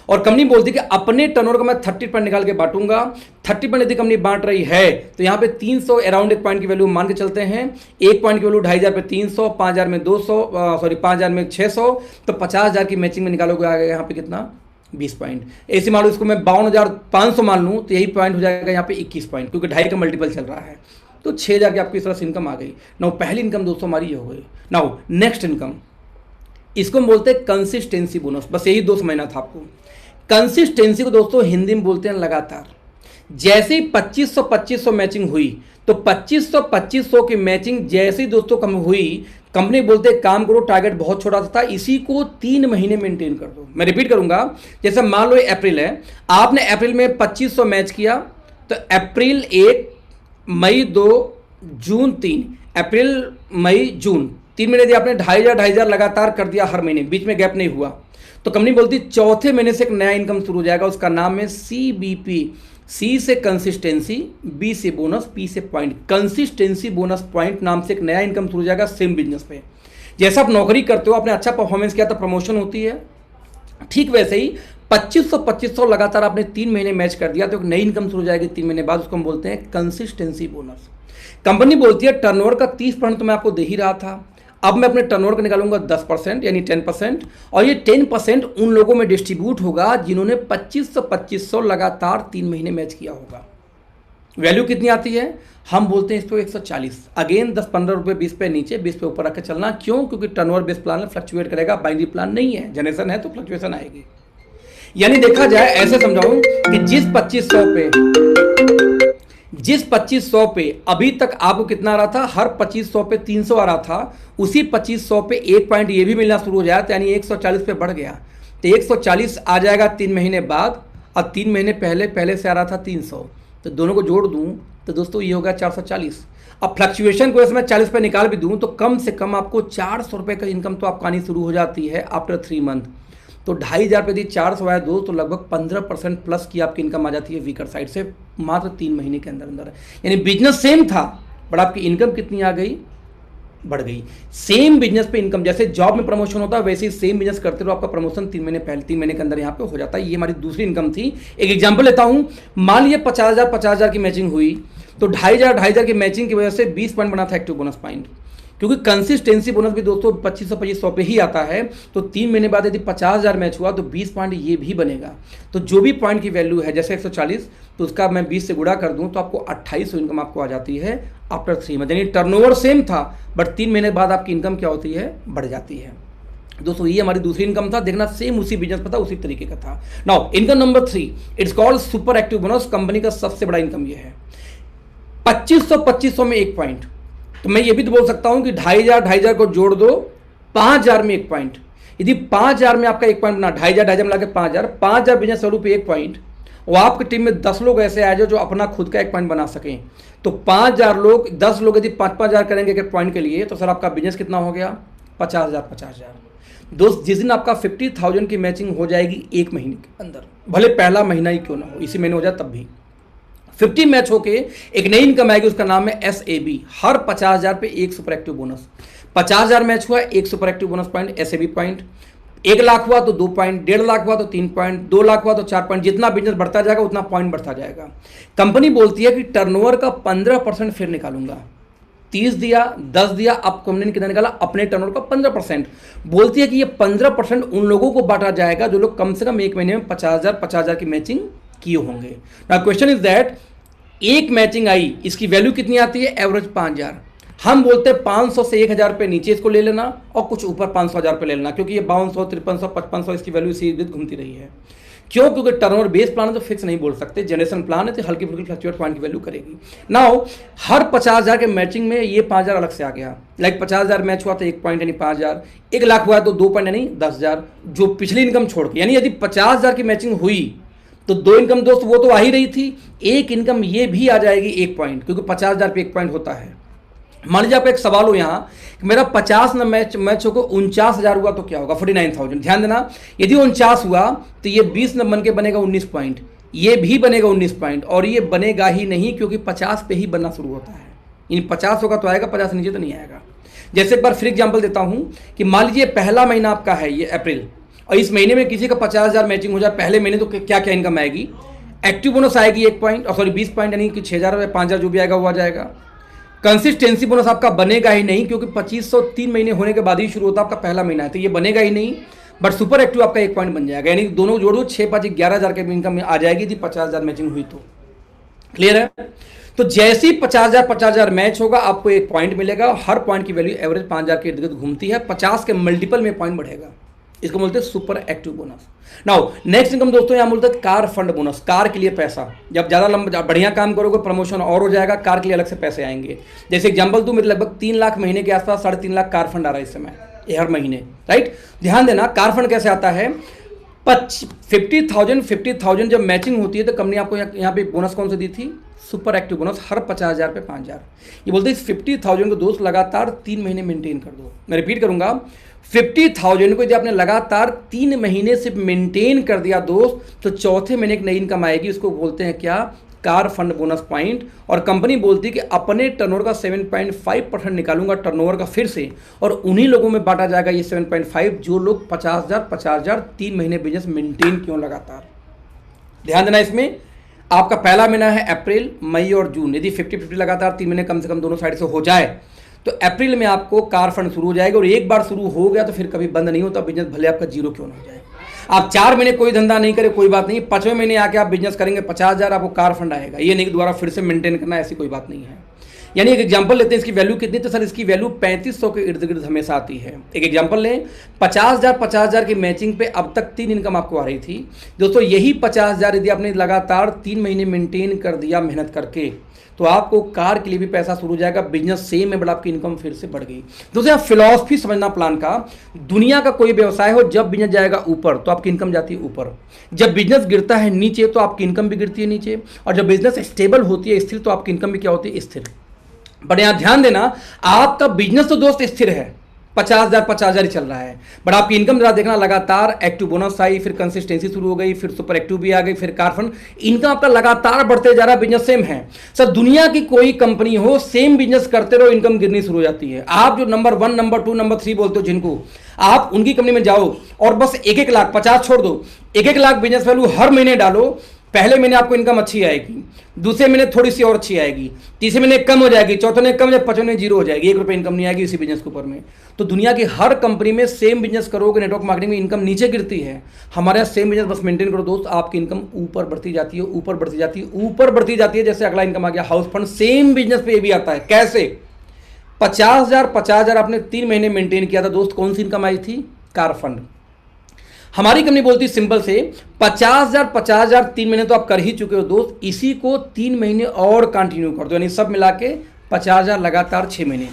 और कंपनी बोलती है कि अपने टर्नओवर को मैं 30% निकाल के बांटूंगा। 30% यदि कंपनी बांट रही है तो यहाँ पे 300 अराउंड एक पॉइंट की वैल्यू मान के चलते हैं, एक पॉइंट की वैल्यू 2500 पे 300, 5000 में 200, 5000 में 600, तो 50,000 की मैचिंग में निकालोगे आ गया यहाँ पे कितना 20 पॉइंट। ऐसे मान लो इसको मैं 52,500 मान लूँ तो यही पॉइंट हो जाएगा यहाँ पे 21 पॉइंट, क्योंकि 2.5 का मल्टीपल चल रहा है, तो 6000 की आपकी इस तरह से इनकम आ गई। नाउ पहली इनकम दोस्तों हमारी ये हो गई। नाउ नेक्स्ट इनकम, इसको हम बोलते हैं कंसिस्टेंसी बोनस। बस यही 2 समझना था आपको। कंसिस्टेंसी को दोस्तों हिंदी में बोलते हैं लगातार। जैसे ही 2500 मैचिंग हुई, तो 2500 की मैचिंग जैसे ही दोस्तों कम हुई, कंपनी बोलते हैं काम करो, टारगेट बहुत छोटा था, इसी को 3 महीने मेंटेन कर दो। मैं रिपीट करूंगा, जैसे मान लो अप्रैल है, आपने अप्रैल में 2500 मैच किया, तो अप्रैल 1, मई 2, जून 3, अप्रैल मई जून 3 महीने दिए आपने, 2500 लगातार कर दिया हर महीने, बीच में गैप नहीं हुआ, तो कंपनी बोलती है चौथे महीने से एक नया इनकम शुरू हो जाएगा, उसका नाम है CBP। C से कंसिस्टेंसी, B से बोनस, P से पॉइंट। कंसिस्टेंसी बोनस पॉइंट नाम से एक नया इनकम शुरू हो जाएगा सेम बिजनेस पे। जैसा आप नौकरी करते हो, आपने अच्छा परफॉर्मेंस किया तो प्रमोशन होती है, ठीक वैसे ही 2500 लगातार आपने 3 महीने मैच कर दिया तो एक नई इनकम शुरू हो जाएगी 3 महीने बाद, उसको हम बोलते हैं कंसिस्टेंसी बोनस। कंपनी बोलती है टर्नओवर का 30% तो मैं आपको दे ही रहा था, अब मैं अपने टर्नओवर का निकालूंगा 10%, यानी 10%, और ये 10% उन लोगों में डिस्ट्रीब्यूट होगा जिन्होंने 2500 लगातार 3 महीने मैच किया होगा। वैल्यू कितनी आती है, हम बोलते हैं इसको 140। अगेन 10-15 रुपये 20 पे नीचे 20 पे ऊपर रख के चलना, क्यों, क्योंकि टर्नओवर बेस्ड प्लान फ्लक्चुएट करेगा, बाइनरी प्लान नहीं है, जनरेशन है तो फ्लक्चुएशन आएगी। यानी देखा जाए ऐसे समझाऊं कि जिस 2500 पे अभी तक आपको कितना आ रहा था, हर 2500 पे 300 आ रहा था, उसी 2500 पे एक पॉइंट ये भी मिलना शुरू हो जाए, तो यानी 140 पे बढ़ गया, तो 140 आ जाएगा 3 महीने बाद, और 3 महीने पहले से आ रहा था 300, तो दोनों को जोड़ दूं तो दोस्तों ये होगा 440। अब फ्लक्चुएशन को इसमें 40 पे निकाल भी दूं तो कम से कम आपको 400 रुपये का इनकम तो आपको आनी शुरू हो जाती है आफ्टर 3 मंथ। तो 2500 पे यदि 400 आया दो, तो लगभग 15% प्लस की आपकी इनकम आ जाती है वीकर साइड से, मात्र 3 महीने के अंदर अंदर। यानी बिजनेस सेम था, बट आपकी इनकम कितनी आ गई, बढ़ गई। सेम बिजनेस पे इनकम, जैसे जॉब में प्रमोशन होता है वैसे ही सेम बिजनेस करते रहो, आपका प्रमोशन 3 महीने के अंदर यहाँ पे हो जाता है। ये हमारी दूसरी इनकम थी। एक एग्जांपल लेता हूँ, मान लीजिए 50,000 की मैचिंग हुई, तो 2500 की मैचिंग की वजह से 20 पॉइंट बना था एक्टिव बोनस पॉइंट, क्योंकि कंसिस्टेंसी बोनस भी दोस्तों 2500 पे ही आता है। तो 3 महीने बाद यदि 50,000 मैच हुआ तो 20 पॉइंट ये भी बनेगा। तो जो भी पॉइंट की वैल्यू है, जैसे 140, तो उसका मैं 20 से गुणा कर दूं तो आपको 2800 इनकम आपको आ जाती है आफ्टर 3 मंथ। यानी टर्नओवर सेम था, बट 3 महीने बाद आपकी इनकम क्या होती है, बढ़ जाती है। दोस्तों ये हमारी दूसरी इनकम था, देखना सेम उसी बिजनेस पर था, उसी तरीके का था। Now income number 3, it's called super active bonus. Company का सबसे बड़ा इनकम ये है। 2500 में एक पॉइंट, तो मैं ये भी तो बोल सकता हूं कि 2500 को जोड़ दो 5000 में एक पॉइंट। यदि 5000 में आपका एक पॉइंट बना, 2500 मिला के 5000 बिजनेस वैल्यू पे एक पॉइंट, और आपकी टीम में 10 लोग ऐसे आ जाओ जो अपना खुद का एक पॉइंट बना सकें, तो 5000 लोग, 10 लोग यदि 5-5000 करेंगे एक पॉइंट के लिए, तो सर आपका बिजनेस कितना हो गया, 50,000। दोस्त जिस दिन आपका 50,000 की मैचिंग हो जाएगी एक महीने के अंदर, भले पहला महीना ही क्यों ना हो, इसी महीने हो जाए तब भी 50 मैच होके एक नई इनकम आएगी, उसका नाम है SAB। हर 50,000 पे एक सुपर एक्टिव बोनस। 50,000 मैच हुआ, एक super active bonus point, SAB point. 1 lakh हुआ तो 2 पॉइंट, 1.5 लाख हुआ तो 3 पॉइंट, 2 लाख हुआ तो 4 पॉइंट। जितना बिजनेस बढ़ता जाएगा उतना पॉइंट बढ़ता जाएगा। कंपनी बोलती है कि टर्नओवर का 15% फिर निकालूंगा। 30 दिया, 10 दिया, अब कंपनी ने कितना निकाला, अपने टर्नओवर का 15%। बोलती है कि ये 15% उन लोगों को बांटा जाएगा जो लोग कम से कम एक महीने में 50,000 की मैचिंग किए होंगे। नाउ क्वेश्चन इज दैट एक मैचिंग आई, इसकी वैल्यू कितनी आती है? एवरेज 5000। हम बोलते हैं 500 से 1000 रुपये नीचे इसको ले लेना और कुछ ऊपर 500,000 रुपये ले लेना, क्योंकि ये 5200, 5300, 5500 इसकी वैल्यू इसी इर्द घूमती रही है। क्यों? क्योंकि टर्नओवर बेस प्लान है तो फिक्स नहीं बोल सकते, जनरेशन प्लान है तो हल्की फुल्की फ्लक्चुएट पॉइंट की वैल्यू करेगी। नाउ हर 50,000 के मैचिंग में ये 5000 अलग से आ गया। लाइक 50,000 मैच हुआ तो 1 पॉइंट यानी 5000, 1 लाख हुआ तो 2 पॉइंट यानी 10,000, जो पिछली इनकम छोड़ के, यानी यदि 50,000 की मैचिंग हुई तो 2 इनकम दोस्त वो तो आ ही रही थी, एक इनकम ये भी आ जाएगी 1 पॉइंट, क्योंकि 50,000 पे 1 पॉइंट होता है। मान लीजिए आपका एक सवाल हो यहाँ कि मेरा 50 न मैच होकर 49,000 हुआ तो क्या होगा? 49,000। ध्यान देना, यदि 49 हुआ तो ये 20 न बन के बनेगा 19 पॉइंट, ये भी बनेगा 19 पॉइंट, और ये बनेगा ही नहीं क्योंकि 50 पे ही बनना शुरू होता है। यानी 50 होगा तो आएगा, 50 नीचे तो नहीं आएगा। जैसे एक बार फिर एग्जाम्पल देता हूँ कि मान लीजिए पहला महीना आपका है ये अप्रैल, और इस महीने में किसी का 50,000 मैचिंग हो जाए पहले महीने, तो क्या क्या इनकम आएगी? एक्टिव बोनस आएगी 1 पॉइंट, और सॉरी 20 पॉइंट, यानी कि 6,000 या 5,000 जो भी आएगा वो आ जाएगा। कंसिस्टेंसी बोनस आपका बनेगा ही नहीं, क्योंकि 2500 3 महीने होने के बाद ही शुरू होता है, आपका पहला महीना है तो ये बनेगा ही नहीं। बट सुपर एक्टिव आपका 1 पॉइंट बन जाएगा, यानी दोनों जोड़ दो 6 5 11,000 के इनकम आ जाएगी यदि 50,000 मैचिंग हुई तो। क्लियर है? तो जैसे ही 50,000 मैच होगा आपको 1 पॉइंट मिलेगा, हर पॉइंट की वैल्यू एवरेज 5,000 के इर्द गिर्द घूमती है, 50 के मल्टीपल में पॉइंट बढ़ेगा, इसको बोलते हैं super active bonus. Now next income दोस्तों यहाँ बोलते हैं कार फंड बोनस। कार के लिए पैसा, जब ज़्यादा लंबा बढ़िया काम करोगे प्रमोशन और हो जाएगा, कार के लिए अलग से पैसे आएंगे। जैसे एग्जांपल दूं, मेरे लगभग 3 लाख महीने के आसपास 3.5 लाख कार फंड आ रहा है इस समय हर महीने, राइट? ध्यान देना, कार फंड कैसे आता है? 50,000 जब मैचिंग होती है तो कंपनी आपको यहाँ पे बोनस कौन सी दी थी? सुपर एक्टिव बोनस, हर 50,000 पे 5,000। ये बोलते हैं इस 50,000 को दोस्त लगातार 3 महीने मेंटेन कर दो। मैं रिपीट करूंगा, 50,000 को यदि आपने लगातार 3 महीने से मेंटेन कर दिया दोस्त, तो चौथे महीने एक नई इनकम आएगी, उसको बोलते हैं क्या? Car fund bonus point. और कंपनी बोलती है कि अपने टर्नओवर का 7.5% निकालूंगा टर्नओवर का फिर से, और उन्हीं लोगों में बांटा जाएगा ये 7.5 जो लोग 50,000 3 महीने बिजनेस मेंटेन क्यों लगातार। ध्यान देना, इसमें आपका पहला महीना है अप्रैल, मई और जून, यदि 50-50 लगातार 3 महीने कम से कम दोनों साइड से हो जाए तो अप्रैल में आपको कार फंड शुरू हो जाएगा, और एक बार शुरू हो गया तो फिर कभी बंद नहीं होता बिजनेस, भले आपका जीरो क्यों ना हो जाए। आप 4 महीने कोई धंधा नहीं करे कोई बात नहीं, 5वें महीने आके आप बिजनेस करेंगे 50,000 आपको कार फंड आएगा, ये नहीं कि दोबारा फिर से मेंटेन करना, ऐसी कोई बात नहीं है। यानी एक एग्जांपल लेते हैं, इसकी वैल्यू कितनी? तो सर इसकी वैल्यू 3500 के इर्द गिर्द हमेशा आती है। एक एग्जांपल लें, 50,000 की मैचिंग पे अब तक 3 इनकम आपको आ रही थी दोस्तों। यही 50,000 यदि आपने लगातार 3 महीने मेंटेन कर दिया मेहनत करके, तो आपको कार के लिए भी पैसा शुरू हो जाएगा, बिजनेस सेम है बट आपकी इनकम फिर से बढ़ गई। दोस्तों यहाँ फिलॉसफी समझना प्लान का, दुनिया का कोई व्यवसाय हो, जब बिजनेस जाएगा ऊपर तो आपकी इनकम जाती है ऊपर, जब बिजनेस गिरता है नीचे तो आपकी इनकम भी गिरती है नीचे, और जब बिजनेस स्टेबल होती है स्थिर तो आपकी इनकम भी क्या होती है? स्थिर। बट यहाँ ध्यान देना, आपका बिजनेस तो दोस्त स्थिर है, 50,000 ही चल रहा है, बट आपकी इनकम जरा देखना, लगातार एक्टिव बोनस आई, फिर कंसिस्टेंसी शुरू हो गई, फिर सुपर एक्टिव भी आ गई, फिर कार फंड, इनकम आपका लगातार बढ़ते जा रहा है, बिजनेस सेम है। सर दुनिया की कोई कंपनी हो, सेम बिजनेस करते रहो, इनकम गिरनी शुरू हो जाती है। आप जो नंबर 1, नंबर 2, नंबर 3 बोलते हो जिनको, आप उनकी कंपनी में जाओ और बस 1-1 लाख, 50 छोड़ दो, 1-1 लाख बिजनेस वैल्यू हर महीने डालो। पहले महीने आपको इनकम अच्छी आएगी, दूसरे महीने थोड़ी सी और अच्छी आएगी, तीसरे महीने कम हो जाएगी, चौथे महीने कम हो जाएगी, 5वें महीने जीरो हो जाएगी, 1 रुपये इनकम नहीं आएगी इसी बिजनेस के ऊपर में। तो दुनिया की हर कंपनी में सेम बिजनेस करोगे, नेटवर्क मार्केटिंग में इनकम नीचे गिरती है, हमारे यहाँ सेम बिजनेस बस मेंटेन करो दोस्त, आपकी इनकम ऊपर बढ़ती जाती है, ऊपर बढ़ती जाती है, ऊपर बढ़ती जाती है। जैसे अगला इनकम आ गया हाउस फंड, सेम बिजनेस पे ये भी आता है। कैसे? 50,000 आपने 3 महीने मेंटेन किया था दोस्त, कौन सी इनकम आई थी? Car fund. हमारी कंपनी बोलती है सिंपल से, 50,000 3 महीने तो आप कर ही चुके हो दोस्त, इसी को 3 महीने और कंटिन्यू कर दो, यानी सब मिला के 50,000 लगातार 6 महीने।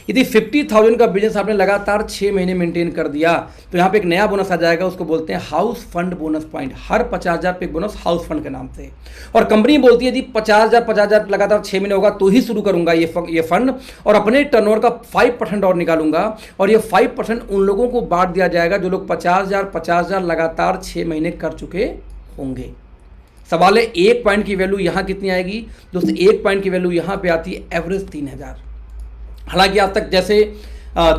यदि 50,000 का बिजनेस आपने लगातार 6 महीने मेंटेन कर दिया तो यहाँ पे एक नया बोनस आ जाएगा, उसको बोलते हैं हाउस फंड बोनस पॉइंट। हर 50,000 पे बोनस हाउस फंड के नाम से। और कंपनी बोलती है जी 50,000 लगातार 6 महीने होगा तो ही शुरू करूंगा ये फंड, और अपने टर्नओवर का 5% और निकालूंगा, और ये 5% उन लोगों को बांट दिया जाएगा जो लोग 50,000 लगातार 6 महीने कर चुके होंगे। सवाल है 1 पॉइंट की वैल्यू यहाँ कितनी आएगी दोस्तों? 1 पॉइंट की वैल्यू यहाँ पे आती है एवरेज 3,000। हालांकि आज तक जैसे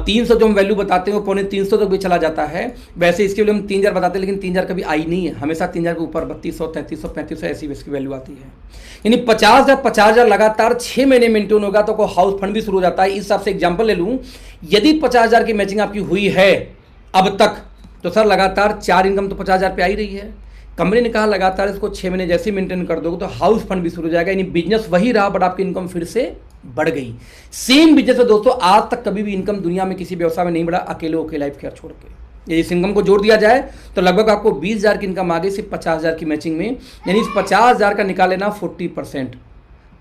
300 जो हम वैल्यू बताते हैं वो 350 तक भी चला जाता है, वैसे इसके लिए हम 3,000 बताते हैं, लेकिन 3,000 कभी आई नहीं है, हमेशा 3,000 के ऊपर 3200, 3300, 3500 ऐसी इसकी वैल्यू आती है। यानी 50,000 लगातार 6 महीने मेंटेन होगा तो हाउस फंड भी शुरू हो जाता है। इस हिसाब से एग्जाम्पल ले लूँ, यदि 50,000 की मैचिंग आपकी हुई है अब तक, तो सर लगातार 4 इनकम तो 50,000 पे आ ही रही है। कंपनी ने कहा लगातार इसको 6 महीने जैसे मेंटेन कर दोगे तो हाउस फंड भी शुरू हो जाएगा, यानी बिजनेस वही रहा बट आपकी इनकम फिर से बढ़ गई। सेम बिजनेस है दोस्तों, आज तक कभी भी इनकम दुनिया में किसी व्यवसाय में नहीं बढ़ा अकेले ओके लाइफ केयर छोड़ के। यदि इस इनकम को जोड़ दिया जाए तो लगभग आपको 20,000 की इनकम आ गई सिर्फ 50,000 की मैचिंग में, यानी इस 50,000 का निकाल लेना 40%।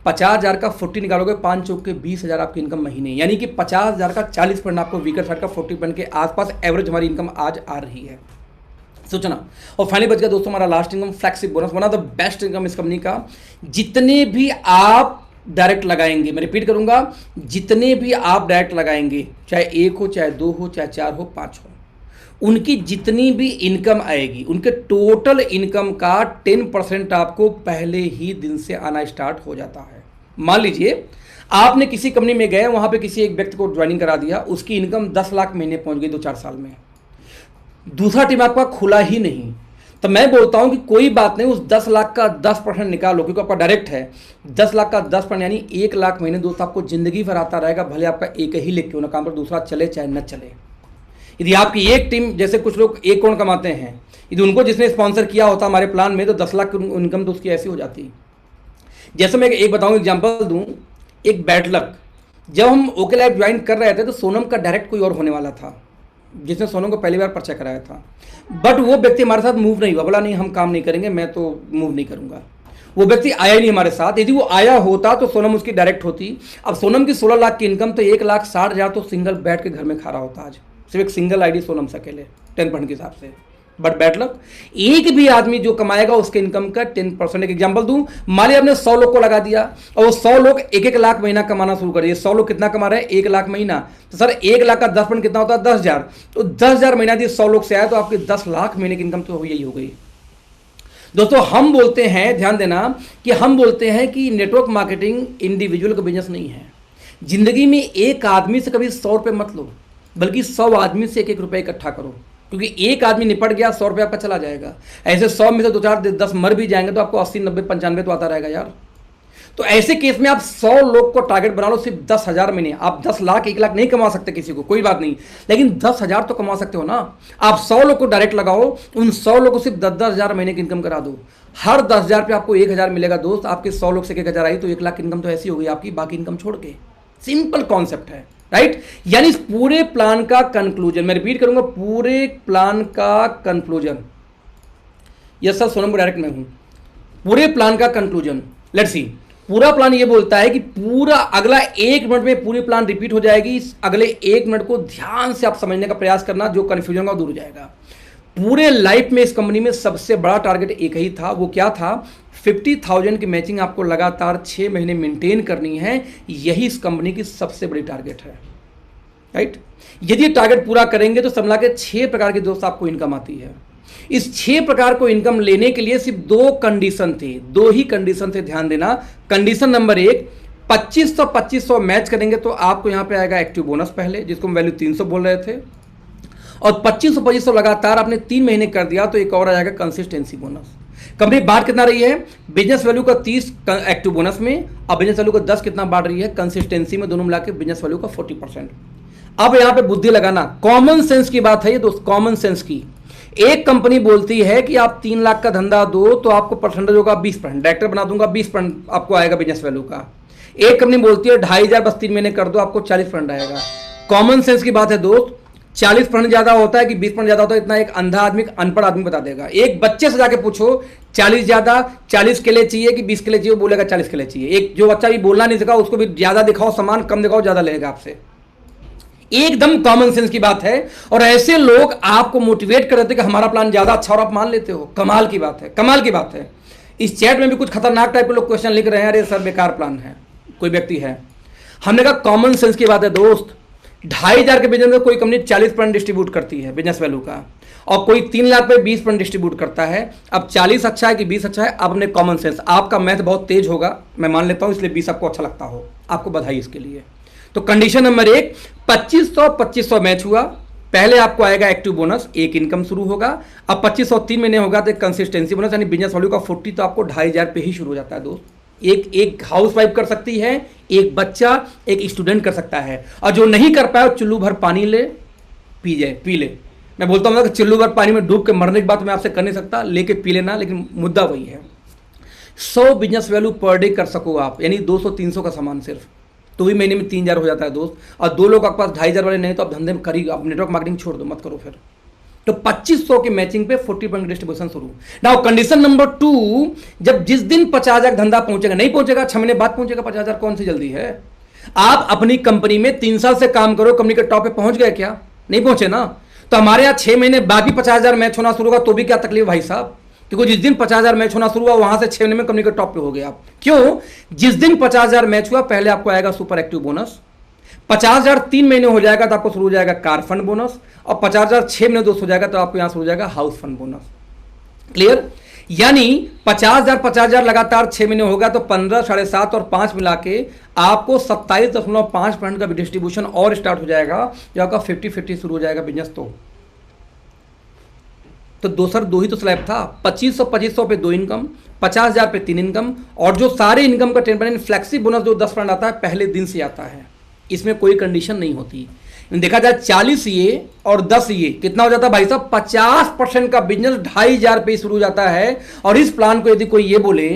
50,000 का 40 निकालोगे 5 चौक के 20,000 आपकी इनकम महीने, यानी कि 50,000 का 40% आपको वीकर साइड का 40% के आसपास एवरेज हमारी इनकम आज आ रही है, सोचना। और फाइनली बच गया दोस्तों हमारा last income flagship bonus, one of the best income इस कंपनी का। जितने भी आप डायरेक्ट लगाएंगे, मैं रिपीट करूंगा, जितने भी आप डायरेक्ट लगाएंगे, चाहे 1 हो, चाहे 2 हो, चाहे 4 हो, 5 हो, उनकी जितनी भी इनकम आएगी उनके टोटल इनकम का 10% आपको पहले ही दिन से आना स्टार्ट हो जाता है। मान लीजिए आपने किसी कंपनी में गए, वहां पे किसी एक व्यक्ति को ज्वाइनिंग करा दिया, उसकी इनकम 10 लाख महीने पहुंच गई 2-4 साल में, दूसरा टीम आपका खुला ही नहीं, तो मैं बोलता हूं कि कोई बात नहीं, उस 10 लाख का 10% निकालो, क्योंकि आपका डायरेक्ट है। 10 लाख का 10% यानी 1 लाख महीने दोस्त आपको जिंदगी भर आता रहेगा, भले आपका एक ही लेख क्यों ना काम पर दूसरा चले चाहे न चले। यदि आपकी एक टीम, जैसे कुछ लोग 1 करोड़ कमाते हैं, यदि उनको जिसने स्पॉन्सर किया होता हमारे प्लान में, तो 10 लाख की इनकम तो उसकी ऐसी हो जाती। जैसे मैं एक बताऊं, एग्जांपल दूं, एक बैड लक, जब हम ओके लाइफ ज्वाइन कर रहे थे तो सोनम का डायरेक्ट कोई और होने वाला था, जिसने सोनम को पहली बार परिचय कराया था, बट वो व्यक्ति हमारे साथ मूव नहीं हुआ, बोला नहीं हम काम नहीं करेंगे, मैं तो मूव नहीं करूंगा। वो व्यक्ति आया ही नहीं हमारे साथ। यदि वो आया होता तो सोनम उसकी डायरेक्ट होती। अब सोनम की 16 लाख की इनकम, तो 1,60,000 तो सिंगल बैठ के घर में खा रहा होता आज, सिर्फ एक सिंगल आईडी सोनम से अकेले 10% के हिसाब से। बट बैड लक, एक भी आदमी जो कमाएगा उसके इनकम का 10%। एक एग्जांपल दूं, मान लिया आपने 100 लोग को लगा दिया और वो 100 लोग 1-1 लाख महीना कमाना शुरू कर दिए। 100 लोग कितना कमा रहे हैं? 1 लाख महीना। तो सर 1 लाख का 10% कितना होता है? 10,000। तो 10,000 महीना यदि 100 लोग से आया तो आपकी 10 लाख महीने की इनकम तो यही हो गई। दोस्तों हम बोलते हैं, ध्यान देना, कि हम बोलते हैं कि नेटवर्क मार्केटिंग इंडिविजुअल का बिजनेस नहीं है। जिंदगी में एक आदमी से कभी 100 रुपये मत लो, बल्कि 100 आदमी से 1-1 रुपये इकट्ठा करो, क्योंकि एक आदमी निपट गया 100 रुपये आपका चला जाएगा। ऐसे 100 में से 2-4-10 मर भी जाएंगे तो आपको 80-90-95 तो आता रहेगा यार। तो ऐसे केस में आप 100 लोग को टारगेट बना लो, सिर्फ 10,000 महीने। आप 10 लाख 1 लाख नहीं कमा सकते किसी को, कोई बात नहीं, लेकिन 10,000 तो कमा सकते हो ना। आप 100 लोग को डायरेक्ट लगाओ, उन 100 लोग को सिर्फ 10,000 महीने की इनकम करा दो। हर 10,000 पे आपको 1,000 मिलेगा दोस्त। आपके 100 लोग से 1,000 आई तो 1 लाख इनकम तो ऐसी होगी आपकी, बाकी इनकम छोड़ के। सिंपल कॉन्सेप्ट है, राइट। यानी इस पूरे प्लान का कंक्लूजन, मैं रिपीट करूंगा, पूरे प्लान का conclusion, yes sir Sonam direct में हूं, पूरे प्लान का कंक्लूजन, लेट्स सी। पूरा प्लान ये बोलता है कि पूरा अगला 1 मिनट में पूरी प्लान रिपीट हो जाएगी। इस अगले 1 मिनट को ध्यान से आप समझने का प्रयास करना, जो कंफ्यूजन का दूर हो जाएगा। पूरे लाइफ में इस कंपनी में सबसे बड़ा टारगेट एक ही था, वो क्या था? 50,000 की मैचिंग आपको लगातार 6 महीने मेंटेन करनी है। यही इस कंपनी की सबसे बड़ी टारगेट है, राइट। यदि ये टारगेट पूरा करेंगे तो समझ के 6 प्रकार की दोस्त आपको इनकम आती है। इस 6 प्रकार को इनकम लेने के लिए सिर्फ 2 कंडीशन थे, 2 ही कंडीशन थे, ध्यान देना। कंडीशन नंबर 1, 2500 मैच करेंगे तो आपको यहां पे आएगा एक्टिव बोनस पहले, जिसको हम वैल्यू 300 बोल रहे थे, और 2500 लगातार आपने 3 महीने कर दिया तो एक और आ जाएगा कंसिस्टेंसी बोनस। कंपनी बांट कितना रही है? बिजनेस वैल्यू का 30 एक्टिव बोनस में, और बिजनेस वैल्यू का 10 कितना बांट रही है? कंसिस्टेंसी में, दोनों मिला के बिजनेस वैल्यू का 40%। अब यहां पे बुद्धि लगाना, कॉमन सेंस की बात है ये दोस्त, कॉमन सेंस की। एक कंपनी बोलती है कि आप 3 लाख का धंधा दो तो आपको परसेंटेज होगा 20%, डायरेक्टर बना दूंगा 20% आपको आएगा बिजनेस वैल्यू का। एक कंपनी बोलती है 2,500 बस 3 महीने कर दो, आपको 40% आएगा। कॉमन सेंस की बात है दोस्त, 40% ज्यादा होता है कि 20% ज्यादा होता है, इतना एक अंधा आदमी, अनपढ़ आदमी बता देगा। एक बच्चे से जाके पूछो 40 ज्यादा, 40 के लिए चाहिए कि 20 के लिए चाहिए, वो बोलेगा 40 के लिए चाहिए। एक जो बच्चा भी बोलना नहीं सीखा उसको भी ज्यादा दिखाओ सामान, कम दिखाओ ज्यादा लेगा आपसे। एकदम कॉमन सेंस की बात है। और ऐसे लोग आपको मोटिवेट कर देते कि हमारा प्लान ज्यादा अच्छा, और आप मान लेते हो। कमाल की बात है, कमाल की बात है। इस चैट में भी कुछ खतरनाक टाइप के लोग क्वेश्चन लिख रहे हैं, अरे सर बेकार प्लान है, कोई व्यक्ति है। हमने कहा कॉमन सेंस की बात है दोस्त। 2,500 के बिजनेस में कोई कंपनी 40% डिस्ट्रीब्यूट करती है बिजनेस वैल्यू का, और कोई 3 लाख पे 20% डिस्ट्रीब्यूट करता है। अब 40 अच्छा है कि 20 अच्छा है? अब अपने कॉमन सेंस, आपका मैथ बहुत तेज होगा, मैं मान लेता हूं, इसलिए 20 आपको अच्छा लगता हो, आपको बधाई इसके लिए। तो कंडीशन नंबर 1, 2500 मैच हुआ, पहले आपको आएगा एक्टिव बोनस, एक इनकम शुरू होगा। अब 2500 3 महीने होगा तो कंसिस्टेंसी बोनस, यानी बिजनेस वैल्यू का 40, तो आपको 2,500 पे ही शुरू हो जाता है दोस्त। एक हाउस वाइफ कर सकती है, एक बच्चा, एक स्टूडेंट कर सकता है, और जो नहीं कर पाए चुल्लू भर पानी ले, पी ले। मैं बोलता हूँ ना कि चिल्लू भर पानी में डूब के मरने की बात मैं आपसे कर नहीं सकता, लेके पी लेना, लेकिन मुद्दा वही है 100 बिजनेस वैल्यू पर डे कर सको आप, यानी 200-300 का सामान सिर्फ, तो भी महीने में 3000 हो जाता है दोस्त। और 2 लोग आपके पास 2500 वाले नहीं तो आप धंधे में करी, आप नेटवर्क मार्केटिंग छोड़ दो, मत करो फिर। तो 2500 के मैचिंग पे 40 पॉइंट डिस्ट्रीब्यूशन शुरू। नाउ कंडीशन नंबर 2, जब जिस दिन 50,000 धंधा पहुंचेगा, नहीं पहुंचेगा 6 महीने बाद पहुंचेगा 50,000, कौन सी जल्दी है। आप अपनी कंपनी में 3 साल से काम करो, कंपनी के टॉप पे पहुंच गए क्या? नहीं पहुंचे ना। तो हमारे यहाँ 6 महीने बाद भी 50,000 मैच होना शुरू होगा तो भी क्या तकलीफ भाई साहब, क्योंकि जिस दिन 50,000 मैच होना शुरू हुआ वहां से 6 महीने में कंपनी के टॉप पे हो गए आप। क्यों? जिस दिन 50,000 मैच हुआ पहले आपको आएगा सुपर एक्टिव बोनस, 50,000 3 महीने हो जाएगा तो आपको शुरू हो जाएगा कार फंड बोनस, और 50,000 6 महीने दोस्त हो जाएगा तो आपको यहां शुरू हो जाएगा हाउस फंड बोनस। क्लियर? यानी 50,000 लगातार 6 महीने होगा तो 15, 7.5 और 5 मिला के आपको 27.5% का डिस्ट्रीब्यूशन और स्टार्ट हो जाएगा, जो आपका 50-50 शुरू हो जाएगा बिजनेस। तो दो ही तो स्लैब था, 2500 पे 2 इनकम, 50,000 पे 3 इनकम, और जो सारे इनकम का 10% फ्लैक्सी बोनस जो 10% आता है पहले दिन से आता है, इसमें कोई कंडीशन नहीं होती। देखा जाए 40 ये और 10 ये कितना हो जाता है भाई साहब, 50% का बिजनेस 2,500 पे शुरू हो जाता है। और इस प्लान को यदि कोई ये बोले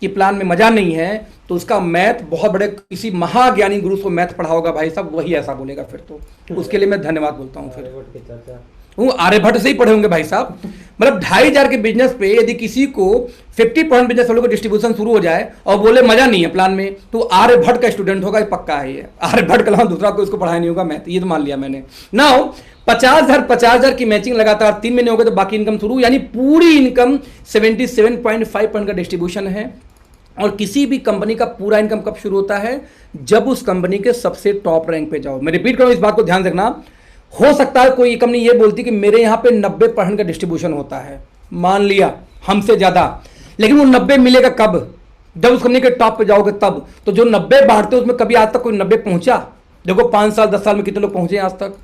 कि प्लान में मजा नहीं है तो उसका मैथ बहुत बड़े किसी महाज्ञानी गुरु को मैथ पढ़ा होगा भाई साहब, वही ऐसा बोलेगा फिर तो उसके लिए मैं धन्यवाद बोलता हूँ। फिर वो आर्यभट्ट से ही पढ़े होंगे भाई साहब। मतलब 2,500 के बिजनेस पे यदि किसी को 50% बिजनेस वालों को डिस्ट्रीब्यूशन शुरू हो जाए और बोले मजा नहीं है प्लान में, तो आर्यभट्ट का स्टूडेंट होगा, ये पक्का है। ये आर्यभट्ट के अलावा दूसरा कोई इसको पढ़ाया नहीं होगा मैथ, ये तो मान लिया मैंने। नाउ 50,000 की मैचिंग लगातार 3 महीने हो गए तो बाकी इनकम शुरू, यानी पूरी इनकम 77.5% का डिस्ट्रीब्यूशन है। और किसी भी कंपनी का पूरा इनकम कब शुरू होता है? जब उस कंपनी के सबसे टॉप रैंक पे जाओ। मैं रिपीट करूं, इस बात को ध्यान रखना। हो सकता है कोई कंपनी ये बोलती कि मेरे यहां पे 90% का डिस्ट्रीब्यूशन होता है, मान लिया हमसे ज्यादा, लेकिन वो 90 मिलेगा कब? जब उस कंपनी के टॉप पे जाओगे तब। तो जो 90 बांटते उसमें कभी आज तक कोई 90 पहुंचा? देखो 5 साल 10 साल में कितने लोग पहुंचे आज तक।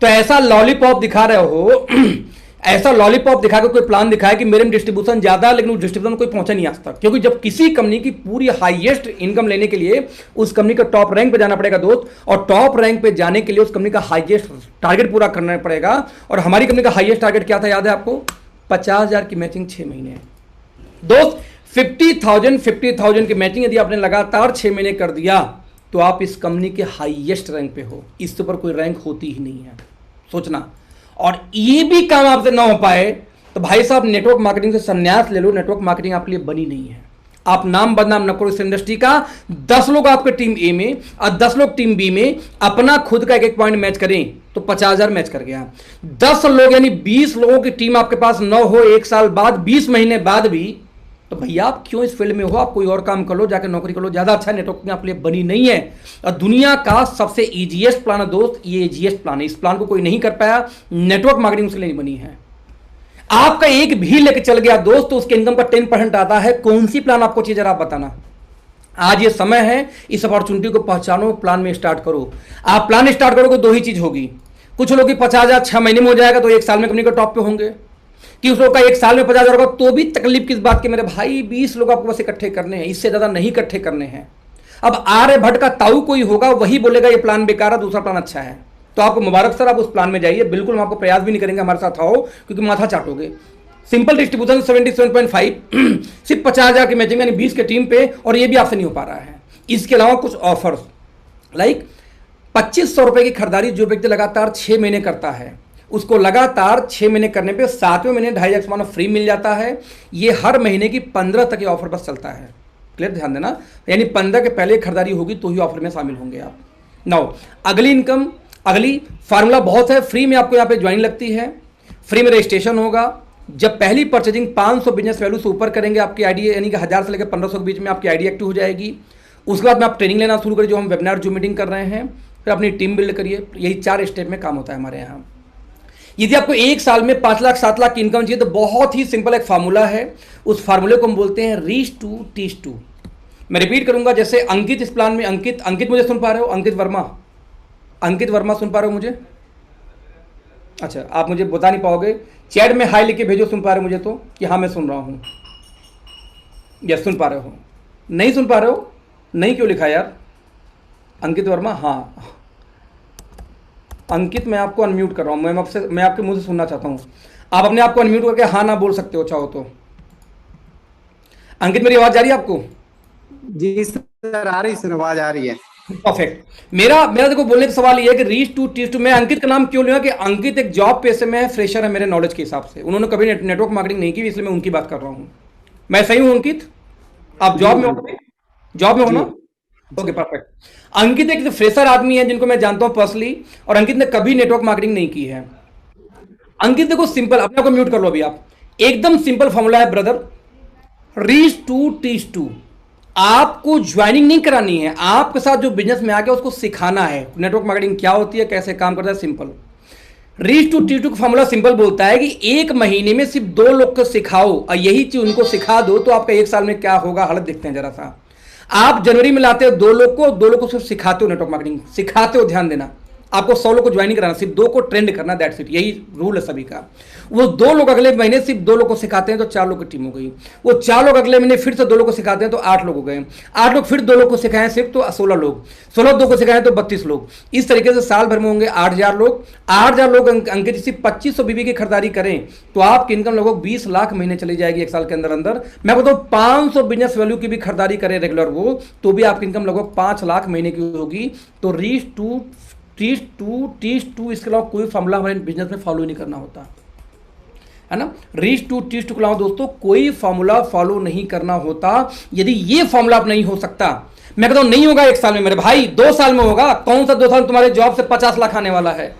तो ऐसा लॉलीपॉप दिखा रहे हो ऐसा लॉलीपॉप दिखा के कोई प्लान दिखाया कि मेरे में डिस्ट्रीब्यूशन ज्यादा है, लेकिन उस डिस्ट्रीब्यूशन कोई पहुंचा नहीं आज तक। क्योंकि जब किसी कंपनी की पूरी हाईएस्ट इनकम लेने के लिए उस कंपनी का टॉप रैंक पे जाना पड़ेगा दोस्त, और टॉप रैंक पे जाने के लिए उस कंपनी का हाईएस्ट टारगेट पूरा करना पड़ेगा। और हमारी कंपनी का हाईएस्ट टारगेट क्या था, याद है आपको? 50,000 की मैचिंग 6 महीने दोस्त। 50,000 की मैचिंग यदि आपने लगातार 6 महीने कर दिया तो आप इस कंपनी के हाईएस्ट रैंक पे हो, इससे ऊपर कोई रैंक होती ही नहीं है, सोचना। और ये भी काम आपसे ना हो पाए तो भाई साहब नेटवर्क मार्केटिंग से संन्यास ले लो, नेटवर्क मार्केटिंग आपके लिए बनी नहीं है। आप नाम बदनाम न करो इस इंडस्ट्री का। 10 लोग आपके टीम ए में और 10 लोग टीम बी में अपना खुद का एक पॉइंट मैच करें तो 50,000 मैच कर गया। 10 लोग यानी 20 लोगों की टीम आपके पास न हो 1 साल बाद, 20 महीने बाद भी, तो भैया आप क्यों इस फील्ड में हो? आप कोई और काम कर लो, जाकर नौकरी कर लो, ज्यादा अच्छा नेटवर्किंग आपके लिए बनी नहीं है। और दुनिया का सबसे इजीएस्ट प्लान है दोस्त, ये इजीएस्ट प्लान है। इस प्लान को कोई नहीं कर पाया, नेटवर्क मार्केटिंग उसके लिए नहीं बनी है। आपका एक भी लेके चल गया दोस्त तो उसके इनकम का 10% आता है। कौन सी प्लान आपको चाहिए जरा आप बताना। आज ये समय है, इस अपॉर्चुनिटी को पहचानो, प्लान में स्टार्ट करो। आप प्लान स्टार्ट करोगे 2 ही चीज होगी। कुछ लोग 50,000 6 महीने में हो जाएगा तो 1 साल में कंपनी के टॉप पे होंगे, कि उस लोग का 1 साल में 50,000 होगा तो भी तकलीफ किस बात की मेरे भाई, 20 लोग आपको बस इकट्ठे करने हैं, इससे ज्यादा नहीं इकट्ठे करने हैं। अब आर्यभट्ट का ताऊ कोई होगा, वही बोलेगा ये प्लान बेकार है, दूसरा प्लान अच्छा है। तो आपको मुबारक सर, आप उस प्लान में जाइए। बिल्कुल हम आपको प्रयास भी नहीं करेंगे हमारे साथ आओ, क्योंकि माथा चाटोगे। सिंपल डिस्ट्रीब्यूशन 77.5 सिर्फ 50,000 की मैचिंग यानी 20 के टीम पे, और ये भी आपसे नहीं हो पा रहा है। इसके अलावा कुछ ऑफर्स लाइक 2,500 रुपए की खरीदारी जो व्यक्ति लगातार 6 महीने करता है, उसको लगातार 6 महीने करने पे 7वें महीने 2,500 सामान फ्री मिल जाता है। ये हर महीने की 15 तक ये ऑफर बस चलता है। क्लियर, ध्यान देना, यानी 15 के पहले खरीदारी होगी तो ही ऑफर में शामिल होंगे आप। नाउ अगली इनकम, अगली फार्मूला बहुत है। फ्री में आपको यहाँ पे ज्वाइन लगती है, फ्री में रजिस्ट्रेशन होगा। जब पहली परचेजिंग 500 बिजनेस वैल्यू से ऊपर करेंगे आपकी आईडी, यानी कि 1000 से लेकर 1500 के बीच में आपकी आईडी एक्टिव हो जाएगी। उसके बाद में आप ट्रेनिंग लेना शुरू करिए, जो हम वेबिनार जो मीटिंग कर रहे हैं, फिर अपनी टीम बिल्ड करिए। यही 4 स्टेप में काम होता है हमारे यहाँ। यदि आपको 1 साल में 5 लाख 7 लाख की इनकम चाहिए तो बहुत ही सिंपल एक फार्मूला है। उस फार्मूले को हम बोलते हैं रीच टू टीच टू। मैं रिपीट करूंगा, जैसे अंकित इस प्लान में, अंकित मुझे सुन पा रहे हो? अंकित वर्मा सुन पा रहे हो मुझे? अच्छा, आप मुझे बता नहीं पाओगे, चैट में हाई लिख के भेजो सुन पा रहे हो मुझे तो, कि हाँ मैं सुन रहा हूँ। यस, सुन पा रहे हो? नहीं सुन पा रहे हो? नहीं क्यों लिखा यार? अंकित वर्मा, हाँ अंकित मैं आपको अनम्यूट कर रहा हूँ, मैं आपके मुंह से सुनना चाहता हूँ। आप अपने आप को अनम्यूट करके हाँ ना बोल सकते हो चाहो तो। अंकित मेरी आवाज आ रही है आपको? जी सर, आ रही सर, आवाज आ रही है। परफेक्ट। मेरा मेरा देखो बोलने का सवाल ये है कि रीच टू टीच टू, मैं अंकित का नाम क्यों लिया कि अंकित एक जॉब पेशे में है, फ्रेशर है मेरे नॉलेज के हिसाब से, उन्होंने कभी नेटवर्क मार्केटिंग नहीं की, इसलिए मैं उनकी बात कर रहा हूँ। मैं सही हूँ अंकित? आप जॉब में हो? जॉब में हो ना? Okay perfect. अंकित एक फ्रेशर आदमी है जिनको मैं जानता हूं पर्सनली, और अंकित ने कभी नेटवर्क मार्केटिंग नहीं की है। अंकित देखो सिंपल, अपने को म्यूट कर लो अभी आप। एकदम सिंपल फॉर्मूला है brother, reach to teach to. आपको ज्वाइनिंग नहीं करानी है, आपके साथ जो बिजनेस में आ गया उसको सिखाना है नेटवर्क मार्केटिंग क्या होती है, कैसे काम करता है। Simple reach to teach to का फॉर्मूला सिंपल बोलता है कि एक महीने में सिर्फ 2 लोग को सिखाओ और यही चीज उनको सिखा दो तो आपका 1 साल में क्या होगा हालत देखते हैं जरा सा। आप जनवरी में लाते हो 2 लोग को, 2 लोग को सिर्फ सिखाते हो नेटवर्क मार्केटिंग, सिखाते हो, ध्यान देना। आपको 100 लोग को ज्वाइन नहीं कराना, सिर्फ 2 को ट्रेंड करना, दैट्स इट, यही रूल है सभी का। वो 2 लोग अगले महीने सिर्फ 2 लोग को सिखाते हैं तो 4 लोग की टीम हो गई। वो 4 लोग अगले महीने फिर से 2 लोग को सिखाते हैं तो 8 लोग हो गए। 8 लोग फिर 2 लोग को सिखाएं सिर्फ तो 16 लोग, 16 2 को सिखाएं तो 32 लोग। इस तरीके से साल भर में होंगे 8000 लोग। 8000 लोग अंकित सिर्फ 2500 बीबी की खरीदारी करें तो आपकी इनकम लगभग 20 लाख महीने चली जाएगी 1 साल के अंदर अंदर। मैं बताऊं 500 बिजनेस वैल्यू की भी खरीदारी करें रेगुलर वो, तो भी आपकी इनकम लगभग 5 लाख महीने की होगी। तो रीच टू टीच टू इसके अलावा कोई फॉर्मूला हमारे बिजनेस में फॉलो नहीं करना होता है ना। रीच टू टीच टू के अलावा दोस्तों कोई फॉर्मूला फॉलो नहीं करना होता। यदि ये फॉर्मूला आप नहीं हो सकता, मैं कहता हूं नहीं होगा 1 साल में मेरे भाई, 2 साल में होगा। कौन सा 2 साल तुम्हारे जॉब से 50 लाख आने वाला है?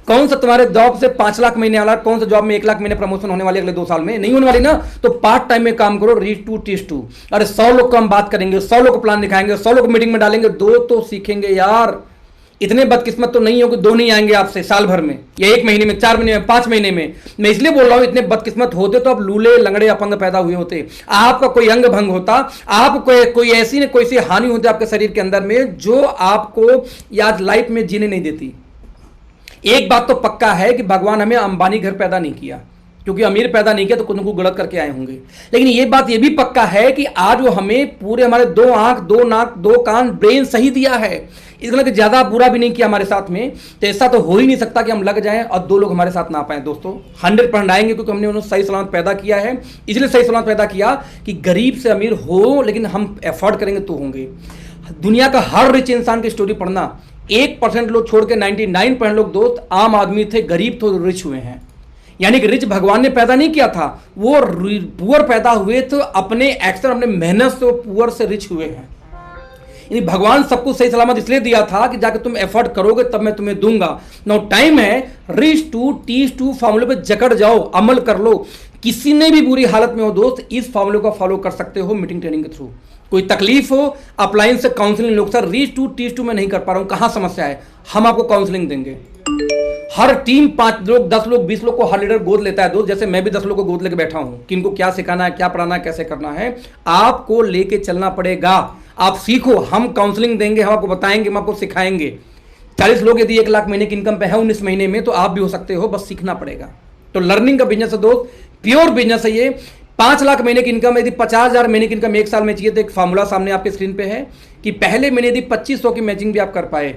कौन सा तुम्हारे जॉब से 5 लाख महीने वाला? कौन सा जॉब में 1 लाख महीने प्रमोशन होने वाली अगले 2 साल में? नहीं होने वाली ना। तो पार्ट टाइम में काम करो, रीच टू टीच टू। अरे 100 लोग को हम बात करेंगे, 100 लोग को प्लान दिखाएंगे, 100 लोग को मीटिंग में डालेंगे, 2 तो सीखेंगे यार। इतने बदकिस्मत तो नहीं हो कि 2 नहीं आएंगे आपसे साल भर में, या 1 महीने में, 4 महीने में, 5 महीने में। मैं इसलिए बोल रहा हूं इतने बदकिस्मत होते तो अब लूले लंगड़े अपंग पैदा हुए होते, आपका कोई अंग भंग होता, आपको कोई ऐसी न कोई सी हानि होती आपके शरीर के अंदर में जो आपको याद लाइफ में जीने नहीं देती। एक बात तो पक्का है कि भगवान हमें अंबानी घर पैदा नहीं किया, क्योंकि अमीर पैदा नहीं किया तो कुछ न कुछ गलत करके आए होंगे। लेकिन ये बात ये भी पक्का है कि आज वो हमें पूरे हमारे 2 आंख, 2 नाक, 2 कान, ब्रेन सही दिया है। इसका मतलब ज्यादा बुरा भी नहीं किया हमारे साथ में, तो ऐसा तो हो ही नहीं सकता कि हम लग जाएं और 2 लोग हमारे साथ ना पाए। दोस्तों 100% आएंगे, क्योंकि हमने उन्हें सही सलामत पैदा किया है। इसलिए सही सलामत पैदा किया कि गरीब से अमीर हो, लेकिन हम एफोर्ड करेंगे तो होंगे। दुनिया का हर रिच इंसान की स्टोरी पढ़ना, 1% लोग छोड़ के 99% लोग दोस्त आम आदमी थे, गरीब तो रिच हुए हैं। यानी कि रिच भगवान ने पैदा नहीं किया था, वो पुअर पैदा हुए तो अपने एक्शन, अपने मेहनत से पुअर से रिच हुए हैं। यानी भगवान सबको सही सलामत इसलिए दिया था कि जाकर तुम एफर्ट करोगे तब मैं तुम्हें दूंगा। नाउ टाइम है रीच टू टीच टू फॉर्मूले पे जकड़ जाओ, अमल कर लो। किसी ने भी बुरी हालत में हो दोस्त, इस फॉर्मूले को फॉलो कर सकते हो मीटिंग ट्रेनिंग के थ्रू। कोई तकलीफ हो, अपलाइन से काउंसलिंग लोग, sir reach to teach to में नहीं कर पा रहा हूं, कहां समस्या है, हम आपको काउंसलिंग देंगे। हर टीम 5 लोग, 10 लोग, 20 लोग को हर लीडर गोद लेता है दोस्त, जैसे मैं भी 10 लोग को गोद लेके बैठा हूं कि इनको क्या सिखाना है, क्या पढ़ाना है, कैसे करना है। आपको लेके चलना पड़ेगा, आप सीखो, हम काउंसलिंग देंगे, हम आपको बताएंगे, हम आपको सिखाएंगे। 40 लोग यदि 1 लाख महीने की इनकम पे है 19 महीने में, तो आप भी हो सकते हो, बस सीखना पड़ेगा। तो लर्निंग का बिजनेस है दोस्त, प्योर बिजनेस है ये। 5 लाख महीने की इनकम, यदि 50,000 महीने की इनकम 1 साल में चाहिए तो एक फार्मूला सामने आपके स्क्रीन पे है कि पहले महीने यदि 2500 की मैचिंग भी आप कर पाए,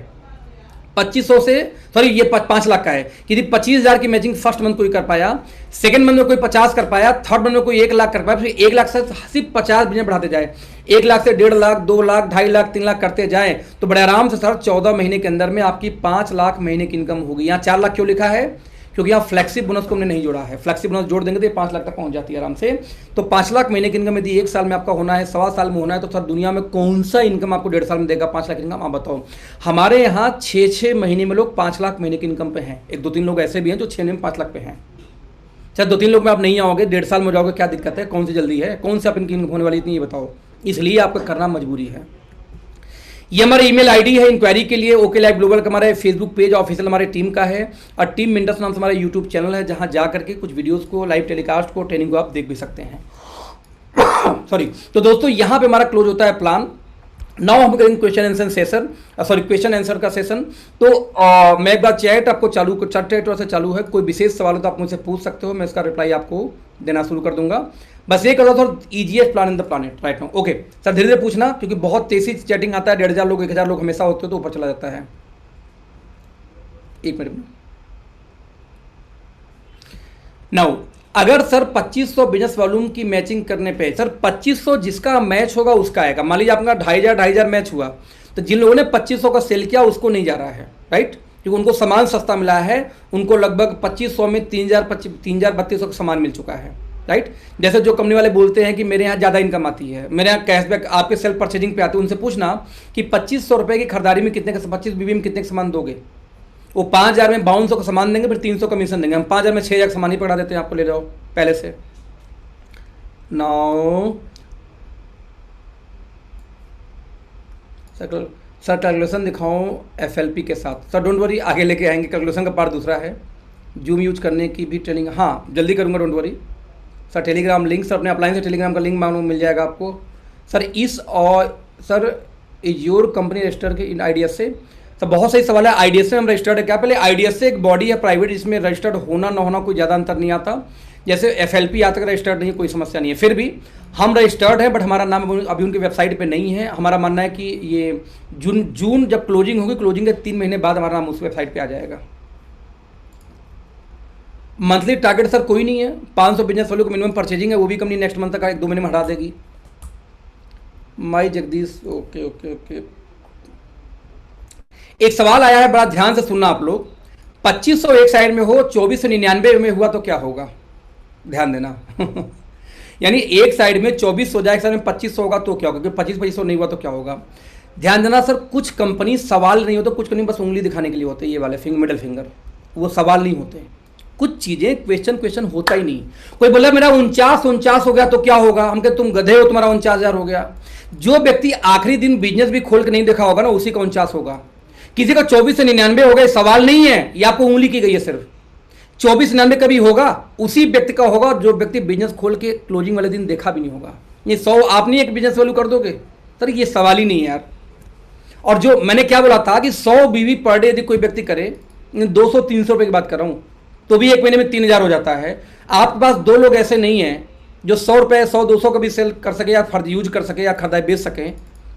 2500 से, सॉरी ये 5 लाख का है, यदि 25,000 की मैचिंग फर्स्ट मंथ कोई कर पाया, सेकंड मंथ में कोई 50 कर पाया, थर्ड मंथ में कोई 1 लाख कर पाया, फिर 1 लाख से सिर्फ 50 बिजनेस बढ़ाते जाए, 1 लाख से 1.5 लाख, 2 लाख, 2.5 लाख, 3 लाख करते जाए, तो बड़े आराम से सर 14 महीने के अंदर में आपकी 5 लाख महीने की इनकम होगी। यहाँ 4 लाख क्यों लिखा है? क्योंकि यहाँ फ्लेक्सिब बोनस को हमने नहीं जोड़ा है। फ्लेक्सिब बोनस जोड़ देंगे तो 5 लाख तक पहुंच जाती है आराम से। तो 5 लाख महीने की इनकम यदि 1 साल में आपका होना है, 1.25 साल में होना है, तो सर दुनिया में कौन सा इनकम आपको 1.5 साल में देगा 5 लाख इनकम? आप बताओ। हमारे यहाँ 6-6 महीने में लोग 5 लाख महीने की इनकम पे हैं। 1-2-3 लोग ऐसे भी हैं जो 6 महीने में 5 लाख पे हैं। चाहे 2-3 लोग में आप नहीं आओगे, 1.5 साल में जाओगे, क्या दिक्कत है? कौन सी जल्दी है? कौन से आप इनकी इनकम होने वाली इतनी, ये बताओ। इसलिए आपको करना मजबूरी है। ये हमारा ईमेल आईडी है इंक्वायरी के लिए। ओके लाइव ग्लोबल का हमारा फेसबुक पेज ऑफिशियल हमारे टीम का है, और टीम मेंटर्स नाम से हमारा यूट्यूब चैनल है, जहां जा करके कुछ वीडियोस को, लाइव टेलीकास्ट को, ट्रेनिंग को आप देख भी सकते हैं। सॉरी। तो दोस्तों यहां पे हमारा क्लोज होता है प्लान। नाउ हम करेंगे question answer session, sorry question answer का सेशन। तो मैं एक बार चैट आपको चैट से चालू है, कोई विशेष सवाल हो तो आप मुझसे पूछ सकते हो, मैं इसका रिप्लाई आपको देना शुरू कर दूंगा। बस ये कर रहा था easiest plan in the planet right now. Okay sir, धीरे धीरे पूछना, क्योंकि बहुत तेजी से चैटिंग आता है, 1,500 लोग 1,000 लोग हमेशा होते हो तो ऊपर चला जाता है। एक मिनट। नाउ अगर सर 2500 बिजनेस वॉल्यूम की मैचिंग करने पे सर 2500 जिसका मैच होगा उसका आएगा। मान लीजिए आपका 2500 मैच हुआ तो जिन लोगों ने 2500 का सेल किया उसको नहीं जा रहा है, राइट, क्योंकि उनको सामान सस्ता मिला है, उनको लगभग 2500 में 3200 का सामान मिल चुका है, राइट। जैसे जो कंपनी वाले बोलते हैं कि मेरे यहाँ ज़्यादा इनकम आती है, मेरे यहाँ कैशबैक आपके सेल्फ परचेजिंग पे आते हैं, उनसे पूछना कि 2500 रुपये की खरीदारी में कितने का 25 बीबी में कितने का सामान दोगे। वो 5000 में 5200 का सामान देंगे, फिर 300 कमीशन देंगे। हम 5000 में 6000 का सामान ही पकड़ा देते हैं, आपको ले जाओ पहले से। नाउ सर कैलकुलेशन दिखाऊं FLP के साथ। सर डोंट वरी, आगे लेके आएंगे, कैलकुलेशन का पार्ट दूसरा है। जूम यूज करने की भी ट्रेनिंग, हाँ जल्दी करूंगा, don't worry. Sir Telegram link, sir अपने अप्लाइन से टेलीग्राम का लिंक मांगो, मिल जाएगा आपको। सर इस और sir is your company registered in IDS से? सर बहुत सही सवाल है। IDS से हम रजिस्टर्ड है क्या? पहले IDS से एक बॉडी है प्राइवेट, जिसमें रजिस्टर्ड होना ना होना कोई ज़्यादा अंतर नहीं आता। जैसे FLP आज तक रजिस्टर्ड नहीं है, कोई समस्या नहीं है। फिर भी हम रजिस्टर्ड है, बट हमारा नाम अभी उनकी वेबसाइट पे नहीं है। हमारा मानना है कि ये जून जब क्लोजिंग होगी, क्लोजिंग के 3 महीने बाद हमारा नाम उस वेबसाइट पे आ जाएगा। मंथली टारगेट सर कोई नहीं है, 500 बिजनेस वालों को मिनिमम परचेजिंग है, वो भी कंपनी नेक्स्ट मंथ तक 1-2 महीने में हटा देगी। माई जगदीश, ओके ओके ओके। एक सवाल आया है, बड़ा ध्यान से सुनना आप लोग। 2500 एक साइड में हो, 2499 में हुआ तो क्या होगा? ध्यान देना यानी एक साइड में 24 हो जाए, एक साइड में 2500 होगा तो क्या होगा? क्योंकि 2500 नहीं हुआ तो क्या होगा? ध्यान देना सर, कुछ कंपनी सवाल नहीं होते, कुछ कंपनी बस उंगली दिखाने के लिए होते हैं, ये वाले मिडिल फिंगर, वो सवाल नहीं होते। कुछ चीजें क्वेश्चन होता ही नहीं। कोई बोला मेरा 49 हो गया तो क्या होगा? हम कहते तुम गधे हो, तुम्हारा 49,000 हो गया। जो व्यक्ति आखिरी दिन बिजनेस भी खोल के नहीं देखा होगा ना, उसी का 49 होगा। किसी का 24 से 99 हो गए, सवाल नहीं है, ये आपको उंगली की गई है सिर्फ। 24-99 कभी होगा, उसी व्यक्ति का होगा जो व्यक्ति बिजनेस खोल के क्लोजिंग वाले दिन देखा भी नहीं होगा। ये 100 आप नहीं एक बिजनेस वैल्यू कर दोगे सर, ये सवाल ही नहीं है यार। और जो मैंने क्या बोला था कि 100 बीवी पर डे यदि कोई व्यक्ति करे, 200-300 रुपये की बात कर रहा हूँ, तो भी एक महीने में 3000 हो जाता है। आपके पास 2 लोग ऐसे नहीं हैं जो 100 रुपये 100-200 का भी सेल कर सके या फर्ज यूज कर सके या खरीदाई बेच सकें,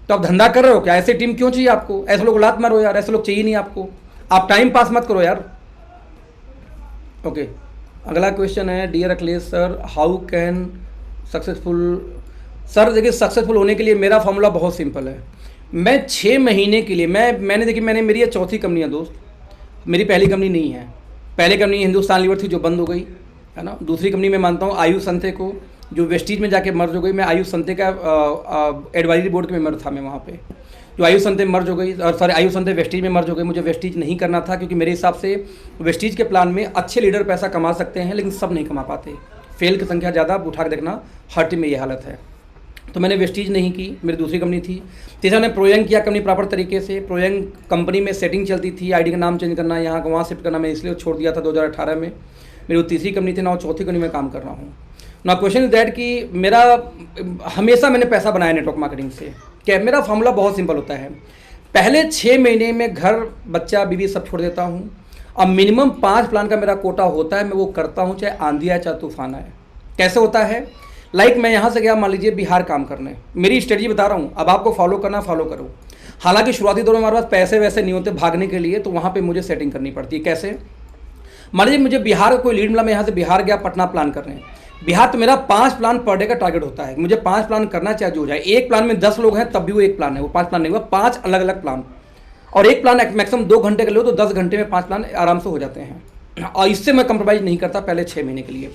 तो आप धंधा कर रहे हो क्या? ऐसे टीम क्यों चाहिए आपको? ऐसे लोग लात मारो यार, ऐसे लोग चाहिए नहीं आपको। आप टाइम पास मत करो यार। ओके, अगला क्वेश्चन है, dear Akhilesh sir, how can successful. Sir देखिए, सक्सेसफुल होने के लिए मेरा फॉर्मूला बहुत सिंपल है। मैं 6 महीने के लिए मैंने मेरी ये चौथी कंपनी है दोस्त, मेरी पहली कंपनी नहीं है। पहले कंपनी हिंदुस्तान लीवर थी जो बंद हो गई है ना। दूसरी कंपनी में मानता हूँ आयुष संते को, जो वेस्टीज में जाके मर्ज हो गई। मैं आयुष संते का एडवाइजरी बोर्ड के मेंबर था मैं वहाँ पे, जो आयुष संते मर्ज हो गई, और सॉरी आयुष संते वेस्टीज में मर्ज हो गई। मुझे वेस्टीज नहीं करना था, क्योंकि मेरे हिसाब से वेस्टीज के प्लान में अच्छे लीडर पैसा कमा सकते हैं, लेकिन सब नहीं कमा पाते। फेल की संख्या ज़्यादा, आप उठा के देखना, हर टीम में ये हालत है। तो मैंने वेस्टीज नहीं की, मेरी दूसरी कंपनी थी। तीसरा ने प्रोयंग किया कंपनी प्रॉपर तरीके से। प्रोयंग कंपनी में सेटिंग चलती थी, आईडी का नाम चेंज करना, यहाँ का वहाँ शिफ्ट करना, मैं इसलिए छोड़ दिया था 2018 में। मेरी वो तीसरी कंपनी थी ना, चौथी कंपनी में काम कर रहा हूँ ना। क्वेश्चन इज दैट कि मेरा हमेशा मैंने पैसा बनाया नेटवर्क मार्केटिंग से। क्या मेरा फॉर्मूला बहुत सिंपल होता है, पहले 6 महीने में घर बच्चा बीवी सब छोड़ देता हूँ। अब मिनिमम 5 प्लान का मेरा कोटा होता है, मैं वो करता हूँ, चाहे आंधी आए चाहे तूफान आए। कैसे होता है? लाइक मैं यहाँ से गया मान लीजिए बिहार काम करने, मेरी स्ट्रेटजी बता रहा हूँ, अब आपको फॉलो करना फॉलो करो। हालांकि शुरुआती दौर में हमारे पास पैसे वैसे नहीं होते भागने के लिए, तो वहाँ पे मुझे सेटिंग करनी पड़ती है। कैसे? मान लीजिए मुझे बिहार का कोई लीड मिला, मैं यहाँ से बिहार गया पटना प्लान करने। बिहार तो मेरा 5 प्लान पर डे का टारगेट होता है, मुझे 5 प्लान करना चाहे जो हो जाए। एक प्लान में 10 लोग हैं तब भी वो एक प्लान है, वो 5 प्लान नहीं हुआ, 5 अलग अलग प्लान। और एक प्लान मैक्सिमम 2 घंटे के लो तो 10 घंटे में 5 प्लान आराम से हो जाते हैं। और इससे मैं कंप्रोमाइज़ नहीं करता पहले 6 महीने के लिए।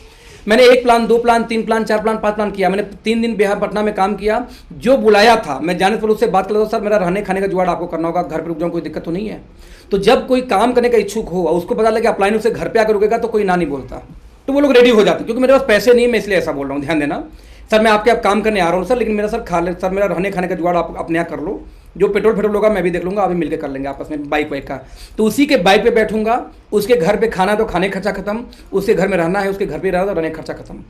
मैंने 1 plan, 2 plan, 3 plan, 4 plan, 5 plan किया। मैंने 3 दिन बिहार पटना में काम किया। जो बुलाया था मैं जाने पर उससे बात कर रहा था, सर मेरा रहने खाने का जुगाड़ आपको करना होगा, घर पर रुक जाऊँ, कोई दिक्कत तो नहीं है। तो जब कोई काम करने का इच्छुक हो, उसको पता लगे अपलाइन उसे घर पे आकर रुकेगा, तो कोई ना नहीं बोलता, तो वो लोग रेडी हो जाते। क्योंकि मेरे पास पैसे नहीं, मैं इसलिए ऐसा बोल रहा हूँ, ध्यान देना। सर मैं आपके आप काम करने आ रहा हूँ सर, लेकिन मेरा सर मेरा रहने खाने का जुगाड़ आप अपने यहाँ कर लो। जो पेट्रोल होगा मैं भी देख लूँगा, अभी मिलकर कर लेंगे आपस में, बाइक वाइक का। तो उसी के बाइक पे बैठूंगा, उसके घर पे खाना तो खाने खर्चा खत्म, उसके घर में रहना है, उसके घर पे रहना तो रहने खर्चा खत्म।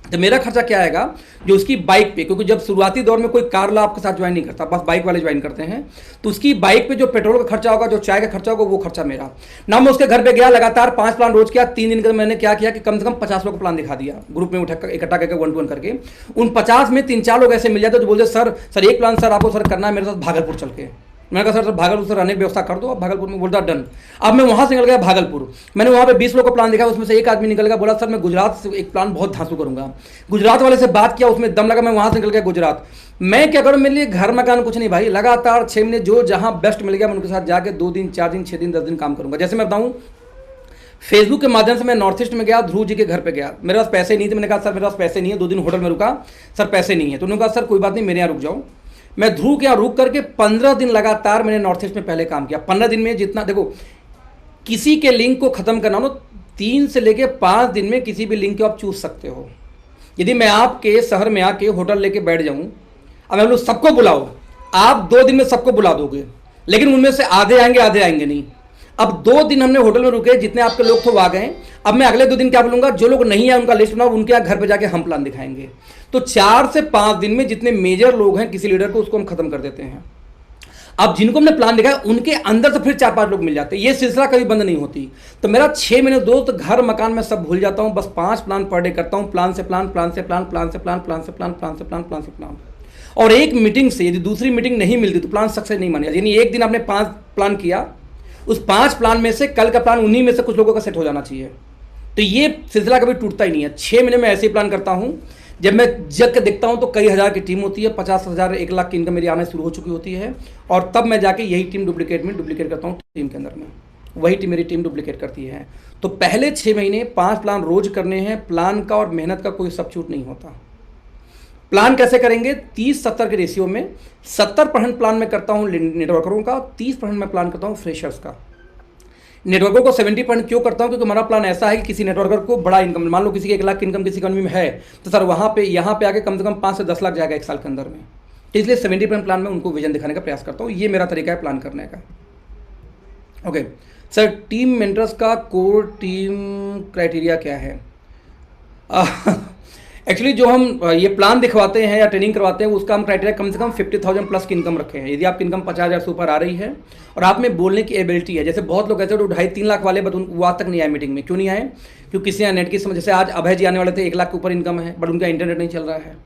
तो मेरा खर्चा क्या आएगा? जो उसकी बाइक पे, क्योंकि जब शुरुआती दौर में कोई कार वाला आपके साथ ज्वाइन नहीं करता, बस बाइक वाले ज्वाइन करते हैं, तो उसकी बाइक पे जो पेट्रोल का खर्चा होगा, जो चाय का खर्चा होगा, वो खर्चा मेरा ना। मैं उसके घर पे गया, लगातार 5 प्लान रोज किया। 3 दिन का मैंने क्या किया कि कम से कम 50 लोग का प्लान दिखा दिया, ग्रुप में इकट्ठा करके 1 to 1 करके। उन 50 में 3-4 लोग ऐसे मिल जाते जो बोलते सर एक प्लान सर आपको सर करना है मेरे साथ भागलपुर चल के। मैंने कहा सर भागलपुर से रहने की व्यवस्था कर दो, अब भागलपुर में। बोलता डन। अब मैं वहाँ से निकल गया भागलपुर। मैंने वहाँ पे 20 लोग का प्लान देखा, उसमें से एक आदमी निकल गया, बोला सर मैं गुजरात से एक प्लान बहुत धांसू करूँगा। गुजरात वाले से बात किया, उसमें दम लगा, मैं वहाँ से निकल गया गुजरात। मैं क्या करूँ, मेरे लिए घर मकान कुछ नहीं भाई, लगातार 6 महीने जो जहाँ बेस्ट मिल गया मैं उनके साथ जाके 2 दिन 4 दिन 6 दिन 10 दिन काम करूँगा। जैसे मैं बताऊँ, फेसबुक के माध्यम से मैं नॉर्थ ईस्ट में गया, ध्रुव जी के घर पे गया, मेरे पास पैसे नहीं थे। मैंने कहा सर मेरे पास पैसे नहीं है, 2 दिन होटल में रुका, सर पैसे नहीं है। तो उन्होंने कहा सर कोई बात नहीं, मेरे यहाँ रुक जाओ। मैं ध्रुव के यहाँ रुक करके 15 दिन लगातार मैंने नॉर्थ ईस्ट में पहले काम किया। 15 दिन में जितना, देखो किसी के लिंक को ख़त्म करना हो 3 से लेके 5 दिन में किसी भी लिंक को आप चूज सकते हो। यदि मैं आपके शहर में आके होटल लेके बैठ जाऊँ, अब मैं बोलूँ सबको बुलाओ, आप 2 दिन में सबको बुला दोगे, लेकिन उनमें से आधे आएंगे नहीं। अब 2 दिन हमने होटल में रुके, जितने आपके लोग थे वो आ गए। अब मैं अगले 2 दिन क्या बोलूँगा, जो लोग नहीं आए उनका लिस्ट बनाओ, उनके यहाँ घर पे जाके हम प्लान दिखाएंगे। तो 4 से 5 दिन में जितने मेजर लोग हैं किसी लीडर को, उसको हम खत्म कर देते हैं। अब जिनको हमने प्लान दिखाया उनके अंदर से फिर 4-5 लोग मिल जाते हैं। ये सिलसिला कभी बंद नहीं होती। तो मेरा 6 महीने दोस्त, घर मकान में सब भूल जाता हूँ, बस 5 प्लान पर डे करता हूँ। प्लान से प्लान, प्लान से प्लान, प्लान से प्लान, प्लान से प्लान, प्लान से प्लान, प्लान से प्लान। और एक मीटिंग से यदि दूसरी मीटिंग नहीं मिलती तो प्लान सक्सेस नहीं माना। यानी एक दिन आपने 5 प्लान किया, उस 5 प्लान में से कल का प्लान उन्हीं में से कुछ लोगों का सेट हो जाना चाहिए। तो ये सिलसिला कभी टूटता ही नहीं है। 6 महीने में ऐसे ही प्लान करता हूँ। जब मैं जग के देखता हूँ तो कई हज़ार की टीम होती है, 50,000 1 लाख की इनकम मेरी आने शुरू हो चुकी होती है, और तब मैं जाके यही टीम डुप्लीकेट करता हूँ टीम के अंदर में। वही टीम मेरी टीम डुप्लीकेट करती है। तो पहले 6 महीने 5 प्लान रोज करने हैं। प्लान का और मेहनत का कोई सब्स्टिट्यूट नहीं होता। प्लान कैसे करेंगे, 30-70 के रेशियो में 70% प्लान में करता हूँ नेटवर्करों का, 30% में प्लान करता हूँ फ्रेशर्स का। नेटवर्कर को 70% क्यों करता हूँ, क्योंकि हमारा प्लान ऐसा है कि किसी नेटवर्कर को बड़ा इनकम, मान लो किसी की 1 लाख की इनकम किसी कंपनी में है, तो सर वहाँ पे यहाँ पे आके कम से कम 5 से 10 लाख जाएगा 1 साल के अंदर में। तो इसलिए 70% प्लान में उनको विजन दिखाने का प्रयास करता हूँ। ये मेरा तरीका है प्लान करने का। ओके सर, टीम मेंटर्स का कोर टीम क्राइटेरिया क्या है? एक्चुअली जो हम ये प्लान दिखवाते हैं या ट्रेनिंग करवाते हैं, उसका हम क्राइटेरिया कम से कम 50,000 प्लस की इनकम रखे हैं। यदि आपकी इनकम 50,000 से ऊपर आ रही है और आप में बोलने की एबिलिटी है, जैसे बहुत लोग ऐसे तो 2.5-3 लाख वाले, बट वो आज तक नहीं आए मीटिंग में। क्यों नहीं आए? क्योंकि किसी यहाँ नेट की समझ, जैसे आज अभय जी आने वाले थे, 1 लाख के ऊपर इनकम है, बट उनका इंटरनेट नहीं चल रहा है।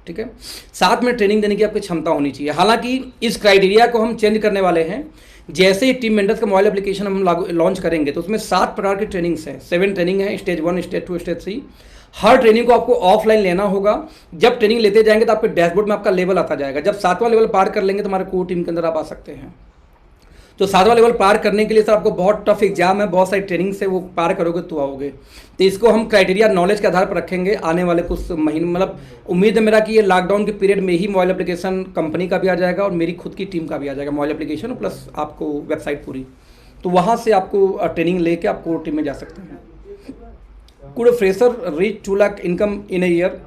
ठीक है, साथ में ट्रेनिंग देने की आपकी क्षमता होनी चाहिए। हालांकि इस क्राइटेरिया को हम चेंज करने वाले हैं। जैसे ही टीम मेंटर्स का मोबाइल एप्लीकेशन हम लॉन्च करेंगे तो उसमें 7 प्रकार की ट्रेनिंग्स हैं। 7 ट्रेनिंग है, stage 1, stage 2, stage 3। Her training को आपको ऑफलाइन लेना होगा। जब ट्रेनिंग लेते जाएंगे तो आपके डैशबोर्ड में आपका लेवल आता जाएगा। जब 7वां लेवल पार कर लेंगे तो हमारे कोर टीम के अंदर आप आ सकते हैं। तो 7वां लेवल पार करने के लिए सर आपको बहुत टफ एग्जाम है, बहुत सारी ट्रेनिंग से वो पार करोगे तो आओगे। तो इसको हम क्राइटेरिया नॉलेज के आधार पर रखेंगे आने वाले कुछ महीने। मतलब उम्मीद है मेरा कि ये लॉकडाउन के पीरियड में ही मोबाइल एप्लीकेशन कंपनी का भी आ जाएगा और मेरी खुद की टीम का भी आ जाएगा मोबाइल एप्लीकेशन, प्लस आपको वेबसाइट पूरी। तो वहाँ से आपको ट्रेनिंग लेके आप कोर टीम में जा सकते हैं। Could a fresher reach 2 lakh income in a year?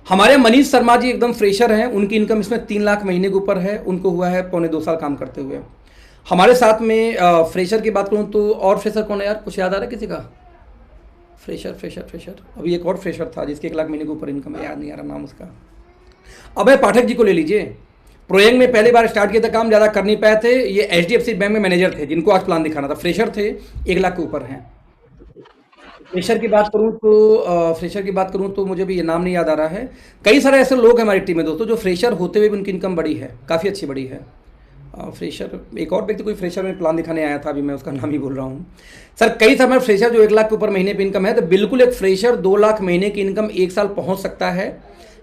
हमारे मनीष शर्मा जी एकदम फ्रेशर हैं, उनकी इनकम इसमें 3 लाख महीने के ऊपर है। उनको हुआ है 1.25 साल काम करते हुए। हमारे साथ में फ्रेशर की बात करूं तो और फ्रेशर कौन है यार, कुछ याद आ रहा है किसी का? फ्रेशर अभी एक और फ्रेशर था जिसके 1 लाख महीने के ऊपर इनकम है, याद नहीं आ रहा नाम उसका। अभय पाठक जी को ले लीजिए। प्रोयंग में पहली बार स्टार्ट किया था, काम ज़्यादा कर नहीं पाए थे। ये HDFC बैंक में मैनेजर थे, जिनको आज प्लान दिखाना था। फ्रेशर थे, 1 लाख के ऊपर हैं। फ्रेशर की बात करूं तो मुझे भी ये नाम नहीं याद आ रहा है। कई सारे ऐसे लोग हैं हमारी टीम में दोस्तों जो फ्रेशर होते हुए भी उनकी इनकम बड़ी है, काफ़ी अच्छी बड़ी है। फ्रेशर, एक और व्यक्ति कोई फ्रेशर में प्लान दिखाने आया था, अभी मैं उसका नाम ही बोल रहा हूँ। सर कई समय फ्रेशर जो 1 लाख के ऊपर महीने पे इनकम है, तो बिल्कुल एक फ्रेशर 2 लाख महीने की इनकम 1 साल पहुँच सकता है।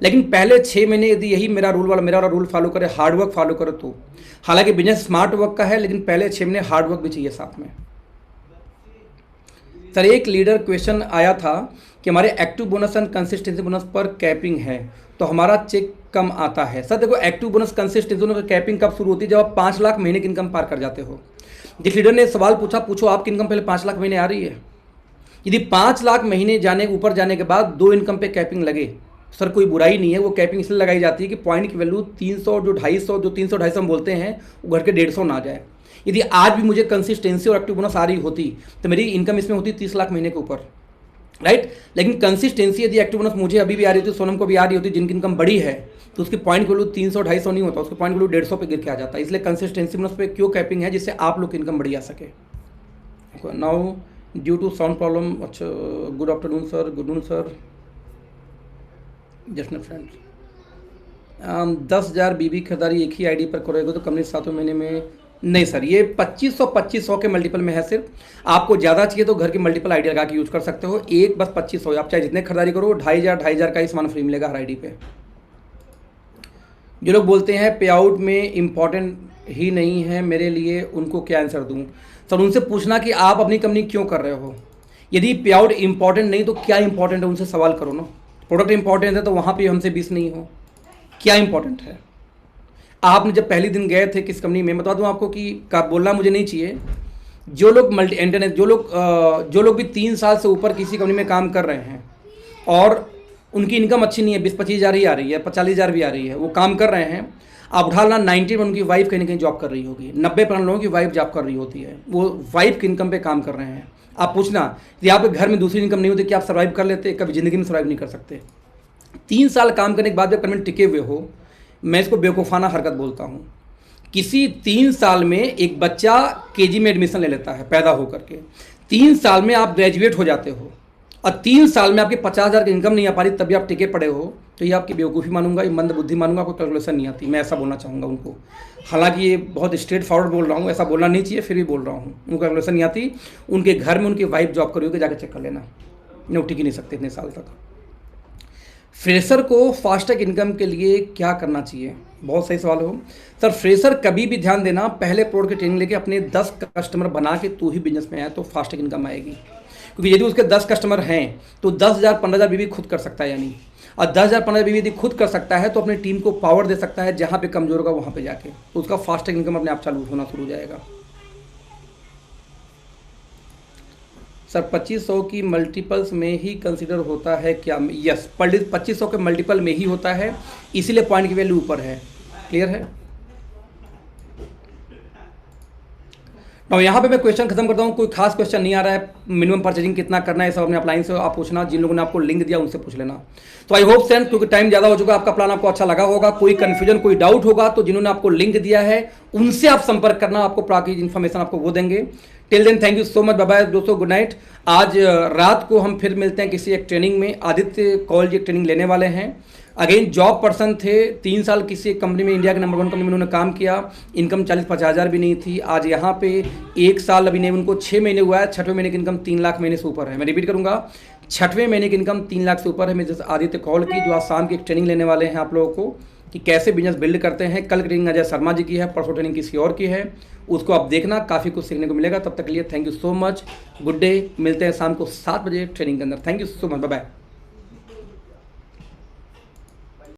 लेकिन पहले 6 महीने यदि यही मेरा वाला रूल फॉलो करे, हार्डवर्क फॉलो करे तो। हालांकि बिजनेस स्मार्ट वर्क का है, लेकिन पहले 6 महीने हार्डवर्क भी चाहिए साथ में। सर एक लीडर क्वेश्चन आया था कि हमारे active bonus and consistency bonus पर कैपिंग है तो हमारा चेक कम आता है। सर देखो, active bonus consistency bonus capping कब शुरू होती है? जब आप 5 लाख महीने की इनकम पार कर जाते हो। जिस लीडर ने सवाल पूछा, पूछो आपकी इनकम पहले 5 लाख महीने आ रही है? यदि 5 लाख महीने ऊपर जाने के बाद 2 इनकम पे कैपिंग लगे, सर कोई बुराई नहीं है। वो कैपिंग इसलिए लगाई जाती है कि पॉइंट की वैल्यू 300 जो 300-250 हम बोलते हैं वो घर के 150 ना जाए। यदि आज भी मुझे कंसिस्टेंसी और एक्टिव बोनस आ रही होती तो मेरी इनकम इसमें होती 30 लाख महीने के ऊपर, राइट। लेकिन कंसिस्टेंसी यदि एक्टिव बोनस मुझे अभी भी आ रही होती, सोनम को भी आ रही होती, जिनकी इनकम बड़ी है, तो उसकी पॉइंट वैल्यू 300-250 नहीं होता, उसके पॉइंट वैल्यू 150 पे गिर के आ जाता है। इसलिए कंसिस्टेंसी बोनस पे क्यों कैपिंग है? जिससे आप लोग की इनकम बढ़ी आ सके। Now due to sound problem, अच्छा good afternoon sir, good noon sir, just my friend. 10,000 बीबी खरीदारी एक ही आईडी पर करोगे तो कंपनी 7वें महीने में नहीं सर, ये 2500 के मल्टीपल में है। सिर्फ आपको ज़्यादा चाहिए तो घर की मल्टीपल आईडी लगा के यूज़ कर सकते हो। एक बस 2500, आप चाहे जितने खरीदारी करो 2,500 का ही सामान फ्री मिलेगा हर आईडी पे। जो लोग बोलते हैं पे आउट में इम्पॉर्टेंट ही नहीं है मेरे लिए, उनको क्या आंसर दूं? सर उनसे पूछना कि आप अपनी कंपनी क्यों कर रहे हो। यदि पे आउट इम्पॉर्टेंट नहीं तो क्या इंपॉर्टेंट है, उनसे सवाल करो ना। प्रोडक्ट इंपॉर्टेंट है तो वहाँ पे हमसे 20 नहीं हो, क्या इंपॉर्टेंट है। आपने जब पहले दिन गए थे किस कंपनी में, बता दूं आपको कि बोलना मुझे नहीं चाहिए, जो लोग मल्टी इंटरनेट जो लोग भी 3 साल से ऊपर किसी कंपनी में काम कर रहे हैं और उनकी इनकम अच्छी नहीं है, 20-25 हज़ार ही आ रही है, 40,000 भी आ रही है, वो काम कर रहे हैं, आप उठा लेना 90 में उनकी वाइफ कहीं ना कहीं जॉब कर रही होगी, 90% लोगों की वाइफ जॉब कर रही होती है, वो वाइफ की इनकम पे काम कर रहे हैं। आप पूछना यदि आपके घर में दूसरी इनकम नहीं होती कि आप सर्वाइव कर लेते? कभी ज़िंदगी में सर्वाइव नहीं कर सकते। 3 साल काम करने के बाद जब कंपनी टिके हुए हो, मैं इसको बेवकूफ़ाना हरकत बोलता हूँ। किसी 3 साल में एक बच्चा केजी में एडमिशन ले लेता है पैदा होकर के, 3 साल में आप ग्रेजुएट हो जाते हो और 3 साल में आपकी 50,000 की इनकम नहीं आ पा रही, तभी आप टिके पड़े हो, तो ये आपकी बेवकूफ़ी मानूंगा, ये मंद बुद्धि मानूंगा, कोई कैलकुलेशन नहीं आती। मैं ऐसा बोलना चाहूँगा उनको। हालांकि ये बहुत स्ट्रेट फॉरवर्ड बोल रहा हूँ, ऐसा बोलना नहीं चाहिए, फिर भी बोल रहा हूँ। उनको कैलकुलेशन नहीं आती, उनके घर में उनकी वाइफ जॉब करी होगी, जाकर चेक कर लेना, नहीं टिक ही नहीं सकते इतने साल तक। फ्रेशर को फास्टैग इनकम के लिए क्या करना चाहिए? बहुत सही सवाल हो सर। फ्रेशर कभी भी ध्यान देना, पहले प्रोडक्ट की ट्रेनिंग लेके अपने 10 कस्टमर बना के तू ही बिजनेस में आए तो फास्टैग इनकम आएगी। क्योंकि यदि उसके 10 कस्टमर हैं तो 10,000 15,000 बीवी खुद कर सकता है, यानी और 10,000 15,000 बीवी यदि खुद कर सकता है तो अपनी टीम को पावर दे सकता है, जहाँ पे कमजोर होगा वहाँ पे जाके, तो उसका फास्टैग इनकम अपने आप चालू होना शुरू हो जाएगा। सर 2500 की मल्टीपल्स में ही कंसीडर होता है क्या? यस, 2500 के मल्टीपल में ही होता है, इसीलिए पॉइंट की वैल्यू ऊपर है। क्लियर है? तो यहाँ पे मैं क्वेश्चन खत्म करता हूँ। कोई खास क्वेश्चन नहीं आ रहा है, मिनिमम परचेजिंग कितना करना है सब अपने अपलाइन से आप पूछना, जिन लोगों ने आपको लिंक दिया उनसे पूछ लेना। तो आई होप सेंड, क्योंकि टाइम ज़्यादा हो चुका, आपका प्लान आपको अच्छा लगा होगा। कोई कन्फ्यूजन कोई डाउट होगा तो जिन्होंने आपको लिंक दिया है उनसे आप संपर्क करना, आपको प्राकी इन्फॉर्मेशन आपको वो देंगे। Till then thank you so much, bye bye दोस्तों, गुड नाइट। आज रात को हम फिर मिलते हैं किसी एक ट्रेनिंग में। आदित्य कॉलेज एक ट्रेनिंग लेने वाले हैं। अगेन जॉब पर्सन थे, 3 साल किसी एक कंपनी में, इंडिया के नंबर 1 कंपनी में उन्होंने काम किया, इनकम 40-50 हज़ार भी नहीं थी। आज यहाँ पे 1 साल अभी नहीं, उनको 6 महीने हुआ है, 6वें महीने की इनकम 3 लाख महीने से ऊपर है। मैं रिपीट करूँगा, 6वें महीने की इनकम 3 लाख से ऊपर है। मेरे आदित्य कॉल की, जो आज शाम की एक ट्रेनिंग लेने वाले हैं आप लोगों को कि कैसे बिजनेस बिल्ड करते हैं। कल ट्रेनिंग अजय शर्मा जी की है, परसों ट्रेनिंग किसी और की है, उसको आप देखना, काफ़ी कुछ सीखने को मिलेगा। तब तक के लिए thank you so much, good day. मिलते हैं शाम को 7 बजे ट्रेनिंग के अंदर। Thank you so much, bye bye.